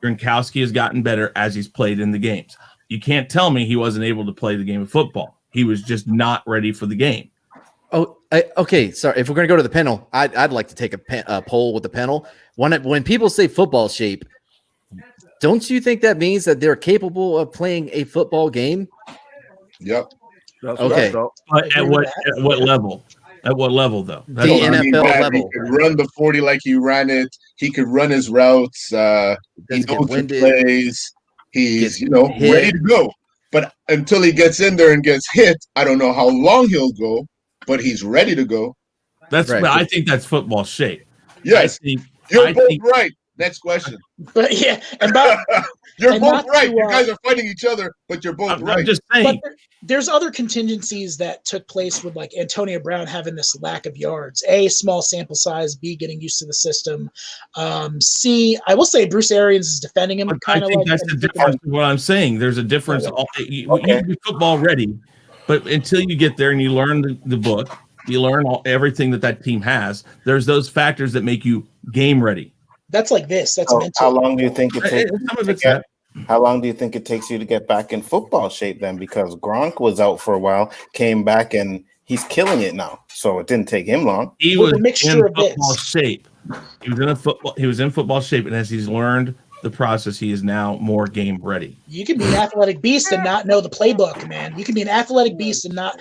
Gronkowski has gotten better as he's played in the games. You can't tell me he wasn't able to play the game of football. He was just not ready for the game. Oh, okay. Sorry. If we're going to go to the panel, I'd like to take a poll with the panel. When people say football shape, don't you think that means that they're capable of playing a football game? Yep. That's Okay. what I thought. But at what level? At what level though? The That's what I'm- NFL He level. could run the 40 like he ran it. He could run his routes. He Doesn't get knows the winded. plays. He's, Get hit. ready to go. But until he gets in there and gets hit, I don't know how long he'll go, but he's ready to go. That's Right. I think that's football shape. Yes, I think, you're I both think- right. Next question. But yeah, and but You're And both not right. to, You guys are fighting each other, but you're both I'm right. just but saying. there's other contingencies that took place with like Antonio Brown having this lack of yards. A, small sample size. B, getting used to the system. C, I will say Bruce Arians is defending him But I kind of think like. that's the difference in what I'm saying. There's a difference. You can be football ready, but until you get there and you learn the book, you learn everything that team has. There's those factors that make you game ready. That's like this. That's So mental. how long do you think it takes? Some of it's to that. get- How long do you think it takes you to get back in football shape then? Because Gronk was out for a while, came back, and he's killing it now. So it didn't take him long. He With was a mixture in of bits. football shape. He was in football shape, and as he's learned the process, he is now more game ready. You can be an athletic beast and not know the playbook, man. You can be an athletic beast and not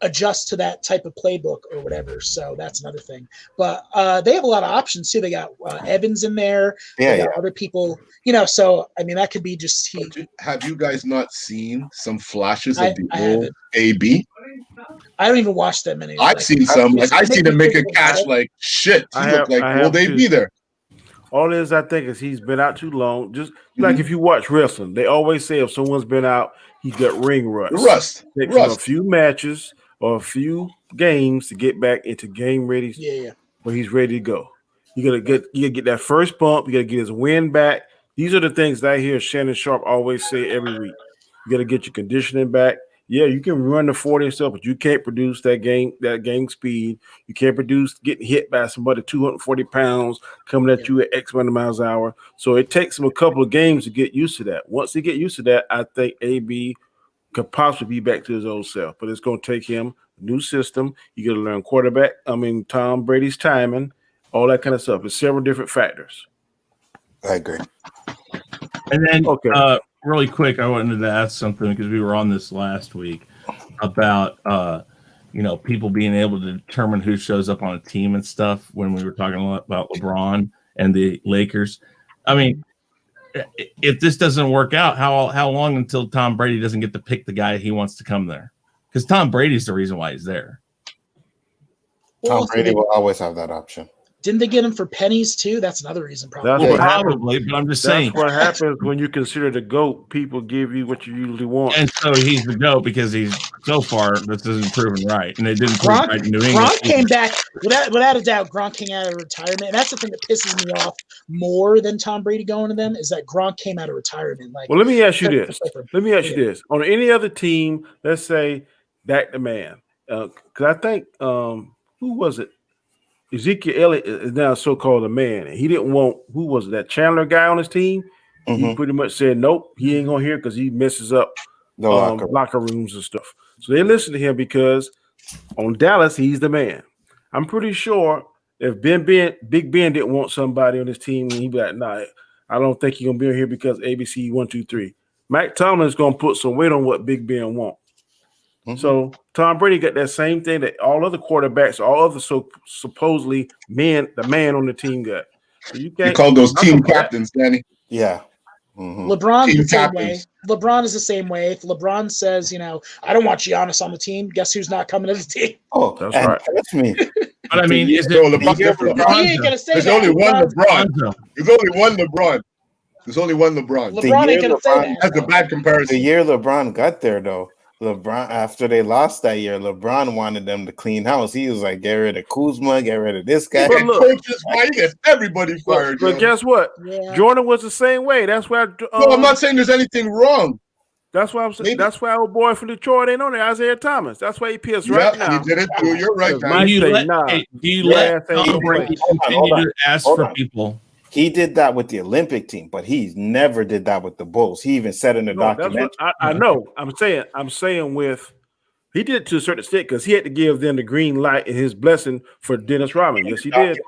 adjust to that type of playbook or whatever. So that's another thing. But they have a lot of options too. They got Evans in there. Yeah, They yeah. got other people, so I mean that could be just he. Have you guys not seen some flashes I of the haven't. old AB? I don't even watch that many. I've like, seen some. Like I've seen him make a catch Make me like shit. He I looked have- like I old have AB too. there. All it is, I think, is he's been out too long. Just like if you watch wrestling, they always say if someone's been out, he's got ring rust. Rust. Takes him a Rust. few matches or a few games to get back into game ready Yeah. where he's ready to go. You gotta get that first bump. You gotta get his wind back. These are the things that I hear Shannon Sharp always say every week. You gotta get your conditioning back. Yeah, you can run the 40 and stuff, but you can't produce that game speed. You can't produce getting hit by somebody 240 pounds coming at you at X amount of miles an hour. So it takes him a couple of games to get used to that. Once he get used to that, I think AB could possibly be back to his old self. But it's going to take him a new system. You got to learn quarterback. Tom Brady's timing, all that kind of stuff. It's several different factors. I agree. And then, Okay. really quick, I wanted to ask something because we were on this last week about, people being able to determine who shows up on a team and stuff when we were talking a lot about LeBron and the Lakers. I mean, if this doesn't work out, how long until Tom Brady doesn't get to pick the guy he wants to come there? Because Tom Brady's the reason why he's there. Well, Tom Brady will always have that option. didn't they get him for pennies too? That's another reason, probably. That's Well, what happens. probably, but I'm just That's saying. what happens when you consider the GOAT. People give you what you usually want. And so he's the GOAT because he's so far this isn't proven right, and it didn't prove right in New England. Gronk came back without a doubt. Gronk came out of retirement, and that's the thing that pisses me off more than Tom Brady going to them is that Gronk came out of retirement. Like, Well, let me ask you that's this. different. Let me ask you this. On any other team, let's say Dak the man. Because I think, who was it? Ezekiel Elliott is now so-called a man. And he didn't want, who was it, that Chandler guy on his team? He Mhm. pretty much said, nope, he ain't going to hear because he messes up The locker. locker rooms and stuff. So they listen to him because on Dallas, he's the man. I'm pretty sure If Big Ben didn't want somebody on his team, he'd be like, nah, I don't think he's gonna be here because ABC 1, 2, 3. Mike Tomlin's gonna put some weight on what Big Ben wants. So Tom Brady got that same thing that all other quarterbacks, all other supposedly the man on the team got. So you can't. You call those team captains, Danny. Yeah. LeBron's Team the same captains. way. LeBron is the same way. If LeBron says, I don't want Giannis on the team, guess who's not coming to the team? Oh, That's and right. trust me. But I mean, is No, it LeBron's different. He ain't gonna say There's that. only one LeBron. Lonzo? There's only one LeBron. There's only one LeBron. LeBron ain't year gonna say LeBron- that. That's a bad The comparison. year LeBron got there, though, LeBron, after they lost that year, LeBron wanted them to clean house. He was like, get rid of Kuzma, get rid of this guy. But look- Coaches, why you get everybody fired? But yo. guess what? Yeah. Jordan was the same way. That's why. No, I'm not saying there's anything wrong. That's why I'm saying. Maybe. That's why our boy from Detroit ain't on there, Isaiah Thomas. That's why he pissed right Yeah, now. he did it too. You're right, Because man. Mike Do you say, let, nah. hey, do you Yeah, let I think Tom he Brady Hold continue on. to ask Hold for on. people? He did that with the Olympic team, but he never did that with the Bulls. He even said in the No, that's documentary. what I know. I'm saying with he did it to a certain extent because he had to give them the green light and his blessing for Dennis Rodman. Yes, he did.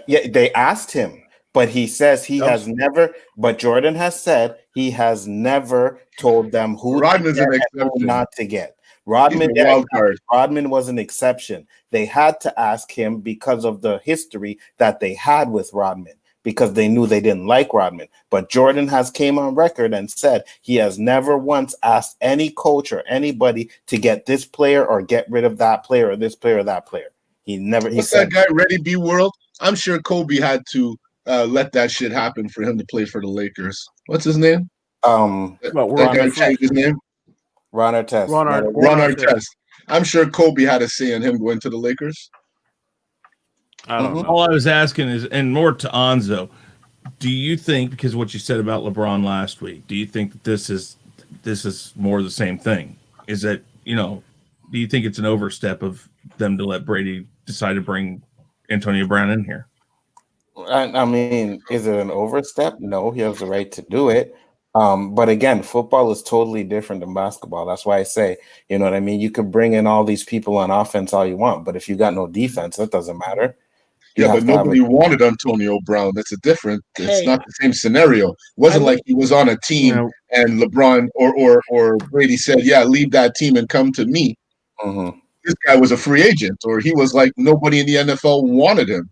Yeah, they asked him, but he says he has never. But Jordan has said he has never told them who Rodman's to an get and who exception. not to get. He's Rodman, a wild card. Rodman was an exception. They had to ask him because of the history that they had with Rodman, because they knew they didn't like Rodman. But Jordan has came on record and said he has never once asked any coach or anybody to get this player or get rid of that player or this player or that player. He never. He What's said, that guy, Ready B World? I'm sure Kobe had to let that shit happen for him to play for the Lakers. What's his name? Well, That Ron guy Artest. changed his name. Ron Artest. Ron Not Artest. a- Ron Artest. Artest. I'm sure Kobe had a say in him going to the Lakers. I don't know. All I was asking is, and more to Anzo, do you think, because what you said about LeBron last week, do you think that this is more the same thing? Is that, do you think it's an overstep of them to let Brady decide to bring Antonio Brown in here? I mean, is it an overstep? No, he has the right to do it. But again, football is totally different than basketball. That's why I say, you know what I mean? You could bring in all these people on offense all you want, but if you got no defense, that doesn't matter. You Yeah, have but to have nobody wanted Antonio Brown. That's a different. It's Hey. not the same scenario. It wasn't like he was on a team You know, and LeBron or Brady said, "Yeah, leave that team and come to me." Mhm. This guy was a free agent, or he was like nobody in the NFL wanted him.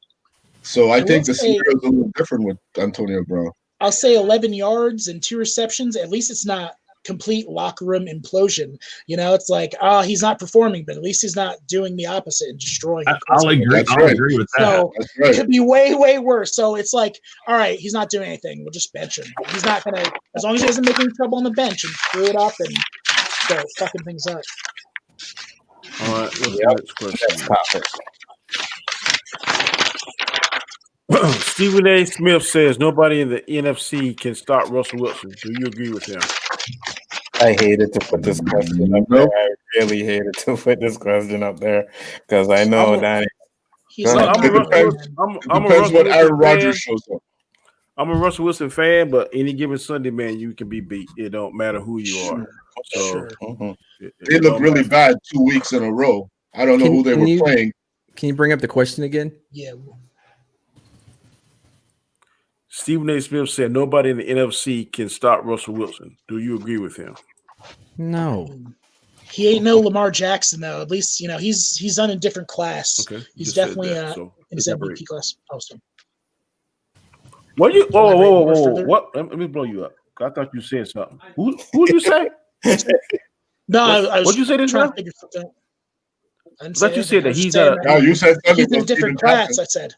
So I I think will the say- scenario is a little different with Antonio Brown. I'll say 11 yards and 2 receptions. At least it's not complete locker room implosion. It's like, he's not performing, but at least he's not doing the opposite and destroying. I'll agree. That's I'll right. agree with that. So That's it right. could be way, way worse. So it's like, all right, he's not doing anything. We'll just bench him. He's not going to, as long as he doesn't make any trouble on the bench and screw it up and start fucking things up. all right. What's the Yep. next question? Next topic. Stephen A. Smith says nobody in the NFC can stop Russell Wilson. Do you agree with him? I hated to put this question up there. I really hated to put this question up there because I know I'm a- that He's Go not ahead. I'm a It doing Russell depends. it, man. I'm It a depends Russell what Wilson Aaron fan. Rodgers shows up. I'm a Russell Wilson fan, but any given Sunday, man, you can be beat. It don't matter who you are. So Sure. Mhm. it They look don't really matter. bad 2 weeks in a row. I don't know Can- who they can were you- playing. Can you bring up the question again? Yeah. Stephen A. Smith said nobody in the NFC can stop Russell Wilson. Do you agree with him? No. He ain't no Lamar Jackson though. At least he's on a different class. Okay, you He's just said definitely that, so in his elaborate. MVP class. Oh, so What you? Whoa, whoa, Elaborate whoa, more whoa! further? What? Let me blow you up. I thought you said something. Who you say? no, What- I was what'd you say this trying time? to figure something out. I didn't I thought say you said anything. I that was he's saying a- that Now you said he's in a Steven different Jackson. class. I said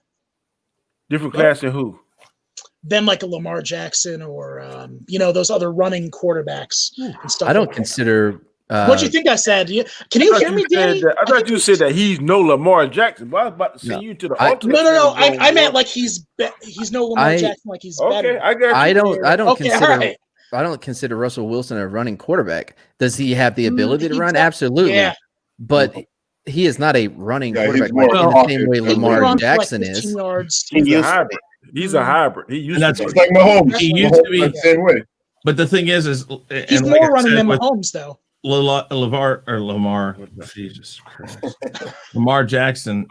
Different Yep. class than who? them like a Lamar Jackson or those other running quarterbacks and stuff. I don't like that. consider. What do you think I said? Can you I thought hear me, said Danny? that- I thought you said that he's no Lamar Jackson. But I was about to send No. you to the I- ultimate. No. fan zone, I meant boy. like he's no Lamar I- Jackson. Like he's Okay, better. I got you. I don't Okay, consider. all right. I don't consider Russell Wilson a running quarterback. Does he have the Mm, ability to he run? does. Absolutely. Yeah. But he is not a running Yeah, he's quarterback more like, in the pocket same way than He can Lamar run for, Jackson 15 is. yards. He He's a used to hybrid. be. He's a hybrid. He used And to It's be. like Mahomes. He Mahomes used to be- that same way. But the thing is He's and more like I running said than with Mahomes, though. Lamar, Jesus Christ, Lamar Jackson.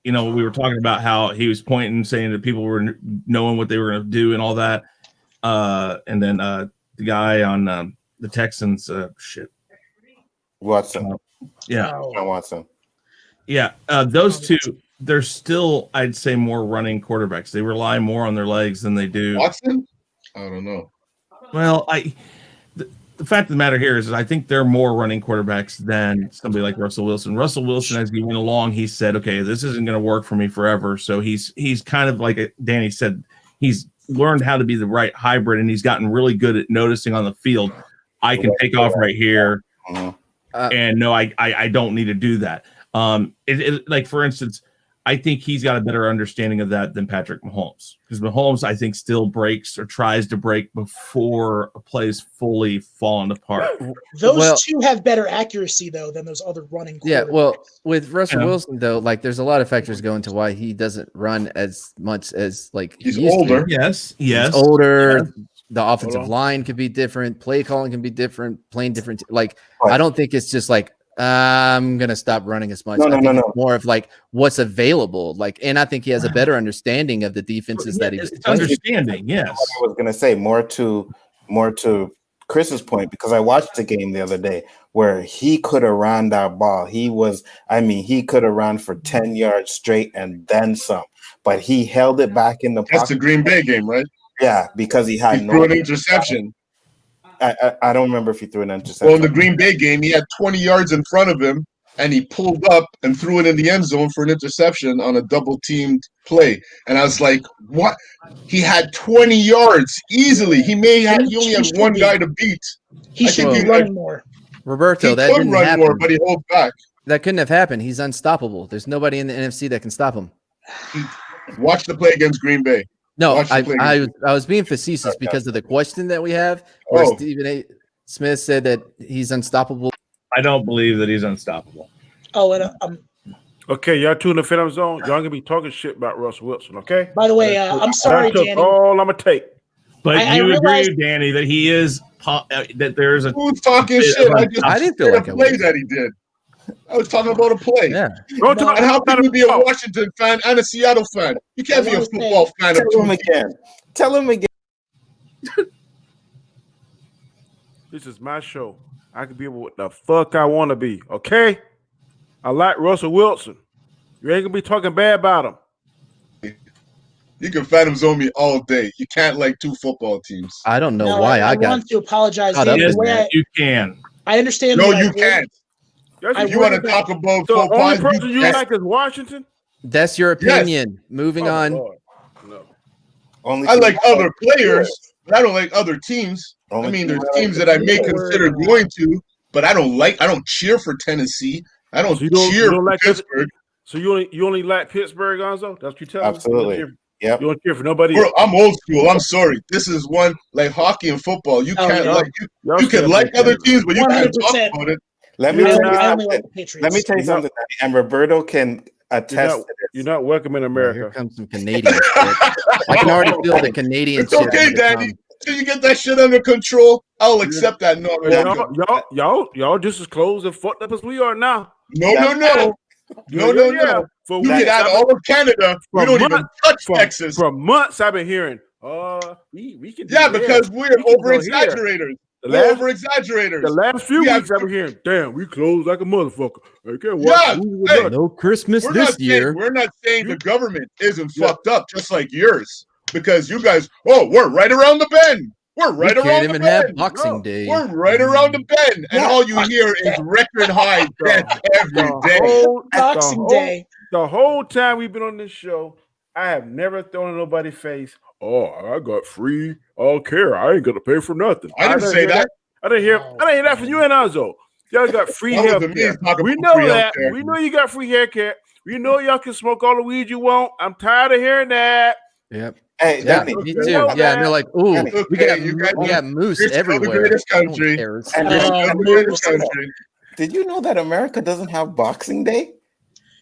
you know, we were talking about how he was pointing, saying that people were knowing what they were going to do and all that. And then the guy on the Texans, Watson. yeah, Oh. John Watson. yeah. Those two, they're still, I'd say, more running quarterbacks. They rely more on their legs than they do. Watson? I don't know. Well, the fact of the matter here is I think they're more running quarterbacks than somebody like Russell Wilson. Russell Wilson, as he went along, he said, okay, this isn't going to work for me forever. So he's kind of like Danny said, he's learned how to be the right hybrid, and he's gotten really good at noticing on the field, I can take off right here. And no, I don't need to do that. Like, for instance, I think he's got a better understanding of that than Patrick Mahomes, because Mahomes, I think, still breaks or tries to break before a play's fully fallen apart. Those two have better accuracy though than those other running. Yeah, quarterbacks. well, with Russell Wilson though, like there's a lot of factors go into why he doesn't run as much as like He's he used to. older. Yes. He's older. The offensive line could be different. Play calling can be different. Playing different. Like I don't think it's just like I'm gonna stop running as much. No, I think no. it's more of like what's available. Like, and I think he has a better understanding of the defenses that he's It's understanding. Yes. I was gonna say more to Chris's point, because I watched the game the other day where he could have ran that ball. He could have run for 10 yards straight and then some, but he held it back in the pocket. That's the Green Bay game, right? Yeah, because he had Threw an interception. I don't remember if he threw an interception. Well, in the Green Bay game, he had 20 yards in front of him, and he pulled up and threw it in the end zone for an interception on a double-teamed play. And I was like, what? He had 20 yards easily. He only had one guy to beat. He should be running more. Roberto, He that could didn't run happen. more, but he holds back. That couldn't have happened. He's unstoppable. There's nobody in the NFC that can stop him. Watch the play against Green Bay. No, Watch the play I was being facetious because of the question that we have, where Stephen A. Smith said that he's unstoppable. I don't believe that he's unstoppable. Oh, and Okay, y'all two in the Phantom Zone. Y'all gonna be talking shit about Russell Wilson, okay? by the way, I'm sorry, That's Danny. all I'm gonna take. But I you realized- agree, Danny, that he is that there's a Who's talking shit? I didn't feel like a I play was. that he did. I was talking about a play. Yeah. Don't talk And how about can you be a it. Washington fan and a Seattle fan? You can't be a I football fan of Tell him two. again. Tell him again. This is my show. I can be what the fuck I want to be, okay? I like Russell Wilson. You ain't gonna be talking bad about him. You can Phantom Zone me all day. You can't like two football teams. I don't know No, why I got. want to apologize. caught Danny. up The in way that. you can. I understand. No, what I you did. can't. That's I If you want to worry talk about the football, only person you can't. like is Washington. That's your Yes. opinion. Moving Oh, on. Lord. No. Only I like other players, but I don't like other teams. Only I mean, there's team I like teams is that I may the consider word. going to, but I don't cheer for Tennessee. I don't So you don't- cheer you don't for like Pittsburgh. So you only like Pittsburgh, Gonzo? That's what you tell me? Absolutely. You Yep. don't care for nobody. Bro, I'm old school. I'm sorry. This is one like hockey and football. You Oh, can't yeah. like Y'all you can still like think other that. teams, but you can't talk 100%. about it. Let me Yeah. tell you I only like something. the Patriots. Let me tell you You're not- something, and Roberto can You're attest not, to this. you're not welcome in Here America. comes some Canadian shit. I can already feel the Canadian It's shit. okay, gonna Danny. come. Till you get that shit under control, I'll accept that. No, I'm welcome. Y'all just as close and fucked up as we are now. No. No. For You weeks, get out I've all of Canada. We from don't even months- touch been- Texas. For months, I've been hearing, we can. do Yeah, this. because we're We can over go here. exaggerators. The We're last, over exaggerators. the last few we have- weeks, I've been hearing, damn, we closed like a motherfucker. Okay, Yeah, hey, No Christmas We're this not year. saying, we're not saying the government isn't Yeah. fucked up, just like yours. Because you guys, we're right around the bend. We're We right can't around the even have bend. Boxing No, Day. We're right around the bend, and Yeah. all you hear is record high deaths every day. Boxing Day. The whole time we've been on this show, I have never thrown in nobody's face. Oh, I got free care. I ain't gonna pay for nothing. I didn't say hear that. I didn't hear that from you and Alzo. Y'all got free That was health the care. means talking We about know free that. healthcare. We know you got free hair care. We know y'all can smoke all the weed you want. I'm tired of hearing that. Yep. Hey, Yeah, Danny, me you too. know Yeah, that. and they're like, ooh, Danny, we okay, got you guys- we got moose you're still the everywhere. greatest No one country. cares. and We're the greatest country. did you know that America doesn't have Boxing Day?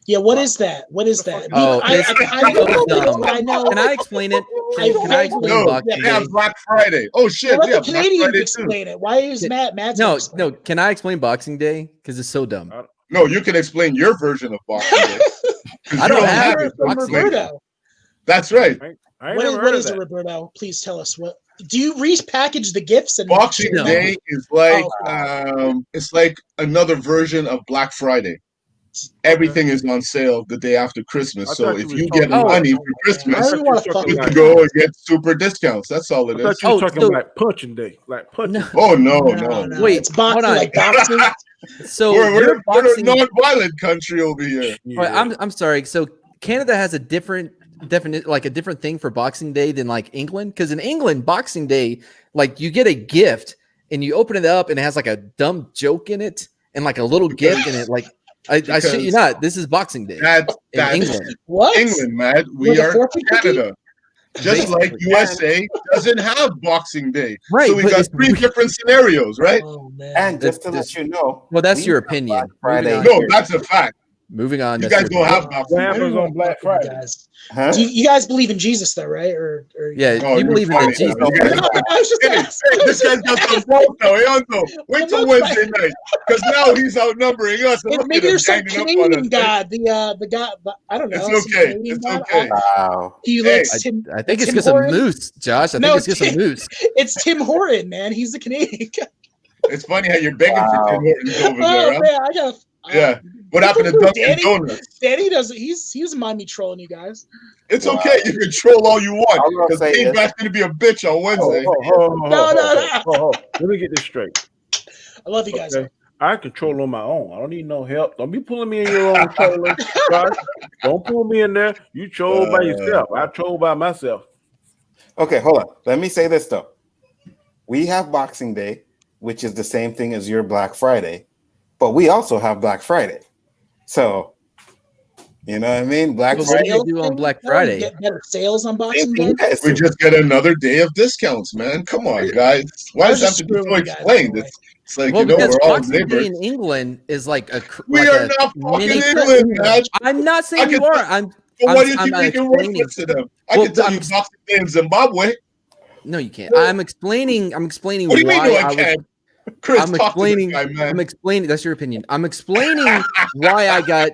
Yeah, what is that? What is that? Oh, I it's kind so of dumb. I know. Can I explain it? I Can I explain No, Boxing they have Day? Black Friday. Oh shit, Well, we let have the Black Canadians Friday too. explain it. Why is Matt's No, explain no. Can I explain Boxing Day? Because it's so dumb. No, you can explain your version of Boxing Day. 'Cause I you don't don't have have it. it. From Boxing Roberto. That's right. I ain't What never is, heard what of is it, that. Roberto? Please tell us what. Do you repackage the gifts and Boxing No. Day is like Oh. it's like another version of Black Friday. Everything is on sale the day after I Christmas. So thought if you was you get talking money about- for I Christmas, don't want to fuck You you with can like- go and get super discounts. That's all it I thought is. you was Oh, talking so- about punching day, like punching. No. Day. Oh no, No, no. Wait, it's boxing, hold on. like boxing. So we're your a boxing. non-violent country over here. Wait, I'm sorry. So Canada has a different like a different thing for Boxing Day than like England, because in England Boxing Day, like you get a gift and you open it up and it has like a dumb joke in it and like a little gift in it. Like I shit you not, this is Boxing Day That's in that's England. What? England, man. We Like a are fortune cookie? Canada. Just like Basically. USA doesn't have Boxing Day. Right, So we but got it's three weird. different scenarios, right? Oh man. And just to That's- let you know, Well, that's we your have opinion. Black Moving Friday. on. No, that's a fact. Moving on. You that's guys your don't opinion. have Boxing What Day. happens on Black Friday? Huh? Do you guys believe in Jesus though, right? Or Yeah, Oh, you you're believe in funny, the Jesus. man. You guys- No, I was just Hey, asking. hey, this guy's got some balls now. Hey, Uncle, wait I'm till not Wednesday night, because now he's outnumbering us. And And look maybe at him there's some ganging up on Canadian us. god, the god. I don't know. It's some okay. Canadian It's god. okay. Wow. He Hey, likes Tim. I think it's Tim because of Horton? moose, Josh. I No, think it's because of Tim- moose. It's Tim Horton, man. He's the Canadian guy. It's funny how you're begging for Wow. Tim Hortons over Oh there. Huh? man, I got. Yeah. What happened to Dunkin' Danny? Donuts? Danny doesn't. He doesn't mind me trolling you guys. It's Wow. okay. You can troll all you I'm want, gonna because say Dave this. Back's going to be a bitch on Wednesday. No. Let me get this straight. I love you guys. Okay. I control on my own. I don't need no help. Don't be pulling me in your own trolling. Josh. Don't pull me in there. You troll by yourself. I troll by myself. Okay, hold on. Let me say this though. We have Boxing Day, which is the same thing as your Black Friday, but we also have Black Friday. So, you know what I mean? Black Well, what do Friday. you do on Black No, you Friday? get better sales on Same Boxing thing Day. you guys We do. just get another day of discounts, man. Come on, guys. Why I does was it have just to be so screwing you guys, explained? by the way. It's like, Well, you know, because we're all Boxing Day neighbors. in England is like a. We like are a not fucking mini- England, man. I'm not saying I you can- are. I'm. But why do you I'm keep making explaining- reference to them? I Well, can tell I'm you ex- Boxing Day in Zimbabwe. No, you can't. I'm explaining. I'm explaining What do you mean why no, I I was. can't? Chris, I'm talk to this explaining. guy, man. I'm explaining. That's your opinion. I'm explaining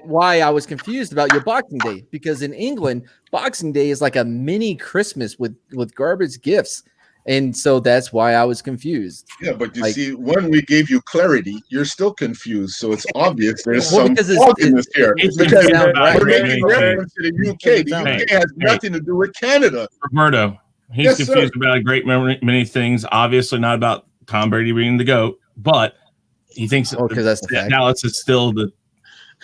why I was confused about your Boxing Day, because in England, Boxing Day is like a mini Christmas with garbage gifts, and so that's why I was confused. Yeah, but you Like- see, when we gave you clarity, you're still confused. So it's obvious there's Well, some because it's- fogginess here. It's Because been about we're many making things. reference to the UK. The Hey, UK has nothing to do with Canada. Roberto, he's Yes, confused about a great many things. Obviously, not about Tom Brady being the GOAT, but he thinks Oh, 'cause that's the fact. Dallas is still the.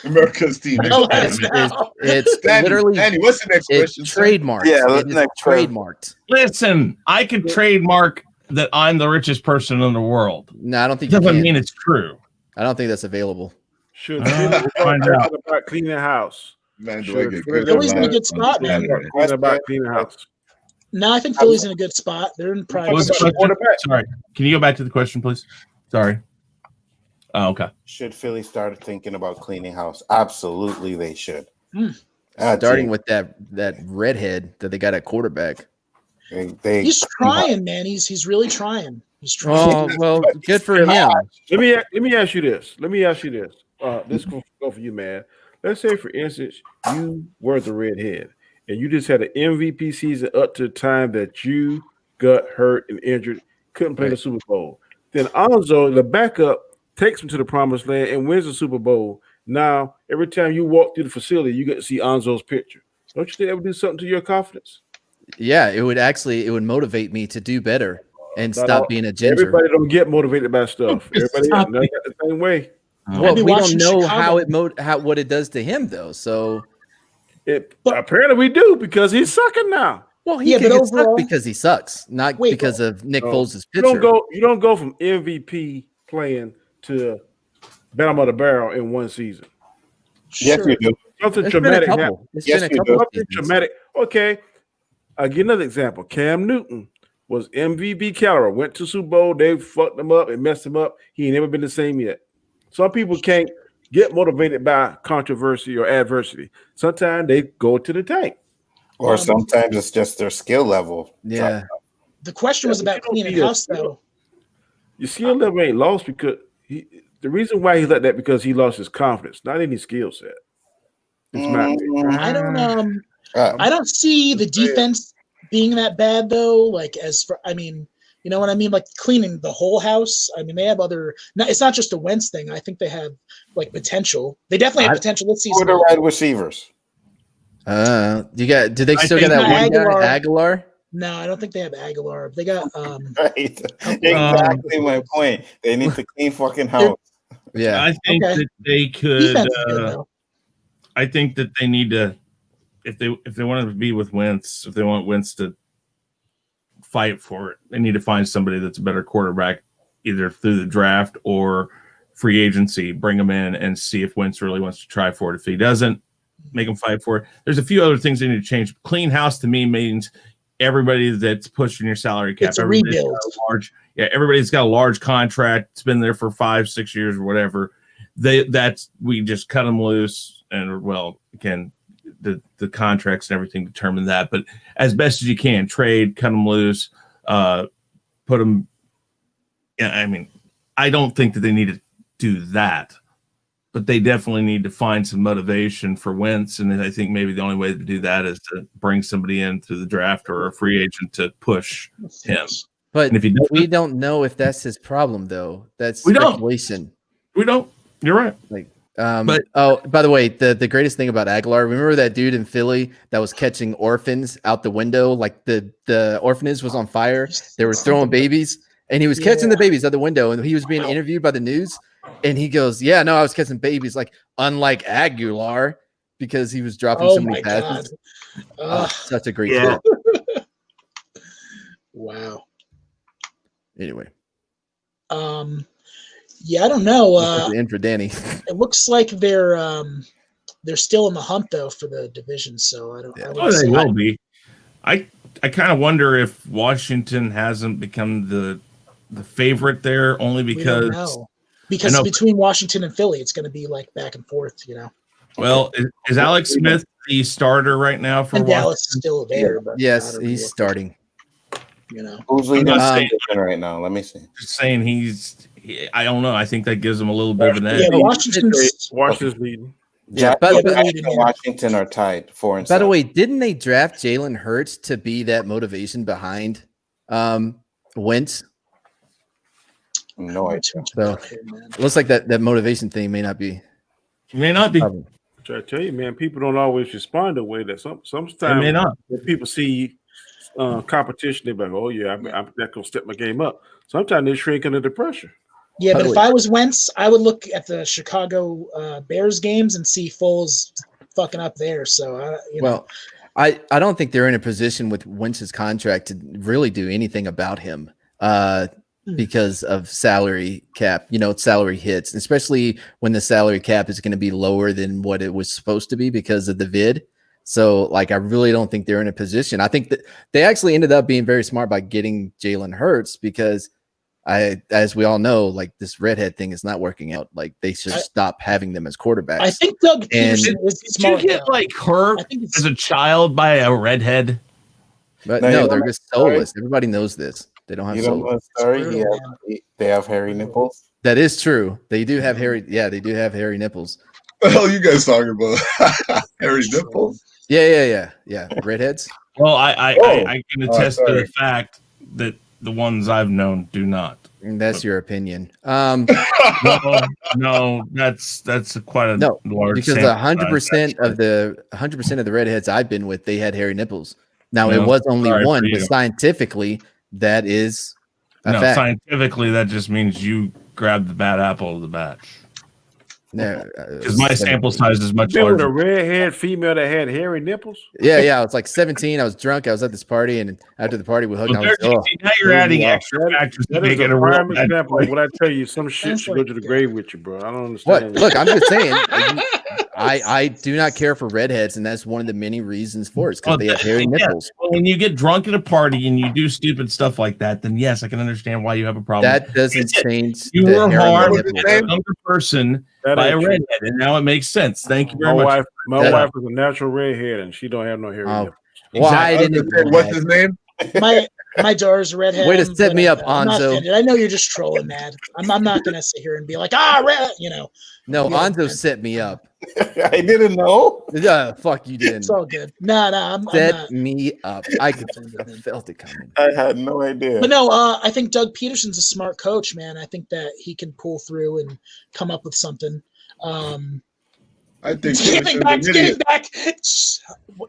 America's team. Oh, It's, that's it's Danny, literally Danny, what's the next it's question? sir? trademarked. Yeah, It is next question. trademarked. Listen, I can trademark that I'm the richest person in the world. No, I don't think you Doesn't can. mean it's true. I don't think that's available. Should We'll Philly find start out. talking about cleaning house? Man, do Sure, I get Philly- good Philly's in a live good spot, on man. Saturday? Talking about cleaning house. No, I think Philly's in a good spot. They're in prime What was the about the position. question? Sorry, can you go back to the question, please? Sorry. Oh, okay. Should Philly start thinking about cleaning house? Absolutely, they should. Hmm. Starting with that redhead that they got at quarterback. They He's trying, man. He's really trying. He's trying. Oh well, good for him. Let me ask you this. This go for you, man. Let's say, for instance, you were the redhead and you just had an MVP season up to the time that you got hurt and injured, couldn't play the Super Bowl. Then Alonzo, the backup, takes him to the promised land and wins the Super Bowl. Now, every time you walk through the facility, you get to see Alonzo's picture. Don't you think that would do something to your confidence? Yeah, it would motivate me to do better and Not stop all- being a ginger. Everybody don't get motivated by stuff. Everybody Stop got the same way. Well, Maybe we don't watching know Chicago. how what it does to him though. So, Apparently we do, because he's sucking now. well, he Yeah, can but get stuck overall- because he sucks, not Wait, because of Nick No. Foles' You pitcher. don't go from MVP playing to bottom of the barrel in one season. yes, Sure. you do. Something It's been a traumatic happened. couple. It's Yes, been a you couple. do. of Something seasons. traumatic. Okay. I'll give another example. Cam Newton was MVP caliber, went to Super Bowl, they fucked him up and messed him up. He ain't never been the same yet. Some people can't get motivated by controversy or adversity. Sometimes they go to the tank. Or sometimes it's just their skill level. Yeah, The question was Yeah, about but you don't cleaning need a house, skill. though. Your skill level ain't lost because the reason why he's like that because he lost his confidence, not any skill set. It's my pick. I don't Uh, I don't see the defense being that bad though. Like as for, I mean, you know what I mean? Like cleaning the whole house. I mean, they have other. It's not just a Wentz thing. I think they have like potential. They definitely have potential this who are season. the wide receivers? You got? Did they I still got think that one Aguilar. guy, Aguilar? No, I don't think they have Aguilar. They got Right. Exactly my point. They need to clean fucking house. Yeah, I think Okay. that they could. defense is good though. I think that they need to, if they want to be with Wentz, if they want Wentz to fight for it, they need to find somebody that's a better quarterback, either through the draft or free agency. Bring him in and see if Wentz really wants to try for it. If he doesn't, make him fight for it. There's a few other things they need to change. Clean house to me means everybody that's pushing your salary cap. It's a Everybody's rebuild. got a large, everybody's got a large contract. It's been there for 5-6 years or whatever. We just cut them loose, and well, again, the contracts and everything determine that. But as best as you can, trade, cut them loose, put them. Yeah, I mean, I don't think that they need to do that, but they definitely need to find some motivation for Wentz. And I think maybe the only way to do that is to bring somebody in through the draft or a free agent to push him. but And if he doesn't, we don't know if that's his problem though. That's We don't. speculation. we don't. You're right. But by the way, the greatest thing about Aguilar, remember that dude in Philly that was catching orphans out the window? Like the orphanage was on fire. They were throwing babies, and he was catching the babies out the window, and he was being interviewed by the news. And he goes, "Yeah, no, I was catching babies." Like unlike Aguilar, because he was dropping Oh so my many god! passes. Oh, such a great Yeah. clip. Wow. Anyway, Yeah, I don't know. that's the end for Danny. It looks like they're still in the hunt though for the division. So I don't. Yeah. I Oh, wouldn't they say- will be. I kind of wonder if Washington hasn't become the favorite there only we don't because know. Because I know. between Washington and Philly, it's going to be like back and forth, you know. well, is Alex Smith the starter right now for And Washington? Dallas is still there, but Yes, I don't he's know, starting. You know, Who's leading I'm the not saying- division right now? Let me see. Just saying I don't know. I think that gives him a little bit of an edge. yeah, Washington's. Washington's leading. Yeah, Jacksonville but- and Washington are tied 4-7. By the way, didn't they draft Jalen Hurts to be that motivation behind Wentz? No idea. So it looks like that motivation thing may not be. It may not be. Probably. Try to tell you, man, people don't always respond the way that It may sometimes not. when people see competition, they're like, "Oh yeah, I'm not gonna step my game up." Sometimes they shrink under the pressure. Yeah, but By the if way- I was Wentz, I would look at the Chicago Bears games and see Foles fucking up there. So, you know, Well, I don't think they're in a position with Wentz's contract to really do anything about him because of salary cap, salary hits, especially when the salary cap is going to be lower than what it was supposed to be because of the vid. So, like, I really don't think they're in a position. I think that they actually ended up being very smart by getting Jalen Hurts because as we all know, like this redhead thing is not working out. Like they should stop having them as quarterbacks. I think Doug And- Peterson is Did smart. you get though. like hurt I think it's as a child by a redhead? But No, you no, don't they're have just to worry. soulless. Everybody knows this. They don't have You don't souls. know the story? brutal, They have hairy nipples. That is true. They do have hairy. Yeah, they do have hairy nipples. What the hell you guys talking about? Harry nipples? Yeah. Redheads. Well, I can attest to sorry. the fact that the ones I've known do not. And that's your opinion. No, that's quite a No, large because sample 100% size, of the 100% of the redheads I've been with, they had hairy nipples. Now it No, was only sorry one, for but you. scientifically, that is a No, fact. scientifically, that just means you grabbed the bad apple of the batch. No, Because my sample size is much Remember the larger. redhead female that had hairy nipples? Yeah. I was like 17. I was drunk. I was at this party, and after the party, we hugged. Well, And I was there- oh, now you're adding Yeah, extra factors to That make is it a a real prime bad example of point. what I tell you. Some shit Sounds should go like- to the grave with you, bro. I don't what? understand. Look, I'm just saying. I do not care for redheads, and that's one of the many reasons for it. Because Well, they have hairy yeah. nipples. Well, when you get drunk at a party and you do stupid stuff like that, then yes, I can understand why you have a problem. That doesn't change. You the were hairy harmed nipples. as a younger person That by a ain't true. redhead, and now it makes sense. Thank you My very much. wife, my That- wife is a natural redhead, and she don't have no hairy Oh. nipples. Well, I Exactly. didn't. know What's that. his name? my daughter's a redhead. Way to set me up, I'm not Anzo. offended. I know you're just trolling, Mad. I'm not going to sit here and be like, red, you know. No, Yeah. Anzo set me up. I didn't know. Yeah, fuck you didn't. It's all good. No, I'm Set not. me up. I could I felt it coming. I had no idea. But no, I think Doug Peterson's a smart coach, man. I think that he can pull through and come up with something. I think Getting Peterson's an idiot. back.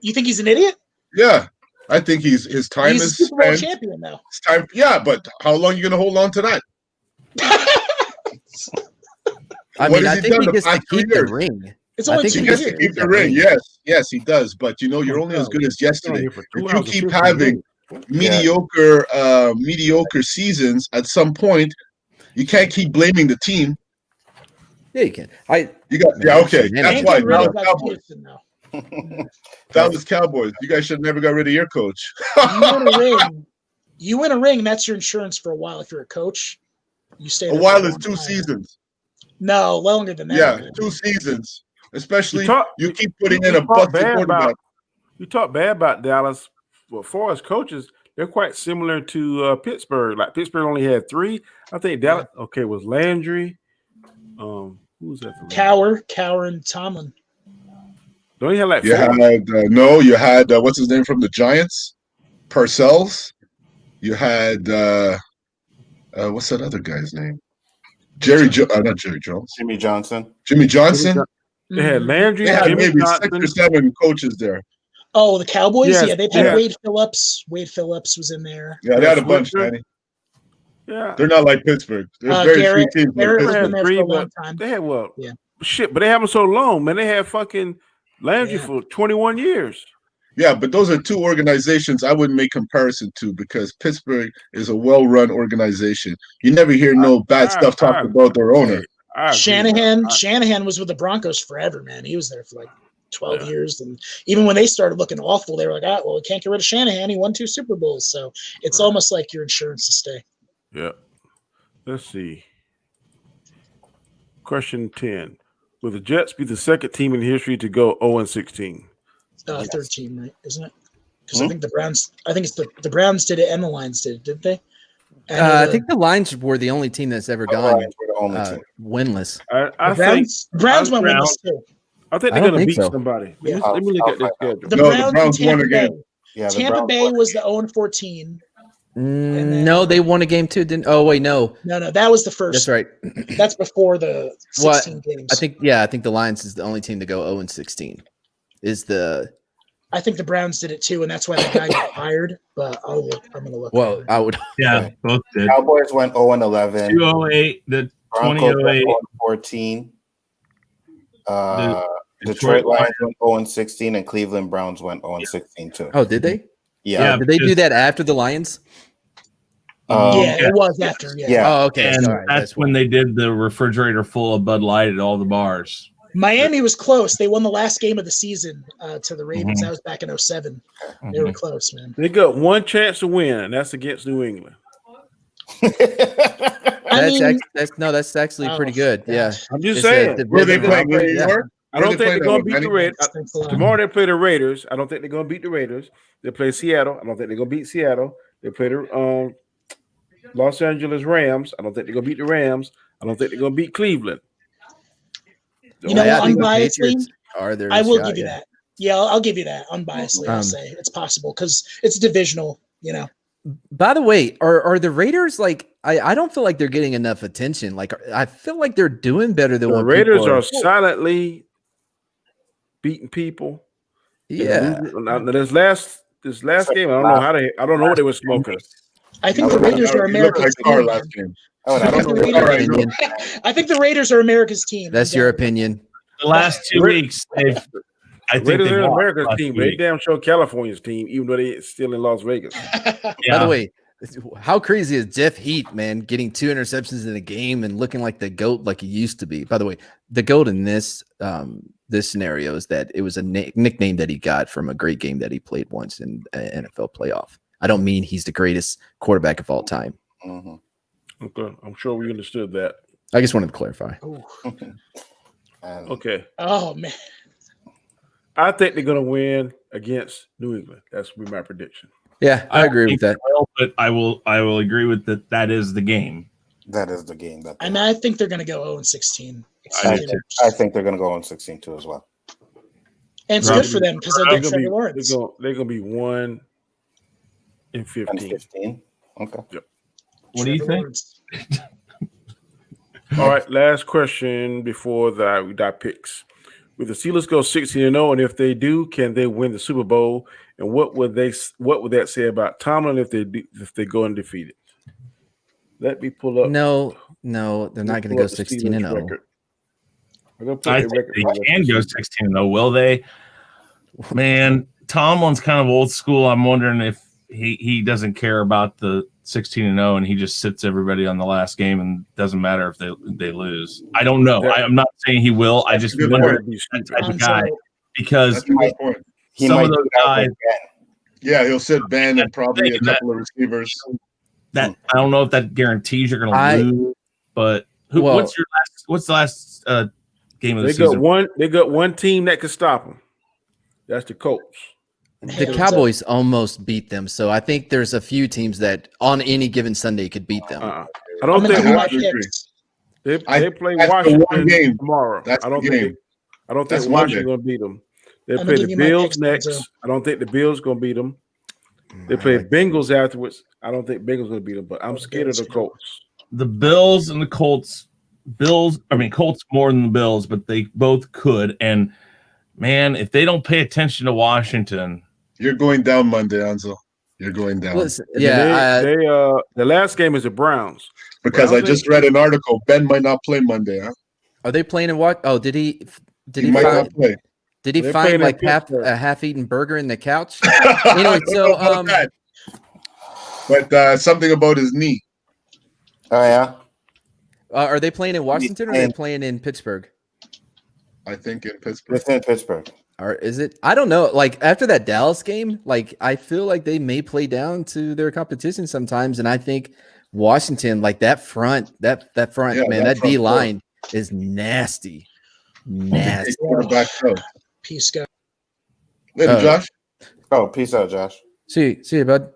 You think he's an idiot? Yeah, I think his time He's a is Super Bowl spent. champion, though. It's time. Yeah, but how long are you going to hold on to that? I What mean, has I he think done he the gets to past 2 keep the years? ring. It's I only think He 2 gets years. to keep the ring. Yes, he does. But you're only as good as yesterday. If you keep having mediocre seasons, at some point, you can't keep blaming the team. Yeah, you can. You got okay. That's Ain't why getting rid Dallas of Doug Cowboys. Peterson, though. Dallas Cowboys. You guys should have never got rid of your coach. You win a ring. You win a ring. That's your insurance for a while. If you're a coach, you stay. A there while for is long 2 time. seasons. No, longer than that. Yeah, man. 2 seasons. Especially You you keep putting you in a talk busted bad quarterback. about- You talk bad about Dallas. Well, for as coaches, they're quite similar to Pittsburgh. Like Pittsburgh only had 3. I think Dallas. Okay, was Landry. Who was that? Cower, and Tomlin. Don't he have like You 4? had what's his name from the Giants? Parcells. You had what's that other guy's name? Not Jerry Jones. Jimmy Johnson. Jimmy Johnson. They had Landry, They had Jimmy maybe Johnson. 6 or 7 coaches there. Oh, the Cowboys. Yes, Yeah, they've had yeah. Wade Phillips. Wade Phillips was in there. Yeah, they had a bunch, Switzer. Danny. Yeah, They're not like Pittsburgh. There's very Garrett- few teams like Garrett was Pittsburgh. in there for a long time. they had Yeah. shit, but they have them so long, man. They had fucking Landry Yeah. for 21 years. Yeah, but those are 2 organizations I wouldn't make comparison to because Pittsburgh is a well-run organization. You never hear no bad stuff talked about their owner. I agree, Shanahan. man. Shanahan was with the Broncos forever, man. He was there for like 12 years, and even when they started looking awful, they were like, "Ah, well, we can't get rid of Shanahan. He won 2 Super Bowls, so it's Right. almost like your insurance to stay." Yeah. Let's see. Question 10. Will the Jets be the second team in history to go 0-16? Third team, right? Isn't it? Because I think the Browns. I think it's the Browns did it and the Lions did it, didn't they? I think the Lions were the only team that's ever gone Lions were the only team. winless. I the think Browns went Browns- winless too. I think I they're don't going to think beat so. somebody. Yeah. Let me look at this I'll find schedule. The No, the Browns, Browns and won Tampa again. Bay. Yeah, the Tampa Browns Bay won. was the 0-14. then- No, they won a game too. Didn't? Oh wait, no, No, that was the first. that's right. That's before the 16 games. I think the Lions is the only team to go 0-16. Is the I think the Browns did it too, and that's why the guy got fired. But I'm going to look. well, I would. Yeah, both did. Cowboys went 0-11. 208, the Broncos 2008. went 0-14. Detroit Lions went 0-16, and Cleveland Browns went 0-16 too. Oh, did they? Yeah. Did they do that after the Lions? Yeah, it was after. Yeah. Oh, okay. And All right, that's when they did the refrigerator full of Bud Light at all the bars. Miami was close. They won the last game of the season to the Ravens. Mhm. That was back in 07. They were close, man. They got one chance to win, and that's against New England. That's actually Oh, pretty good. Yeah. gosh. I'm just It's a saying. Where they division- playing? New yeah. York? I don't Where think they they're going to playing? beat the Raiders. Thanks a lot. Tomorrow they play the Raiders. I don't think they're going to beat the Raiders. They play Seattle. I don't think they're going to beat Seattle. They play the Los Angeles Rams. I don't think they're going to beat the Rams. I don't think they're going to beat Cleveland. You know, I think the unbiasedly, Patriots are their I will shot, give you yeah. that. Yeah, I'll give you that. Unbiasedly, I'll say it's possible because it's divisional. You know, By the way, are the Raiders like? I don't feel like they're getting enough attention. Like I feel like they're doing better than The what Raiders people are silently beating people. Yeah. Now, this last game, I don't know what they were smoking. I think the Raiders are He looked like America's Carr team. last game. Oh, and I don't know That's what your Raiders- opinion. I think the Raiders are America's team. That's your opinion. The last 2 weeks, I think Raiders they are lost America's last team, but they week. damn sure California's team, even though they're still in Las Vegas. By Yeah. the way, how crazy is Jeff Heat, man, getting 2 interceptions in a game and looking like the GOAT like he used to be? By the way, the GOAT in this scenario is that it was a nickname that he got from a great game that he played once in an NFL playoff. I don't mean he's the greatest quarterback of all time. Mhm. Okay, I'm sure we understood that. I just wanted to clarify. And Okay, Oh man, I think they're going to win against New England. That's my prediction. Yeah, I agree with that. Well, but I will agree with that. That is the game. that is the game. I mean, I think they're going to go 0-16. I I, do too. I think they're going to go on 16-2 as well. And it's Rob, good for them because they'll They're get gonna Trevor be Lawrence. they're gonna be 1 and 15. 15. Okay. what do you Trevor think? Lawrence. All right, last question before we die picks. Will the Steelers go 16-0, and if they do, can they win the Super Bowl? And what would that say about Tomlin if they go undefeated? Let me pull up. No, they're not going to go 16-0. I think they can go 16-0. Will they? Man, Tomlin's kind of old school. I'm wondering if he doesn't care about the 16-0 and he just sits everybody on the last game and doesn't matter if they lose. I don't know. I'm not saying he will. I just wonder that type of guy because That's a good point. He some might of those do that guys with Ben. Yeah, he'll sit Ben and probably a That- couple of receivers. that I don't know if that guarantees you're going to lose. But Well- what's the last game of the They season? got one team that can stop them. That's the Colts. The Cowboys almost beat them, so I think there's a few teams that on any given Sunday could beat them. I I'm don't gonna think do my I agree. picks. they play that's the Washington one game. tomorrow. That's I don't the think game. I don't That's think Monday. Washington's gonna beat them. They I'm play gonna the give you my Bills picks, next. Enzo. I don't think the Bills gonna beat them. They play Bengals afterwards. I don't think Bengals gonna beat them, but I'm scared of the Colts. The Bills and the Colts. Colts more than the Bills, but they both could. And man, if they don't pay attention to Washington, You're going down Monday, Anzo. You're going down. Listen, And yeah, they the last game is the Browns. Because Browns I just read an article. Ben might not play Monday, huh? are they playing in what? Oh, did he Might find, not play. did he They're find playing like in Pittsburgh. a half-eaten burger in the couch? Anyway, Anyway, so but something about his knee. Oh, yeah. are they playing in Washington or are they playing in Pittsburgh? I think in Pittsburgh. It's in Pittsburgh. Or is it? I don't know. Like after that Dallas game, like I feel like they may play down to their competition sometimes, and I think Washington, like that front, that front, Yeah, man, that that front D four. line is nasty, nasty. Quarterback out. Peace, guys. Later, Josh. Oh, peace out, Josh. See you, bud.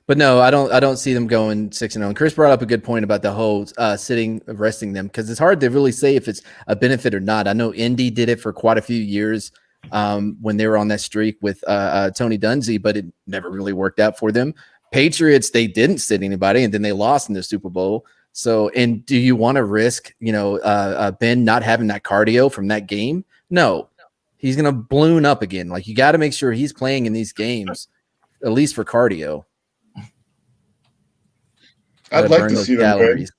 But no, I don't see them going 6-0. And Chris brought up a good point about the whole resting them because it's hard to really say if it's a benefit or not. I know Indy did it for quite a few years when they were on that streak with Tony Dungy, but it never really worked out for them. Patriots, they didn't sit anybody, and then they lost in the Super Bowl. So, and do you want to risk, Ben not having that cardio from that game? No, he's going to balloon up again. Like you got to make sure he's playing in these games, at least for cardio. I'd Gotta like burn to those see them, Greg. calories.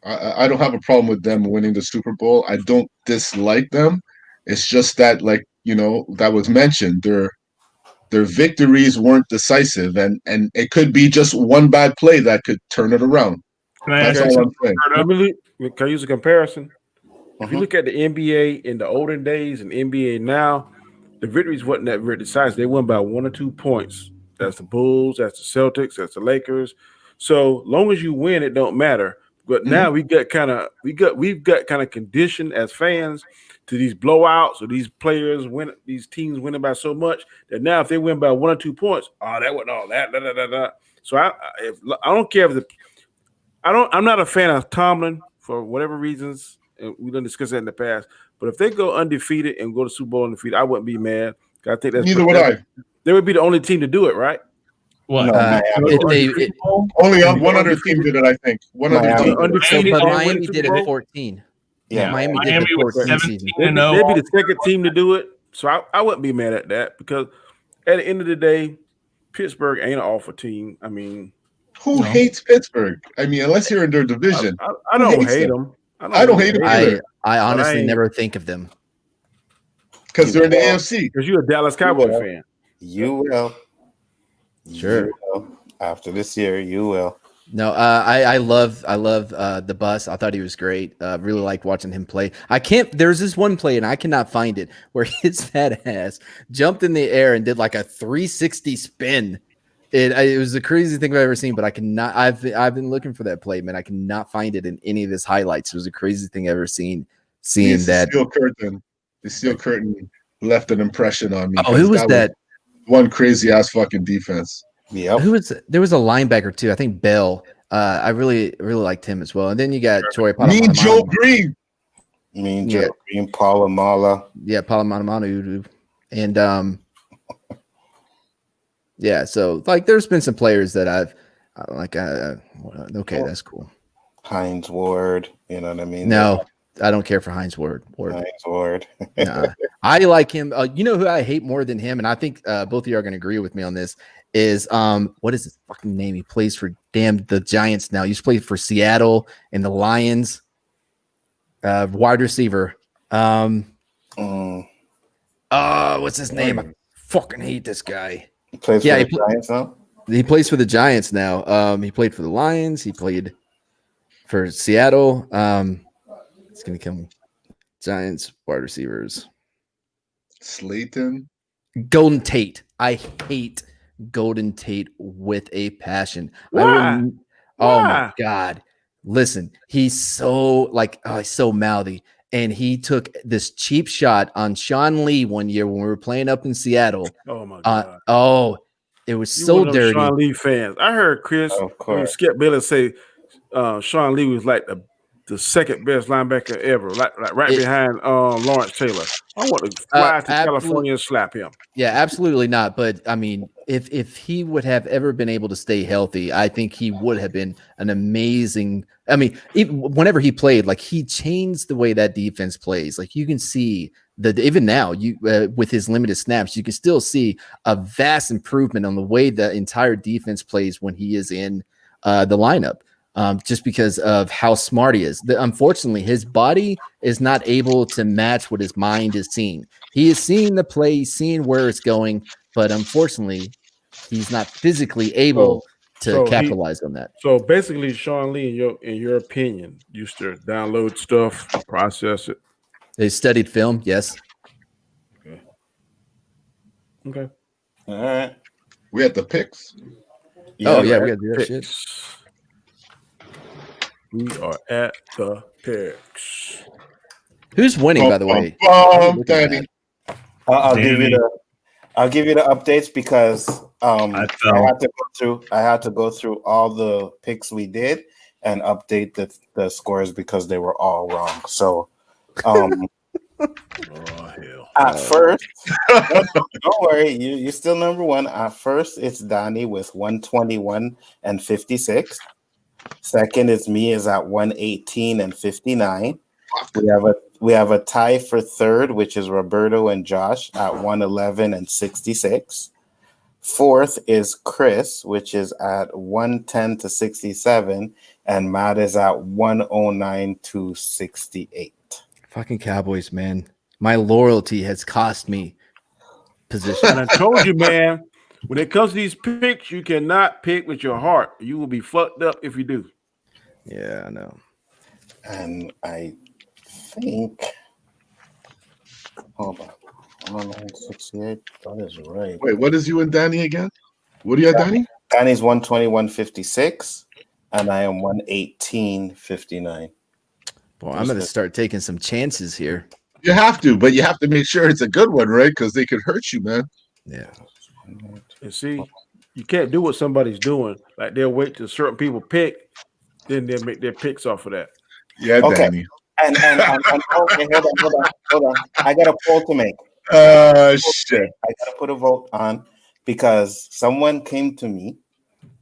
I don't have a problem with them winning the Super Bowl. I don't dislike them. It's just that, that was mentioned. Their victories weren't decisive, and it could be just one bad play that could turn it around. can I That's ask all I'm saying. Can I use a comparison? If you Mhm. look at the NBA in the olden days and NBA now, the victories wasn't that very decisive. They won by 1 or 2 points. That's the Bulls, that's the Celtics, that's the Lakers. So long as you win, it don't matter. But now we've got kind of conditioned as fans to these blowouts or these players win, these teams winning by so much that now if they win by 1 or 2 points, that wasn't all that. Da, da, da, da. So I don't care if I'm not a fan of Tomlin for whatever reasons, and we done discussed that in the past. But if they go undefeated and go to Super Bowl undefeated, I wouldn't be mad. I think that's Neither would I. They would be the only team to do it, right? what? No, Miami. Only one other team did it, I think. One other Miami. team. Undefeated. But and Miami win the did Super it Bowl? 14. Yeah, Miami did Miami the was 14 17 season. and They'd 0. be the second team to do it. So I wouldn't be mad at that because at the end of the day, Pittsburgh ain't an awful team. I mean, Who hates Pittsburgh? I mean, unless you're in their division. I don't hates hate them? them. I don't hate them either. I honestly ain't- never think of them. Because they're in the AFC. Because you're a Dallas Cowboy Yeah. fan. You will. Sure. You will. After this year, you will. No, I love the bus. I thought he was great. Really liked watching him play. There's this one play and I cannot find it where his fat ass jumped in the air and did like a 360 spin. It was the craziest thing I've ever seen, but I cannot. I've been looking for that play, man. I cannot find it in any of his highlights. It was the craziest thing I've ever seen. Seeing that. The steel curtain left an impression on me. Oh, who was that? One crazy ass fucking defense. Yep. There was a linebacker too. I think Bell. I really liked him as well. And then you got Troy Mean Polamalu. Joe Green. Mean Yeah. Joe Green, Paul Amala. Yeah, Palomano. And yeah, so like there's been some players that I've okay, that's cool. Hines Ward. You know what I mean? No, I don't care for Hines Ward. Hines Ward. Nah. I like him. You know who I hate more than him, and I think both of you are going to agree with me on this. Is what is his fucking name? He plays for the Giants now. He used to play for Seattle and the Lions. Wide receiver. What's his name? I fucking hate this guy. He plays for the Giants now? He plays for the Giants now. He played for the Lions. He played for Seattle. It's gonna kill me. Giants wide receivers. Slayton. Golden Tate. I hate Golden Tate with a passion. Why? Oh my Why? God. Listen, he's so he's so mouthy. And he took this cheap shot on Sean Lee one year when we were playing up in Seattle. Oh my God. It was You so one of them dirty. Sean Lee fans. I heard Chris Of course. Skip Bayless say Sean Lee was like the second best linebacker ever, like right behind Lawrence Taylor. I want to fly to California and slap him. Yeah, absolutely not. But I mean, if he would have ever been able to stay healthy, I think he would have been an amazing. I mean, whenever he played, like he changed the way that defense plays. Like you can see that even now, with his limited snaps, you can still see a vast improvement on the way the entire defense plays when he is in the lineup. Just because of how smart he is. Unfortunately, his body is not able to match what his mind is seeing. He is seeing the play, seeing where it's going, but unfortunately, he's not physically able to capitalize on that. So basically, Sean Lee, in your opinion, used to download stuff, process it. They studied film, yes. Okay. All right. We had the picks. We got to do that Picks. shit. We are at the picks. Who's winning, by the way? Danny. I'll give you the updates because I had to go through all the picks we did and update the scores because they were all wrong. So Oh hell! at first, don't worry, you're still number one. At first, it's Donnie with 121 and 56. Second is me is at 118 and 59. We have a tie for third, which is Roberto and Josh at 111 and 66. Fourth is Chris, which is at 110 to 67, and Matt is at 109 to 68. Fucking Cowboys, man. My loyalty has cost me position. And I told you, man, when it comes to these picks, you cannot pick with your heart. You will be fucked up if you do. Yeah, I know. And I think, hold on, 109.68. That is right. Wait, what is you and Danny again? What do you have, Danny? Danny's 121.56, and I am 118.59. Boy, I'm going to start taking some chances here. You have to, but you have to make sure it's a good one, right? Because they could hurt you, man. Yeah. And see, you can't do what somebody's doing. Like they'll wait till certain people pick, then they'll make their picks off of that. Yeah, Okay. Danny. And okay, hold on. I got a poll to make. Shit. I gotta put a vote on because someone came to me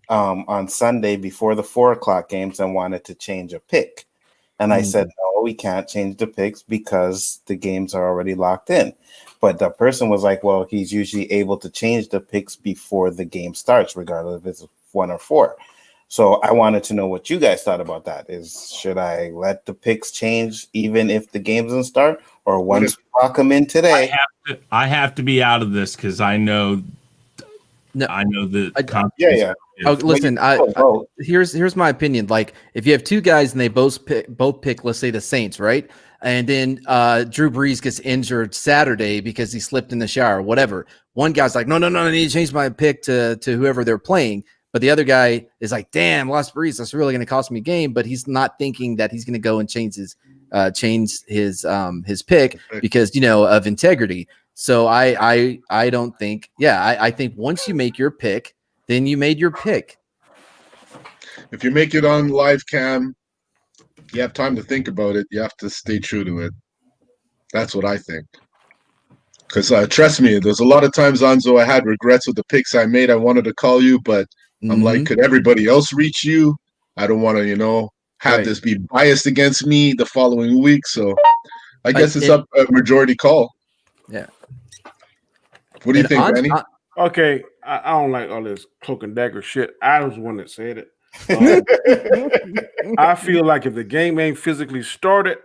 on Sunday before the 4:00 games and wanted to change a pick. And I said, no, we can't change the picks because the games are already locked in. But the person was like, well, he's usually able to change the picks before the game starts, regardless if it's 1 or 4. So I wanted to know what you guys thought about that. Should I let the picks change even if the game doesn't start? Or once we lock them in today? I have to be out of this because I know No, the Yeah. Oh, listen, here's my opinion. Like, if you have two guys and they both pick, let's say the Saints, right? And then Drew Brees gets injured Saturday because he slipped in the shower, whatever. One guy's like, no, I need to change my pick to whoever they're playing. But the other guy is like, damn, lost Brees. That's really going to cost me a game. But he's not thinking that he's going to go and change his pick because, of integrity. So I don't think, I think once you make your pick, then you made your pick. If you make it on live cam, you have time to think about it. You have to stay true to it. That's what I think. Because trust me, there's a lot of times, Anzo, I had regrets with the picks I made. I wanted to call you, but I'm like, Mhm. could everybody else reach you? I don't want to, have Right. this be biased against me the following week. So I guess it's and- up a majority call. Yeah. What do you And think, Anz- Danny? An- Okay, I don't like all this cloak and dagger shit. I was the one that said it. I feel like if the game ain't physically started,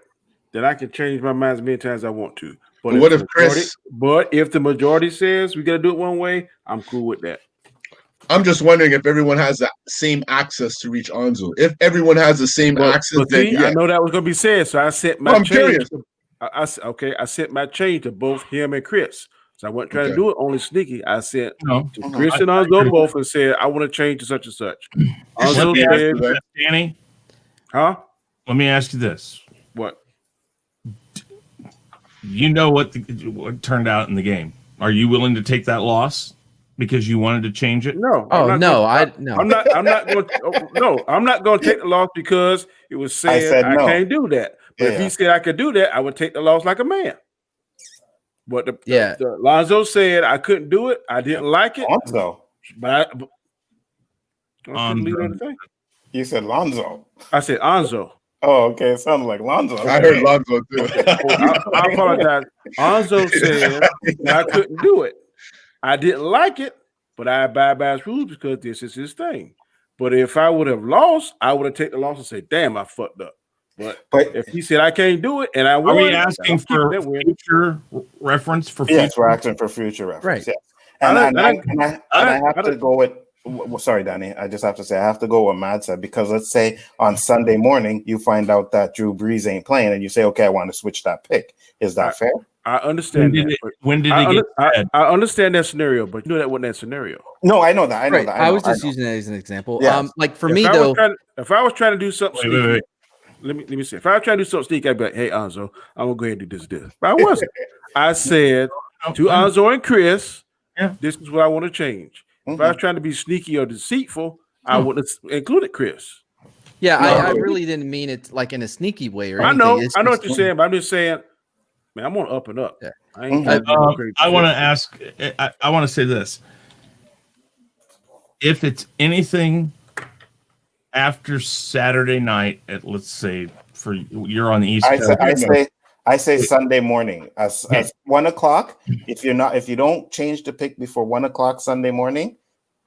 then I can change my mind as many times as I want to. But what if the majority- Chris? But if the majority says we got to do it one way, I'm cool with that. I'm just wondering if everyone has the same access to reach Anzo. If everyone has the same access, But then see, yeah. I know that was going to be said, so I sent my I'm change. curious. I sent my change to both him and Chris. So I wasn't trying to Okay. do it only sneaky. I sent No. to Chris and Anzo both and said I want to change to such and such. Anzo me ask said, you this, Danny, "Huh? let me ask you this. What? You know what turned out in the game. Are you willing to take that loss because you wanted to change it? No. Oh I'm no, not no. I'm not going. No, I'm not going to take the loss because it was said said I no. can't do that. But if Yeah. he said I could do that, I would take the loss like a man. But Yeah. Lonzo said I couldn't do it. I didn't like it. Lonzo. But I leave it at the thing. You said Lonzo. I said Anzo. Oh, okay. It sounded like Lonzo. I heard Lonzo too. I apologize. Anzo said that I couldn't do it. I didn't like it, but I abide by his rules because this is his thing. But if I would have lost, I would have taken the loss and said, "Damn, I fucked up." But if he said I can't do it and I Are won, we asking I'm keeping for that win. future reference for future? Yes, we're asking for future reference. Right. Yes. I And, don't- I have to go with. Sorry, Danny. I just have to say I have to go with Matt said because let's say on Sunday morning you find out that Drew Brees ain't playing and you say, okay, I want to switch that pick. Is that fair? I understand When that. did it, but when did it get said? I understand that scenario, but you know that wasn't that scenario. No, I know that. I know Right. that. I was know, just using that as an example. Yeah. Like for If me I though, if I was trying to do something Wait, sneaky, wait. let me see. If I was trying to do something sneaky, I'd be like, "Hey, Anzo, I'm gonna go ahead and do this." But I wasn't. I said to Anzo and Chris, Yeah. "This is what I want to change." If I was trying to be sneaky or deceitful, I would have included Chris. yeah, I No. really didn't mean it like in a sneaky way or I anything. know, It's I know just- what you're saying, but I'm just saying, man, I'm on up and up. Yeah. I ain't Mhm. trying to do crazy I want to shit. ask. I want to say this: if it's anything after Saturday night, at let's say for you're on the East Coast, I say Sunday morning as 1 o'clock. If you don't change the pick before 1 o'clock Sunday morning,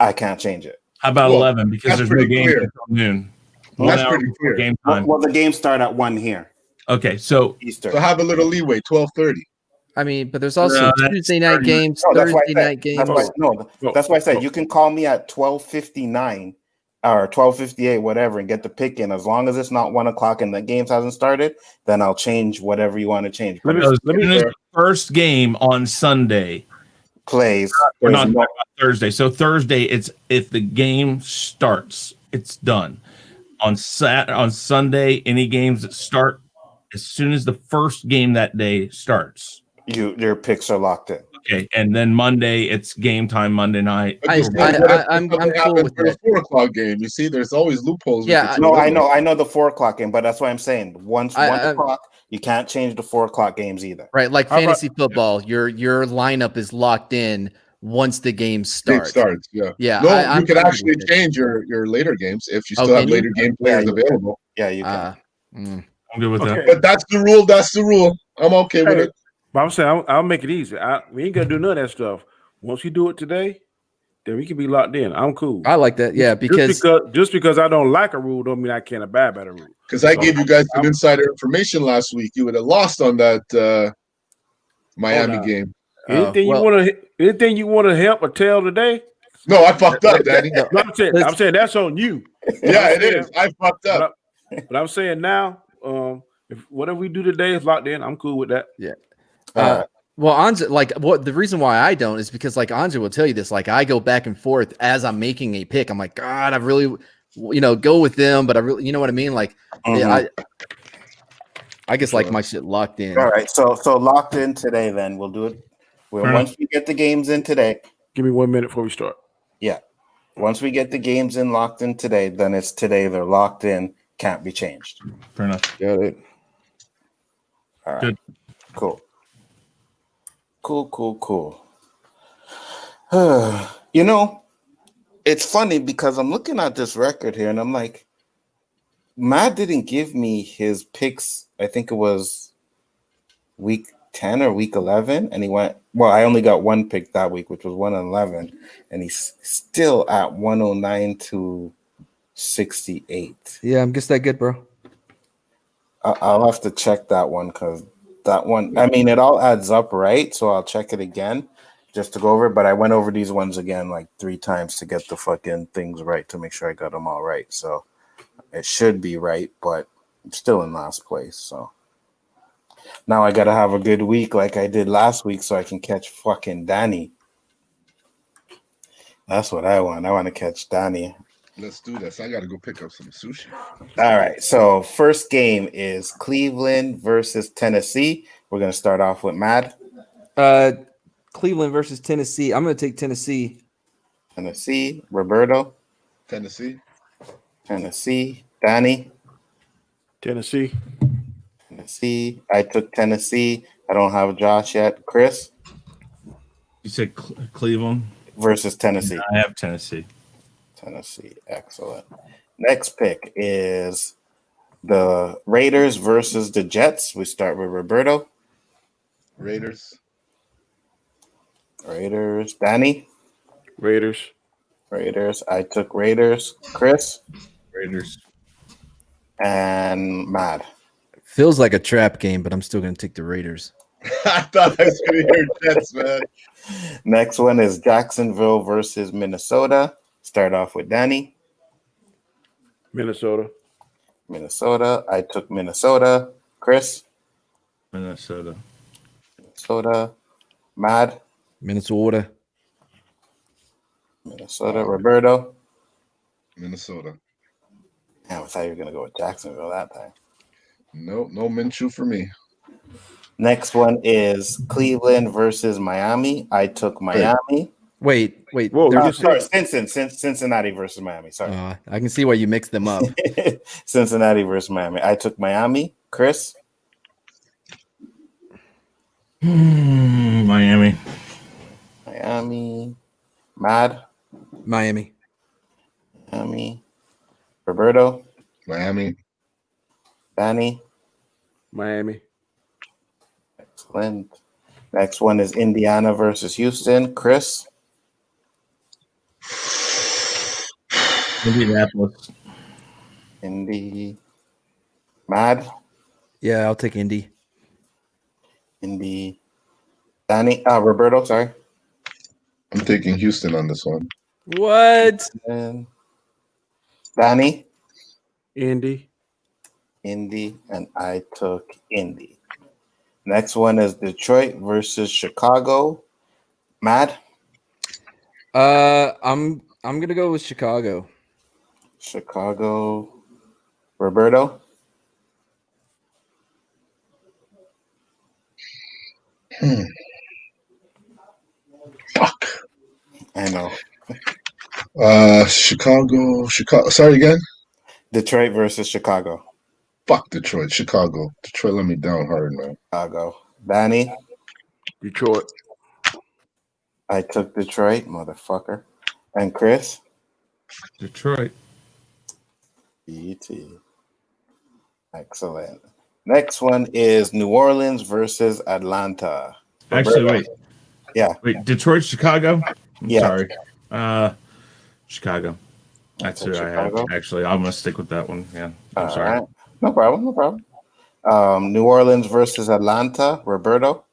I can't change it. how about Well, 11? Because that's there's no pretty game clear. until noon. Well, 1 that's hour pretty before clear. game time. Well, the games start at 1 here, Okay, so Eastern. So have a little leeway, 12:30. I mean, but there's also No, that's Tuesday night 30 games, No, that's why I Thursday said- night games. That's why I said you can call me at 12:59 or 12:58, whatever, and get the pick in. As long as it's not 1 o'clock and the games hasn't started, then I'll change whatever you want to change. Let me- because let me- the first game on Sunday. Plays. We're there's not no- talking about Thursday. So Thursday, it's if the game starts, it's done. On Sunday, any games that start as soon as the first game that day starts. your picks are locked in. Okay, and then Monday, it's game time Monday night. But I- you said, I- what if I'm something cool happens with for the that. 4 o'clock game? You see, there's always loopholes. we Yeah, could No, do. I know the 4 o'clock game, but that's why I'm saying once 1 o'clock, you can't change the 4 o'clock games either. Right, like How about- fantasy football, your lineup is locked in once the game Big starts. starts, yeah. Yeah, No, I'm you could good actually with it. change your later games if you still Oh, have can you? later game players Yeah, you can. available. Yeah, you can. I'm good with that. Okay. But that's the rule. That's the rule. I'm okay with Hey, it. but I'm saying I'll make it easy. We ain't gonna do none of that stuff. Once you do it today, then we can be locked in. I'm cool. I like that. Yeah, because just because I don't like a rule don't mean I can't abide by the rule. Because I gave you guys some insider information last week. You would have lost on that Miami Hold on. game. Anything well- you want to help or tell today? No, I fucked up, Danny. No, I'm saying that's on you. Yeah, it is. I fucked up. But I'm saying now, if whatever we do today is locked in, I'm cool with that. well, Anja, like what the reason why I don't is because like Anja will tell you this. Like I go back and forth as I'm making a pick. I'm like, God, I really, go with them, but I really, you know what I mean? Like, yeah, I guess like my shit locked in. All right, so locked in today. Then we'll do it. Once we get the games in today. Give me 1 minute before we start. Yeah, once we get the games in locked in today, then it's today. They're locked in. Can't be changed. Fair enough. Got it. All right. Good. Cool. Cool. It's funny because I'm looking at this record here and I'm like, Matt didn't give me his picks. I think it was week 10 or week 11. And he went, well, I only got one pick that week, which was 111. And he's still at 109 to 68. Yeah, I'm just that good, bro. I'll have to check that one because that one, I mean, it all adds up, right? So I'll check it again just to go over it. But I went over these ones again like 3 times to get the fucking things right to make sure I got them all right. So it should be right, but I'm still in last place. So now I got to have a good week like I did last week so I can catch fucking Danny. That's what I want. I want to catch Danny. Let's do this. I gotta go pick up some sushi. All right. So first game is Cleveland versus Tennessee. We're going to start off with Mad. Cleveland versus Tennessee. I'm going to take Tennessee. Tennessee. Roberto. Tennessee. Danny. Tennessee. I took Tennessee. I don't have Josh yet. Chris You said Cleveland versus Tennessee. I have Tennessee. Excellent. Next pick is the Raiders versus the Jets. We start with Roberto. Raiders. Danny. Raiders. I took Raiders. Chris Raiders. and Mad. Feels like a trap game, but I'm still going to take the Raiders. I thought I was gonna hear Jets, man. Next one is Jacksonville versus Minnesota. Start off with Danny. Minnesota. I took Minnesota. Chris. Minnesota. Mad. Minnesota. Roberto. Minnesota. Damn, I thought you were gonna go with Jacksonville that time. No Minshew for me. Next one is Cleveland versus Miami. I took Miami. Wait. Whoa, They're you just- Sorry, Cincinnati versus Miami. Sorry. I can see why you mixed them up. Cincinnati versus Miami. I took Miami. Chris. Miami. Mad. Miami. Roberto. Miami. Danny. Miami. Excellent. Next one is Indiana versus Houston. Chris. Indianapolis. Indy. Mad. Yeah, I'll take Indy. Danny. Roberto, sorry. I'm taking Houston on this one. What? And Danny. Indy. And I took Indy. Next one is Detroit versus Chicago. Mad. I'm gonna go with Chicago. Roberto. Fuck. I know. Chicago. Sorry again. Detroit versus Chicago. Fuck Detroit. Chicago. Detroit let me down hard, man. Chicago. Danny. Detroit. I took Detroit, motherfucker. And Chris. Detroit. BT. Excellent. Next one is New Orleans versus Atlanta. Actually, wait. Yeah. Wait, Detroit, Chicago? I'm Yeah. sorry. Chicago. That's who I have. Chicago? Actually, I'm going to stick with that one. Yeah. I'm All sorry. right. No problem. New Orleans versus Atlanta. Roberto.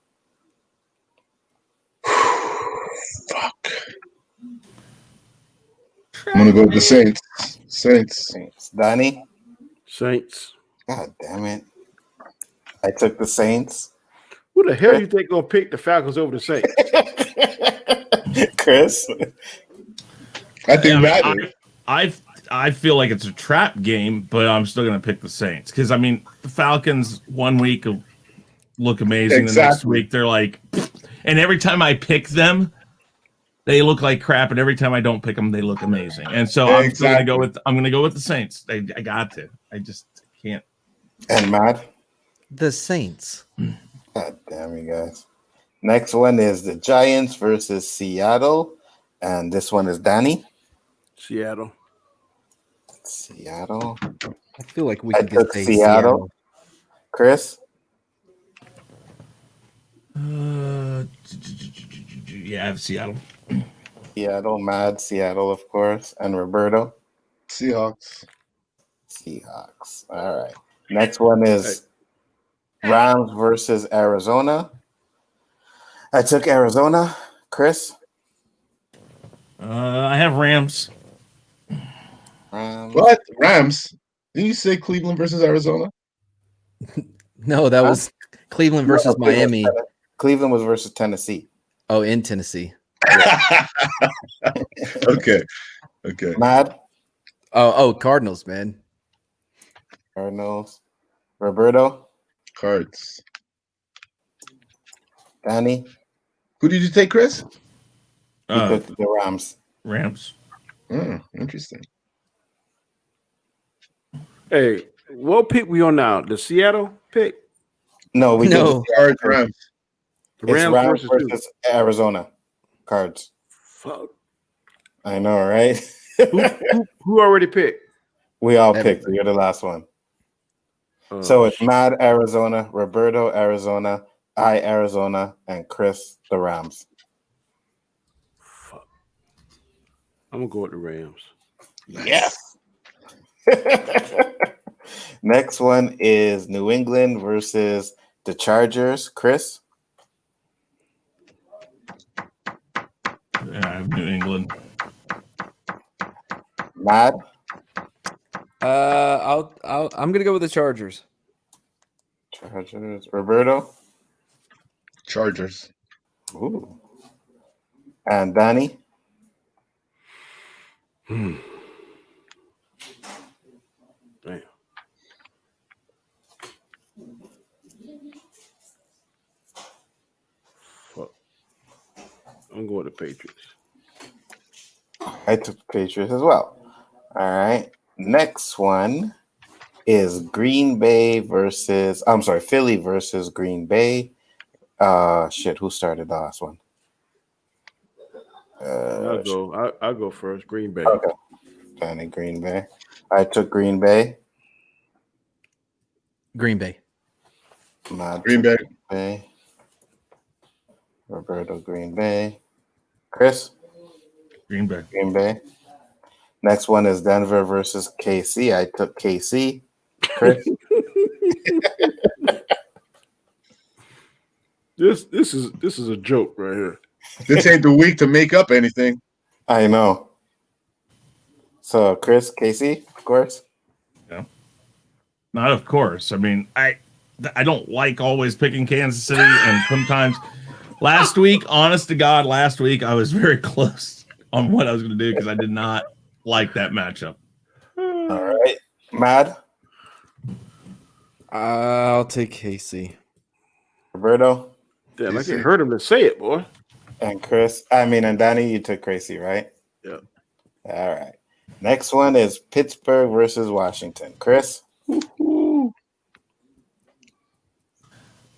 Fuck. I'm gonna go with the Saints. Saints. Danny. Saints. God damn it. I took the Saints. Who the hell you think gonna pick the Falcons over the Saints? Chris. I think I that mean, I feel like it's a trap game, but I'm still going to pick the Saints because I mean the Falcons 1 week look amazing, the next Exactly. week they're like, and every time I pick them, they look like crap, and every time I don't pick them, they look amazing. And so I'm still going to go with the Saints. I got to. I just can't. And Mad. The Saints. God damn you guys. Next one is the Giants versus Seattle. And this one is Danny. Seattle. Seattle. I feel like we I could took just say Seattle. Seattle. Chris? Yeah, I have Seattle. Seattle. Mad. Seattle, of course. And Roberto? Seahawks. Seahawks. All right. Next one is Rams versus Arizona. I took Arizona. Chris? I have Rams. Rams. What? Rams? Didn't you say Cleveland versus Arizona? No, that was Cleveland versus Miami. Cleveland was versus Tennessee. Oh, in Tennessee. Okay. Okay. Mad. Oh, Cardinals, man. Cardinals. Roberto. Cards. Danny. Who did you take, Chris? You took the Rams. Rams. Interesting. Hey, what pick we on now? The Seattle pick? No, we No. Cards, Rams. The It's Rams, Rams versus, versus Arizona. Cards. Fuck. I know, right? Who already picked? We all Everybody. picked. You're the last one. So it's Mad Arizona, Roberto Arizona, I Arizona, and Chris the Rams. Fuck. I'm gonna go with the Rams. Yes. Next one is New England versus the Chargers. Chris. Yeah, I have New England. Mad. I'm gonna go with the Chargers. Chargers. Roberto. Chargers. Ooh. And Danny. Damn. Fuck. I'm going to Patriots. I took the Patriots as well. All right. Next one is Philly versus Green Bay. Who started the last one? I'll go first. Green Bay. Okay. Danny, Green Bay. I took Green Bay. Green Bay. Matt, Green Bay. Bay. Roberto, Green Bay. Chris, Green Bay. Green Bay. Next one is Denver versus KC. I took KC. Chris, This is a joke right here. This ain't the week to make up anything. I know. So Chris, KC, of course. Not of course. I mean, I don't like always picking Kansas City, and sometimes last week, honest to God, I was very close on what I was going to do because I did not like that matchup. All right. Mad, I'll take KC. Roberto, Damn, I can't heard him to say it, boy. and Chris. And Danny, you took KC, right? Yeah. All right. Next one is Pittsburgh versus Washington. Chris.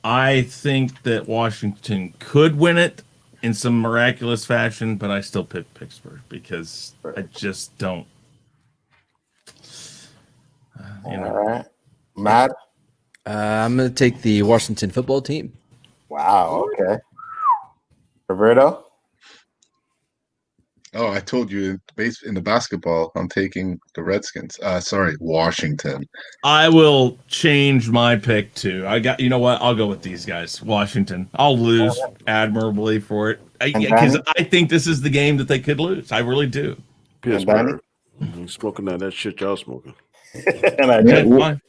I think that Washington could win it in some miraculous fashion, but I still pick Pittsburgh because I just don't. All right. Matt. I'm gonna take the Washington football team. Wow. Okay. Roberto. Oh, I told you in the basketball, I'm taking the Redskins. Washington. I will change my pick too. You know what? I'll go with these guys. Washington. I'll lose admirably for it because I think this is the game that they could lose. I really do. Pittsburgh. You smoking that shit y'all smoking. And I Yeah, did. fine.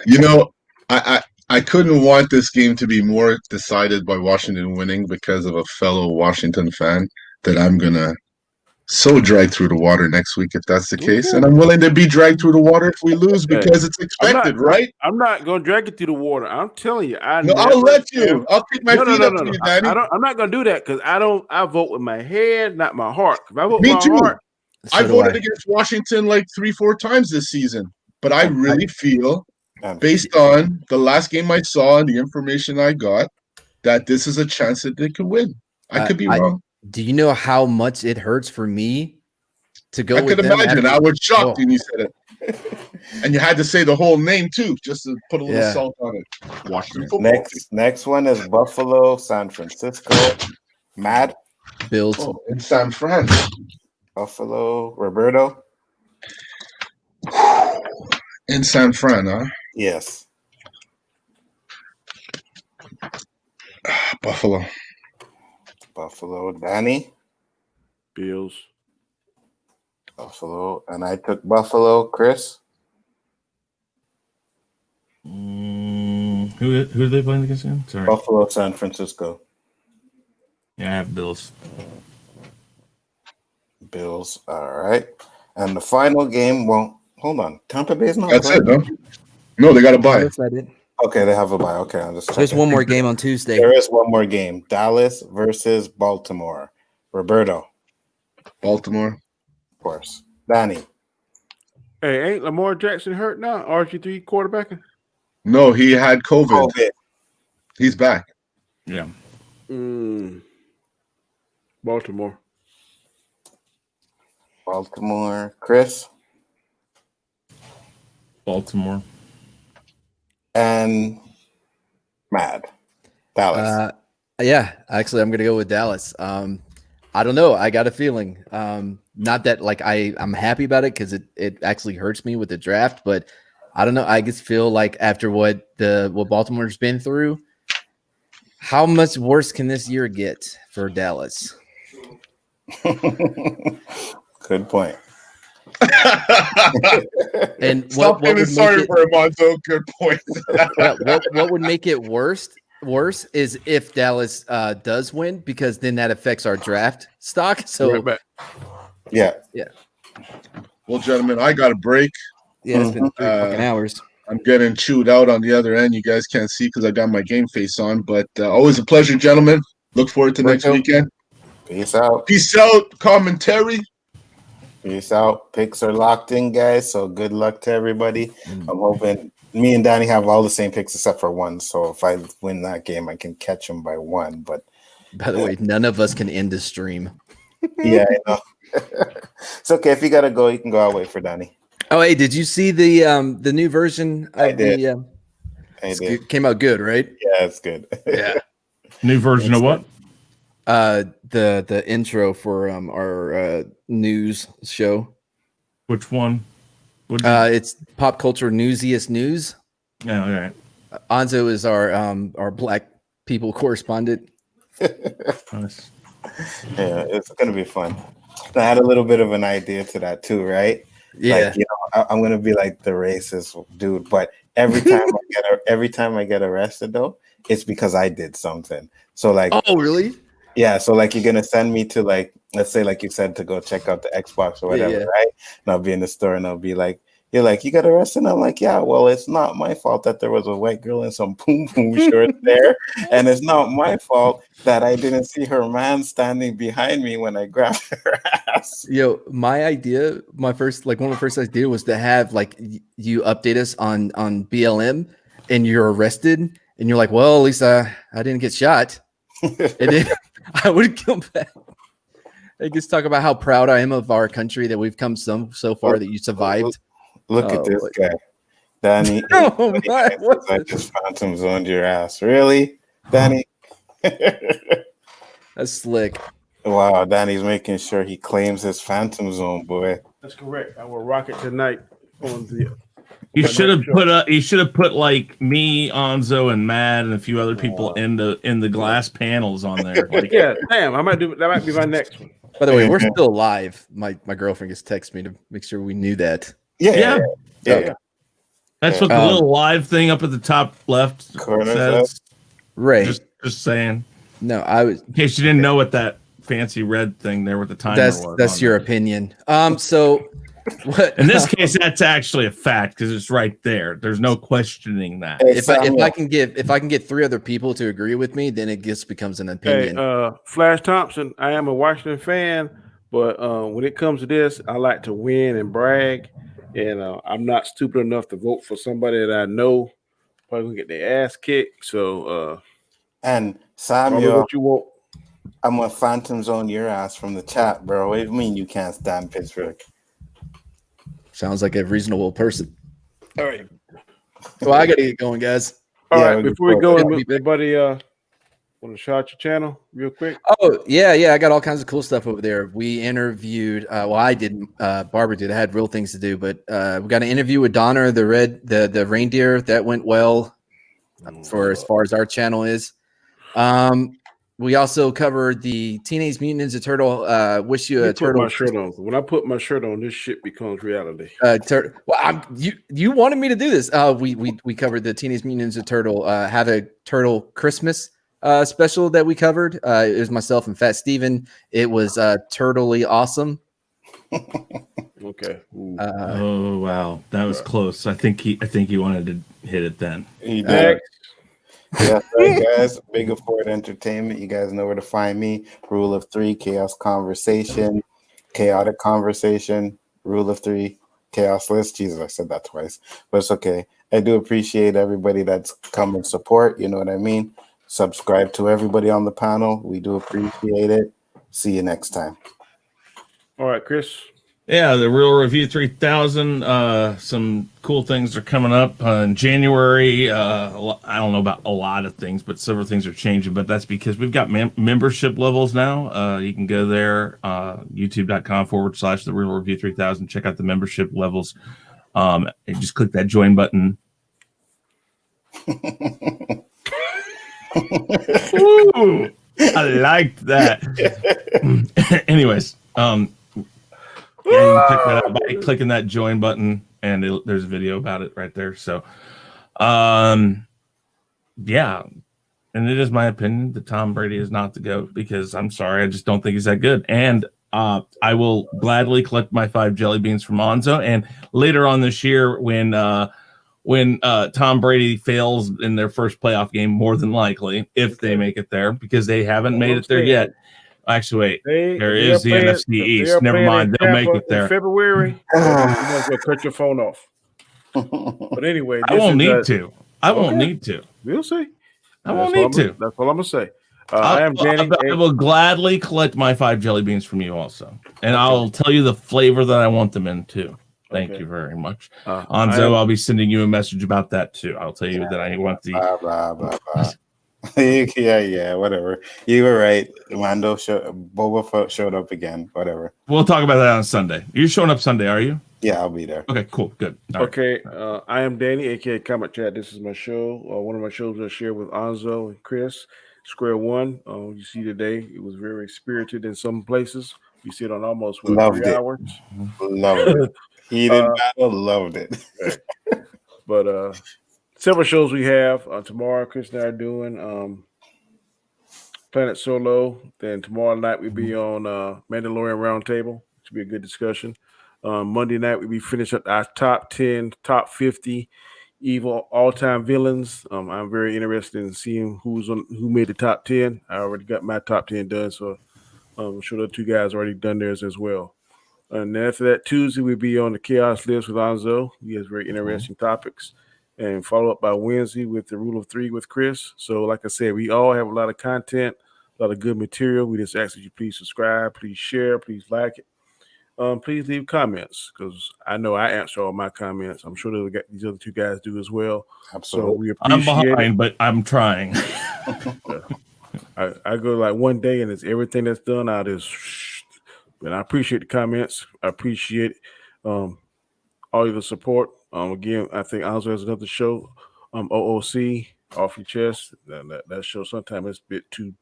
You know, I couldn't want this game to be more decided by Washington winning because of a fellow Washington fan that I'm gonna so drag through the water next week if that's the case, and I'm willing to be dragged through the water if we lose because it's expected, right? I'm not gonna drag it through the water. I'm telling you, I'll let you. I'll take my feet up to you, Danny. I'm not gonna do that because I vote with my head, not my heart. If I vote Me with too. my heart, I voted against Washington like 3-4 times this season, but I really feel, based on the last game I saw and the information I got, that this is a chance that they could win. I could be wrong. Do you know how much it hurts for me to go I with could them imagine. after- I was shocked Oh. when you said it. And you had to say the whole name too, just to put a little Yeah. salt on it. Washington football. Next one is Buffalo, San Francisco. Matt, Bills. Oh, in San Fran. Buffalo, Roberto. In San Fran, huh? Yes. Buffalo. Buffalo, Danny. Bills. Buffalo, and I took Buffalo. Chris. Who are they playing against again? Sorry. Buffalo, San Francisco. Yeah, I have Bills. Bills. All right. And the final game. Well, hold on. Tampa Bay's not. That's playing. it, no? No, they got to buy. Yes, I did. Okay, they have a bye. Okay, I'm just. There's checking. one more game on Tuesday. There is one more game. Dallas versus Baltimore. Roberto, Baltimore. of course. Danny. Hey, ain't Lamar Jackson hurt now? RG3 quarterbacking? No, he had COVID. COVID. He's back. Yeah. Baltimore. Baltimore. Chris Baltimore. and Mad. Dallas. Yeah, actually, I'm gonna go with Dallas. I don't know. I got a feeling. Not that like I'm happy about it because it actually hurts me with the draft, but I don't know. I just feel like after what Baltimore's been through, how much worse can this year get for Dallas? Good point. And Stop feeling sorry for him, Monzo. Good point. what would make it worse is if Dallas does win, because then that affects our draft stock. So Right back. Yeah. Well, gentlemen, I got a break. yeah, it's been 3 fucking hours. I'm getting chewed out on the other end. You guys can't see because I got my game face on, but always a pleasure, gentlemen. Look forward to next weekend. Peace out. Peace out, commentary. Peace out. Picks are locked in, guys. So good luck to everybody. I'm hoping me and Danny have all the same picks except for one. So if I win that game, I can catch him by one. But By the way, none of us can end the stream. yeah, I know. It's okay. If you gotta go, you can go. I'll wait for Danny. Oh, hey, did you see the new version of I did. the I did. came out good, right? Yeah, it's good. Yeah. New version of what? The intro for our news show. Which one? What? It's pop culture newsiest news. Yeah, all right. Anzo is our black people correspondent. Nice. Yeah, it's gonna be fun. I had a little bit of an idea to that too, right? Yeah. Like, I'm gonna be like the racist dude, but every time I get arrested though, it's because I did something. So like, Oh, really? yeah, so like you're gonna send me to like, let's say like you said to go check out the Xbox or whatever, Yeah. right? And I'll be in the store and I'll be like, you're like, you got arrested? And I'm like, yeah, well, it's not my fault that there was a white girl in some boom boom shorts there. And it's not my fault that I didn't see her man standing behind me when I grabbed her ass. Yo, my idea, one of the first ideas was to have like you update us on BLM and you're arrested and you're like, well, at least I didn't get shot. And then I would come back. I just talk about how proud I am of our country that we've come so far that you survived. Look at this guy. Danny. Oh my, what I just phantom zoned your ass. Really? Danny? That's slick. Wow, Danny's making sure he claims his phantom zone, boy. That's correct. I will rock it tonight on the. You should have put like me, Anzo, and Mad, and a few other people in the glass panels on there. Like, Yeah, damn. That might be my next one. By the way, we're still alive. My girlfriend just texted me to make sure we knew that. Yeah. that's what the little live thing up at the top left Corner says. Right. Just saying, No, I was. in case you didn't know what that fancy red thing there with the timer was. That's on your there. opinion. So what In this case, that's actually a fact because it's right there. There's no questioning that. Hey, if I Samuel. can get 3 other people to agree with me, then it just becomes an Hey, opinion. Flash Thompson. I am a Washington fan, but when it comes to this, I like to win and brag, and I'm not stupid enough to vote for somebody that I know probably gonna get their ass kicked. So And Samuel, what you want? I'm gonna phantom zone your ass from the chat, bro. What do you mean you can't stand Pittsburgh? Sounds like a reasonable person. All right. Well, I gotta get going, guys. All Yeah, right. we Before we can go, Yeah. everybody, want to shout your channel real quick? Oh yeah, I got all kinds of cool stuff over there. We interviewed. Well, I didn't. Barbara did. I had real things to do, but we got an interview with Donner, the reindeer. That went well for as far as our channel is. We also covered the Teenage Mutant Ninja Turtle. Wish you a Put turtle. my shirt on. When I put my shirt on, this shit becomes reality. Well, you wanted me to do this. We covered the Teenage Mutant Ninja Turtle. Have a turtle Christmas special that we covered. It was myself and Fat Steven. It was turtly awesome. Okay. Ooh. Oh wow, that was close. I think he wanted to hit it then. You did. Next. Yeah, right, guys. Big Afford Entertainment. You guys know where to find me. Rule of 3, Chaos Conversation, Chaotic Conversation, Rule of 3, Chaos List. Jesus, I said that twice, but it's okay. I do appreciate everybody that's come and support. You know what I mean? Subscribe to everybody on the panel. We do appreciate it. See you next time. All right, Chris. Yeah, the Real Review 3000. Some cool things are coming up in January. I don't know about a lot of things, but several things are changing. But that's because we've got membership levels now. You can go there, youtube.com/the Real Review 3000. Check out the membership levels. And just click that join button. Ooh, I liked that. Anyways, yeah, you can check that out by clicking that join button, and there's a video about it right there. So, yeah, and it is my opinion that Tom Brady is not the GOAT because I'm sorry, I just don't think he's that good. And I will gladly collect my 5 jelly beans from Monzo. And later on this year, when Tom Brady fails in their first playoff game, more than likely, if they make it there, because they haven't made it there yet. Actually, wait. There is the NFC East. Never mind. They'll make it there. In February, you might as well cut your phone off. But anyway, I won't need to. I won't need to. We'll see. I won't need to. That's all I'm going to say. I am Danny. I will gladly collect my 5 jelly beans from you also. And I'll tell you the flavor that I want them in too. Thank you very much. Anzo, I'll be sending you a message about that too. I'll tell you that I want the... Yeah, whatever. You were right. Boba showed up again. Whatever. We'll talk about that on Sunday. You're showing up Sunday, are you? Yeah, I'll be there. Okay, cool, good. All okay, right. I am Danny, aka Comic Chat. This is my show. One of my shows I share with Anzo and Chris. Square One. You see today, it was very spirited in some places. You see it on almost 3 hours. Loved it. Heated battle, loved it. But several shows we have. Tomorrow, Chris and I are doing Planet Solo. Then tomorrow night we'll be on Mandalorian Roundtable. Should be a good discussion. Monday night we'll be finishing up our top 10, top 50 evil all-time villains. I'm very interested in seeing who made the top 10. I already got my top 10 done, so I'm sure the 2 guys already done theirs as well. And then after that, Tuesday we'll be on the Chaos List with Anzo. He has very interesting topics. And follow up by Wednesday with the Rule of 3 with Chris. So like I said, we all have a lot of content, a lot of good material. We just ask that you please subscribe, please share, please like it. Please leave comments because I know I answer all my comments. I'm sure these other 2 guys do as well. Absolutely. So we appreciate I'm behind, but I'm trying. I go like one day and it's everything that's done out is, and I appreciate the comments. I appreciate all of the support. Again, I think Anzo has another show, OOC, Off Your Chest. That show sometimes it's a bit too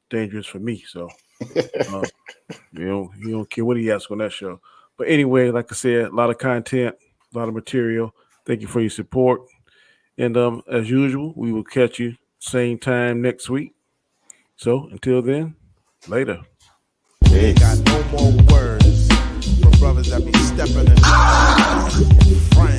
dangerous for me. So you don't care what he asks on that show. But anyway, like I said, a lot of content, a lot of material. Thank you for your support. And as usual, we will catch you same time next week. So until then, later. Got no more words for brothers that be stepping in front.